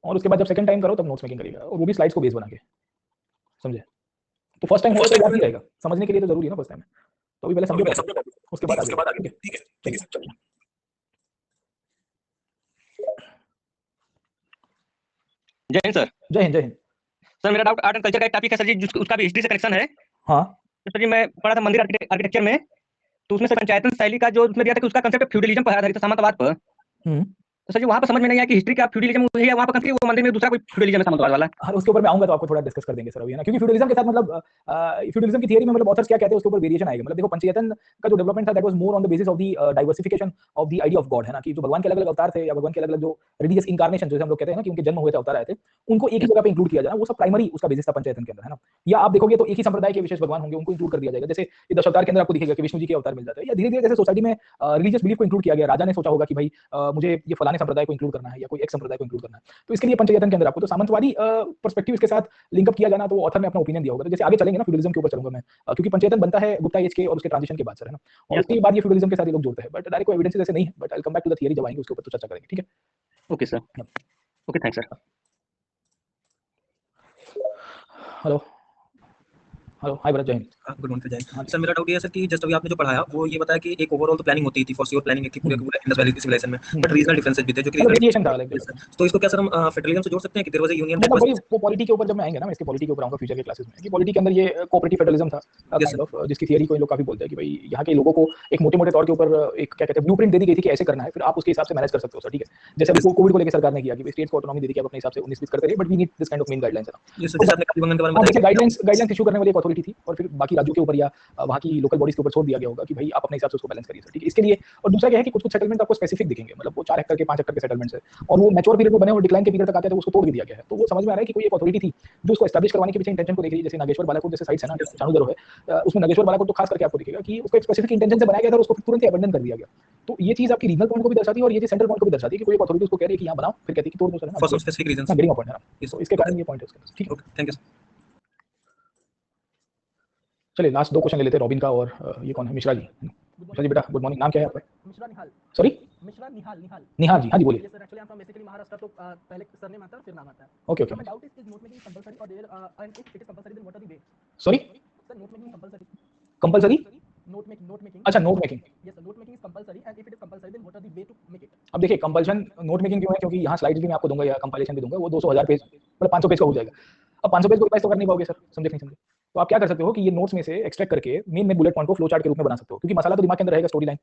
और उसके बाद जब सेकंड टाइम करो तब नोट्स मेकिंग करिएगा, और वो भी स्लाइड्स को बेस बना के, समझे? तो फर्स्ट टाइम होगा तो याद नहीं रहेगा, समझने के लिए तो जरूरी है ना फर्स्ट टाइम में, तो अभी पहले समझो, उसके बाद आगे, ठीक है सर। जय हिंद सर। जय हिंद, जय हिंद सर मेरा डाउट आर्ट एंड कल्चर का एक टॉपिक है सर जी, उसका भी हिस्ट्री से कनेक्शन है। हाँ तो सर जी मैं पढ़ा था मंदिर आर्किटेक्चर में, तो उसमें सर पंचायतन शैली का जो उसमें दिया था कि उसका कंसेप्ट फ्यूडलिज्म पर आधारित था, सामंतवाद पर। तो सर जी वहाँ पर समझ में नहीं आया कि हिस्ट्री का फ्यूडलिज्म है या वहाँ पर कंसेप्ट वो मंदिर में दूसरा कोई फ्यूडलिज्म है सामंतवाद वाला। हाँ, उसके ऊपर मैं आऊंगा तो आपको थोड़ा डिस्कस कर देंगे सर अभी, है ना, क्योंकि फ्यूडलिज्म के साथ मतलब फ्यूडलिज्म की थियरी में मतलब ऑथर्स क्या कहते हैं उसके ऊपर वेरिएशन आएगा। मतलब देखो पंचयतन का जो डेवलपमेंट था that was more on the basis of the diversification of the idea of God, है ना, कि जो भगवान के अलग-अलग अवतार थे या भगवान के अलग-अलग जो रिलीजियस इनकार्नेशन जैसे हम लोग कहते हैं ना कि उनके जन्म हुए थे, अवतार आए थे, उनको एक ही जगह पे इंक्लूड किया जाना, वो सब प्राइमरी उसका बेसिस था पंचयतन के अंदर, है ना। या आप देखोगे तो एक ही संप्रदाय के विशेष भगवान होंगे, उनको इंक्लूड कर दिया जाएगा, जैसे ये दशावतार के अंदर आपको दिखेगा कि विष्णु जी के अवतार मिल जाते हैं, या धीरे-धीरे जैसे सोसाइटी में रिलीजियस बिलीफ को इंक्लूड किया गया, राजा ने सोचा होगा कि भाई मुझे ये फलाने संप्रदाय को इंक्लूड करना है या कोई एक संप्रदाय को इंक्लूड करना है, तो इसके लिए पंचयतन के अंदर आपको तो सामंतवादी पर्सपेक्टिव इसके साथ लिंकअप किया जाना, तो ऑथर ने अपना ओपिनियन दिया होगा। तो जैसे आगे चलेंगे ना फ्यूडलिज्म के ऊपर चलूंगा मैं, क्योंकि पंचयतन बनता है गुप्ता एज के और उसके ट्रांजिशन के बाद सर, है ना, और उसके बाद ये फ्यूडलिज्म के साथ ये लोग जोड़ते हैं, बट डायरेक्ट कोई एविडेंस ऐसे नहीं है, but I will come back to the theory जब आएंगे उसके ऊपर तो चर्चा करेंगे, ठीक है? Okay sir, okay thanks sir. Hello hello, hi Bharat, जय हिंद। Good morning Jai. सर मेरा डाउट ये है सर कि जस्ट अभी आपने जो पढ़ाया वो ये बताया कि एक ओवरऑल तो प्लानिंग होती थी फॉर श्योर प्लानिंग की पूरे इंडस वैली सिविलाइजेशन में, बट रीजनल डिफरेंसेस भी थे जो कि वेरिएशन था लाइक, तो इसको क्या सर हम फेडरलिज्म से जोड़ सकते हैं कि देयर वाज अ यूनियन मतलब वही वो पॉलिटी के ऊपर जब मैं आएंगे ना, मैं इसके पॉलिटी के ऊपर आऊंगा फ्यूचर के क्लासेस में, कि पॉलिटी के अंदर ये कोऑपरेटिव फेडरलिज्म था काइंड ऑफ, जिसकी थियरी को इन लोग काफी बोलते हैं कि भाई यहाँ के लोगों को एक मोटे-मोटे तौर के ऊपर एक क्या कहते हैं ब्लूप्रिंट दे दी गई थी कि ऐसे करना है, फिर आप उसके हिसाब से मैनेज कर सकते हो सर, ठीक है? जैसे अभी कोविड को लेकर सरकार ने किया कि स्टेट को ऑटोनॉमी दे दी कि आप अपने हिसाब से 19-20 करते रहिए, but we need this kind of main guidelines, है ना। ये सर जैसे आपने काफी बंगन के बारे में बताया, गाइडलाइंस इशू करने वाली एक अथॉरिटी थी, और फिर बाकी राज्यों के ऊपर या वहाँ की लोकल बॉडीज के ऊपर छोड़ दिया गया होगा कि भाई आप अपने हिसाब से उसको बैलेंस करिए सर, ठीक है? इसके लिए और दूसरा क्या है कि कुछ-कुछ सेटलमेंट आपको स्पेसिफिक दिखेंगे, मतलब वो 4 हेक्टेयर के 5 हेक्टेयर के सेटलमेंट्स है, और वो मैच्योर पीरियड में बने और डिक्लाइन के पीरियड तक आते हैं तो उसको तोड़ भी दिया गया है। तो वो समझ में आ रहा है कि कोई एक अथॉरिटी थी जो उसको एस्टैब्लिश करवाने के पीछे इंटेंशन को देख रही है, जैसे नागेश्वर बालाकोट जैसे साइट्स है ना, चाणूर है, उसमें नागेश्वर बालाकोट तो खास करके आपको दिखेगा कि उसको एक स्पेसिफिक इंटेंशन से बनाया गया था और उसको तुरंत ही अबंडन कर दिया गया। तो ये चीज आपकी रीजनल पॉइंट को भी दर्शाती है और ये चीज सेंट्रल पॉइंट को भी दर्शाती है कि कोई एक अथॉरिटी उसको कह रही है कि यहाँ बनाओ, फिर कहती है कि तोड़ दो सर, है ना, for some specific reasons, getting a point, है ना। तो इसके कारण ये पॉइंट है उसका, ठीक है? Okay thank you. चलिए लास्ट 2 क्वेश्चन ले लेते हैं रॉबिन का, और ये कौन है, मिश्रा जी। मिश्रा जी बेटा गुड मॉर्निंग, नाम क्या है आपका? मिश्रा निहाल। सॉरी मिश्रा निहाल निहाल निहाल जी, हाँ जी बोलिए। Sir actually I am from basically Maharashtra, तो पहले सरनेम आता है फिर नाम आता है। Okay okay. My doubt is note making compulsory और there and if it is compulsory then what are the way? Sorry, sir note making compulsory compulsory? Note making अच्छा, note making. Yes sir, note making is compulsory and if it is compulsory then what are the way to make it? अब देखिए compulsion note making क्यों है, क्योंकि यहाँ slides भी मैं आपको दूंगा या कंपाइलेशन भी दूंगा, वो 200,000 पेज मतलब 500 पेज का हो जाएगा। अब 500 पेज को रिवाइज तो कर नहीं पाओगे सर, समझे नहीं समझे? तो आप क्या कर सकते हो कि ये नोट्स में से एक्सट्रैक्ट करके मेन बुलेट पॉइंट को फ्लो चार्ट के रूप में बना सकते हो, क्योंकि मसाला तो दिमाग के अंदर रहेगा, स्टोरी लाइन।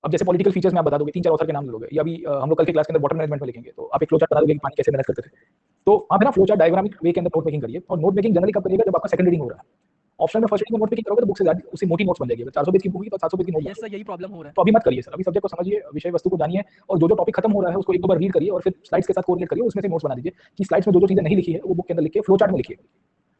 अब जैसे पॉलिटिकल फीचर्स में आप बता दोगे, 3-4 ऑथर के नाम ले लोगे, या अभी हम लोग कल के क्लास के अंदर वाटर मैनेजमेंट में लिखेंगे, तो आप एक फ्लो चार्ट बना दोगे कि पानी कैसे मैनेज करते थे। तो आप है ना फ्लो चार्ट डायग्रामिक वे के अंदर नोट मेकिंग करिए। और नोट मेकिंग जनरली कब करिएगा, जब आपका सेकंड रीडिंग हो रहा है। ऑप्शन में फर्स्ट रीडिंग में नोट मेकिंग करोगे तो बुक से ज्यादा उससे मोटी नोट्स बन जाएगी। 400 पेज की बुक होगी तो 700 पेज की नोट। यस सर, यही प्रॉब्लम हो रहा है। तो अभी मत करिए सर, अभी सब्जेक्ट को समझिए, विषय वस्तु को जानिए, और जो टॉपिक खत्म हो रहा है उसको एक दो बार रीड करिए और फिर स्लाइड्स के साथ कोरिलेट करिए, उसमें से नोट्स बना दीजिए कि स्लाइड्स में जो चीजें नहीं लिखी है वो बुक के अंदर लिखिए, फ्लो चार्ट में लिखिए।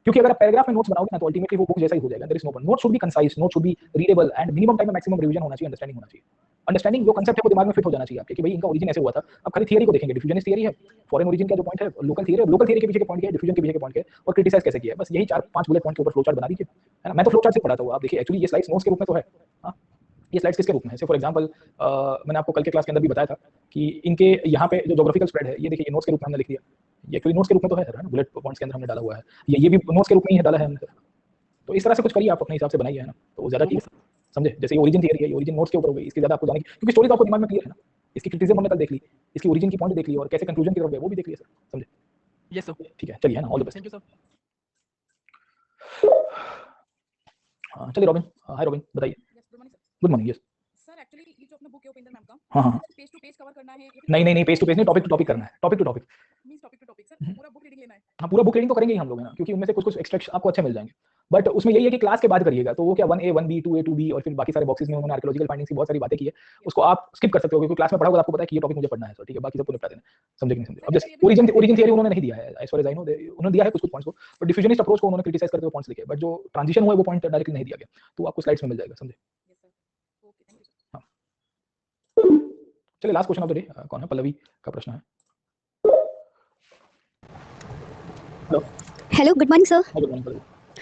क्योंकि अगर आप पैराग्राफ में नोट्स बनाओगे ना तो अल्टीमेटली वो बुक जैसा ही हो जाएगा। There is no point. Note should be concise, note should be readable and minimum time में मैक्सिमम रिवीजन होना चाहिए, अंडरस्टैंडिंग होना चाहिए। अंडरस्टैंडिंग जो कांसेप्ट है वो दिमाग में फिट हो जाना चाहिए आपके कि भाई इनका ओरिजिन ऐसे हुआ था। अब खाली थियरी को देखेंगे, डिफ्यूजनिस्ट थियरी है, फॉरेन ओरिजिन का जो पॉइंट है, लोकल थियरी है, लोकल थियरी के पीछे के पॉइंट क्या है, डिफ्यूजन के पीछे के पॉइंट क्या है और क्रिटिसाइज कैसे किया है, बस यही 4-5 बुलेट पॉइंट के ऊपर फ्लो चार्ट बना दीजिए, है ना। मैं तो फ्लो चार्ट से पढ़ाता हूं, आप देखिए एक्चुअली ये स्लाइड्स नोट्स के रूप में तो है। हां, ये स्लाइड्स किसके रूप में है? फॉर एग्जांपल मैंने आपको कल के क्लास के अंदर भी बताया था कि इनके यहाँ पे जो ज्योग्राफिकल स्प्रेड है, ये देखिए ये नोट्स के रूप में हमने लिख दिया। ये एक्चुअली नोट्स के रूप में तो है सर, बुलेट पॉइंट्स के अंदर हमने डाला हुआ है, ये भी नोट्स के रूप में ही डाला है हमने। तो इस तरह से कुछ करिए, आप अपने हिसाब से बनाइए, है ना। तो वो ज्यादा ठीक है, समझे। जैसे ये ओरिजिन थियरी है, ये ओरिजिन नोट्स के ऊपर हो गई, इसकी ज्यादा आपको जाने की, क्योंकि स्टोरी तो आपको दिमाग में क्लियर है ना। इसकी क्रिटिसिज्म हमने कल देख ली, इसकी ओरिजिन की पॉइंट देख ली और कैसे कंक्लूजन की तरफ गए वो भी देख लिया सर, समझे। यस सर, ठीक है, चलिए, है ना। All the best. Thank you sir. हाँ चलिए रॉबिन, हाय रॉबिन, बताइए। Good morning. Yes sir, actually ये जो अपना बुक है उपेंद्र मैम का, हाँ हाँ, पेज टू पेज कवर करना है या फिर नहीं नहीं नहीं, पेज टू पेज नहीं, टॉपिक टू टॉपिक करना है, topic to topic. Means topic to topic sir, पूरा बुक रीडिंग लेना है? हाँ पूरा बुक रीडिंग तो करेंगे ही हम लोग, है ना, क्योंकि उनमें से कुछ कुछ एक्सट्रैक्ट आपको अच्छे मिल जाएंगे। बट उसमें यही है कि क्लास के बाद करिएगा, तो वो क्या 1A 1B 2A 2B और फिर बाकी सारे बॉक्सेस में उन्होंने आर्कियोलॉजिकल फाइंडिंग्स की बहुत सारी बातें की है, उसको आप स्किप कर सकते हो, क्योंकि क्लास में पढ़ा होगा आपको पता है कि ये टॉपिक मुझे पढ़ना है सर, ठीक है, बाकी सबको निपटा देना, समझे कि नहीं समझे। अब जैसे ओरिजिन थियरी उन्होंने नहीं दिया है, as far as I know उन्होंने दिया है कुछ कुछ पॉइंट्स को, बट डिफ्यूजनिस्ट अप्रोच को उन्होंने क्रिटिसाइज करके वो पॉइंट्स लिखे, बट जो ट्रांजिशन हुआ है वो पॉइंट डायरेक्टली नहीं दिया गया, तो आपको स्लाइड्स में मिल जाएगा, समझे। Okay, thank you sir. चलिए last question of the day, कौन है? पल्लवी का प्रश्न है। Hello hello, good morning sir. Good morning Pallavi.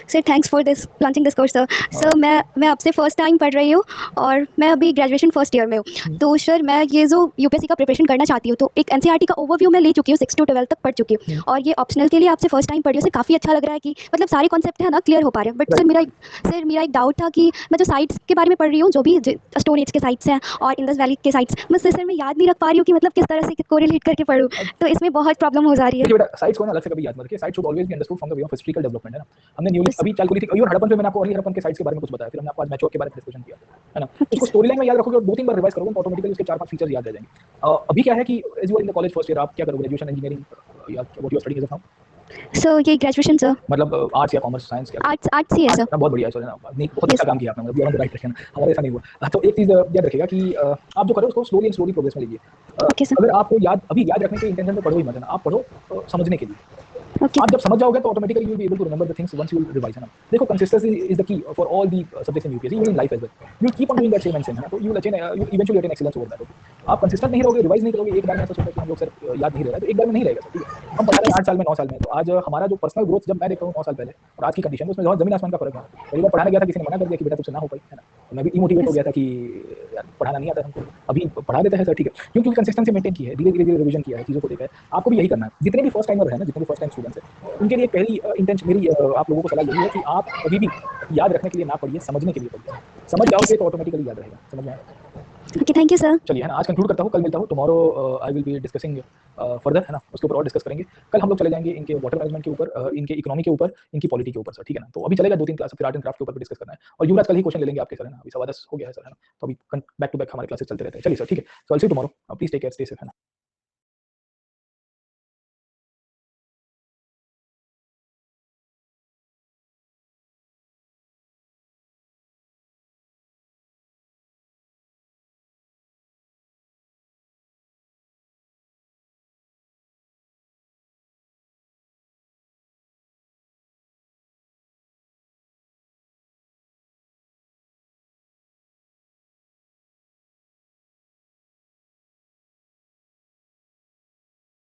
Sir thanks for this launching this course sir. Sir मैं आपसे फर्स्ट टाइम पढ़ रही हूँ और मैं अभी ग्रेजुएशन फर्स्ट ईयर में हूँ। तो सर मैं ये जो यूपीएससी का प्रिपरेशन करना चाहती हूँ, तो एक एनसीईआरटी का ओवरव्यू मैं ले चुकी हूँ, 6 to 12 तक पढ़ चुकी हूँ, और ये ऑप्शनल के लिए आपसे फर्स्ट टाइम पढ़ी हूँ। सर काफ़ी अच्छा लग रहा है कि मतलब सारे कॉन्सेप्ट है ना क्लियर हो पा रहे हैं। बट सर मेरा एक डाउट था कि मैं जो साइट्स के बारे में पढ़ रही हूँ, जो भी स्टोन एज के साइट्स हैं और इंडस वैली के साइट्स, मैं सर मैं याद नहीं रख पा रही हूँ कि मतलब किस तरह से कोरिलेट करके पढ़ूँ, तो इसमें बहुत प्रॉब्लम हो जा रही है। देखिए बेटा, साइट्स को ना अलग से कभी याद मत रखिए, sites should always be understood from the way of historical development, है ना। हमने न्यूली अभी चालू करी थी और हड़प्पन पे मैंने आपको हड़प्पन के साइट्स के बारे में कुछ बताया, फिर हमने आपको आज मैचोक के बारे में डिस्कशन किया, है ना। उसको स्टोरी लाइन में याद रखोगे और 2-3 बार रिवाइज करोगे तो ऑटोमेटिकली उसके 4-5 फीचर्स याद रह जाएंगे। अभी क्या है कि as you are in the college first year, आप क्या करोगे? ग्रेजुएशन, इंजीनियरिंग या what you are studying as of now? Sir ये ग्रेजुएशन सर। मतलब आर्ट्स या कॉमर्स, साइंस क्या? आर्ट्स ही है सर। बहुत बढ़िया है, नहीं बहुत अच्छा काम किया आपने, मतलब you are on the right track, हमारा ऐसा नहीं हुआ। तो एक चीज याद रखिएगा कि आप जो करो उसको स्लोली एंड स्लोली प्रोग्रेस में लीजिए। अगर आपको अभी याद रखने के इंटेंशन में पढ़ो ही मत, है ना, आप पढ़ो समझने के लिए। आप जब समझ जाओगे तो automatically you will be able to remember the things once you revise, है ना। देखो consistency is the key for all the subjects in UPSC, even in life as well. You keep on doing that same and same, है ना, तो you will eventually attain excellence over that. आप consistent नहीं रहोगे, revise नहीं करोगे, एक बार में ऐसा सोचो कि हम लोग सर याद नहीं रह रहा है, तो एक बार में नहीं रहेगा सर, ठीक है। हम पढ़ा रहे हैं 8 साल में, 9 साल में, तो आज हमारा जो पर्सनल ग्रोथ जब मैं देखता हूँ 9 साल पहले और आज की कंडीशन, उसमें बहुत जमीन आसमान का फर्क है। कई बार पढ़ाने गया था, किसी ने मना कर दिया कि बेटा तुझसे ना हो पाई, है ना, तो मैं भी डिमोटिवेट हो गया था कि यार पढ़ाना नहीं आता हमको। अभी पढ़ा देते हैं सर, ठीक है, क्योंकि कंसिस्टेंसी मेंटेन की है, धीरे धीरे रिवीजन किया है, चीज़ों को देखा है। आपको भी यही करना है। जितने भी फर्स्ट टाइमर है ना, जितने भी फर्स्ट टाइम स्टूडेंट्स हैं, उनके लिए पहली इंटेंशन मेरी आप लोगों को सलाह यही है कि आप कभी भी याद रखने के लिए ना पढ़िए, समझने के लिए पढ़िए। समझ जाओगे तो ऑटोमेटिकली याद रहेगा, समझ में आया? Okay, thank you sir. चलिए, है ना, आज कंक्लूड करता हूँ, कल मिलता हूँ। Tomorrow I will be discussing further, है ना, उसके ऊपर और डिस्कस करेंगे। कल हम लोग चले जाएंगे इनके वाटर मैनेजमेंट के ऊपर, इनके इकोनॉमी के ऊपर, इनकी पॉलिटी के ऊपर सर, ठीक है ना। तो अभी चलेगा 2-3 क्लास, फिर आर्ट एंड क्राफ्ट के ऊपर भी डिस्कस करना है, और युवराज कल ही क्वेश्चन ले लेंगे आपके सर, है ना। अभी 10:15 हो गया है सर, है ना, तो अभी बैक टू बैक हमारे क्लासेस चलते रहते हैं। चलिए सर, ठीक है, so I will see you tomorrow. Please take care, stay safe, है ना।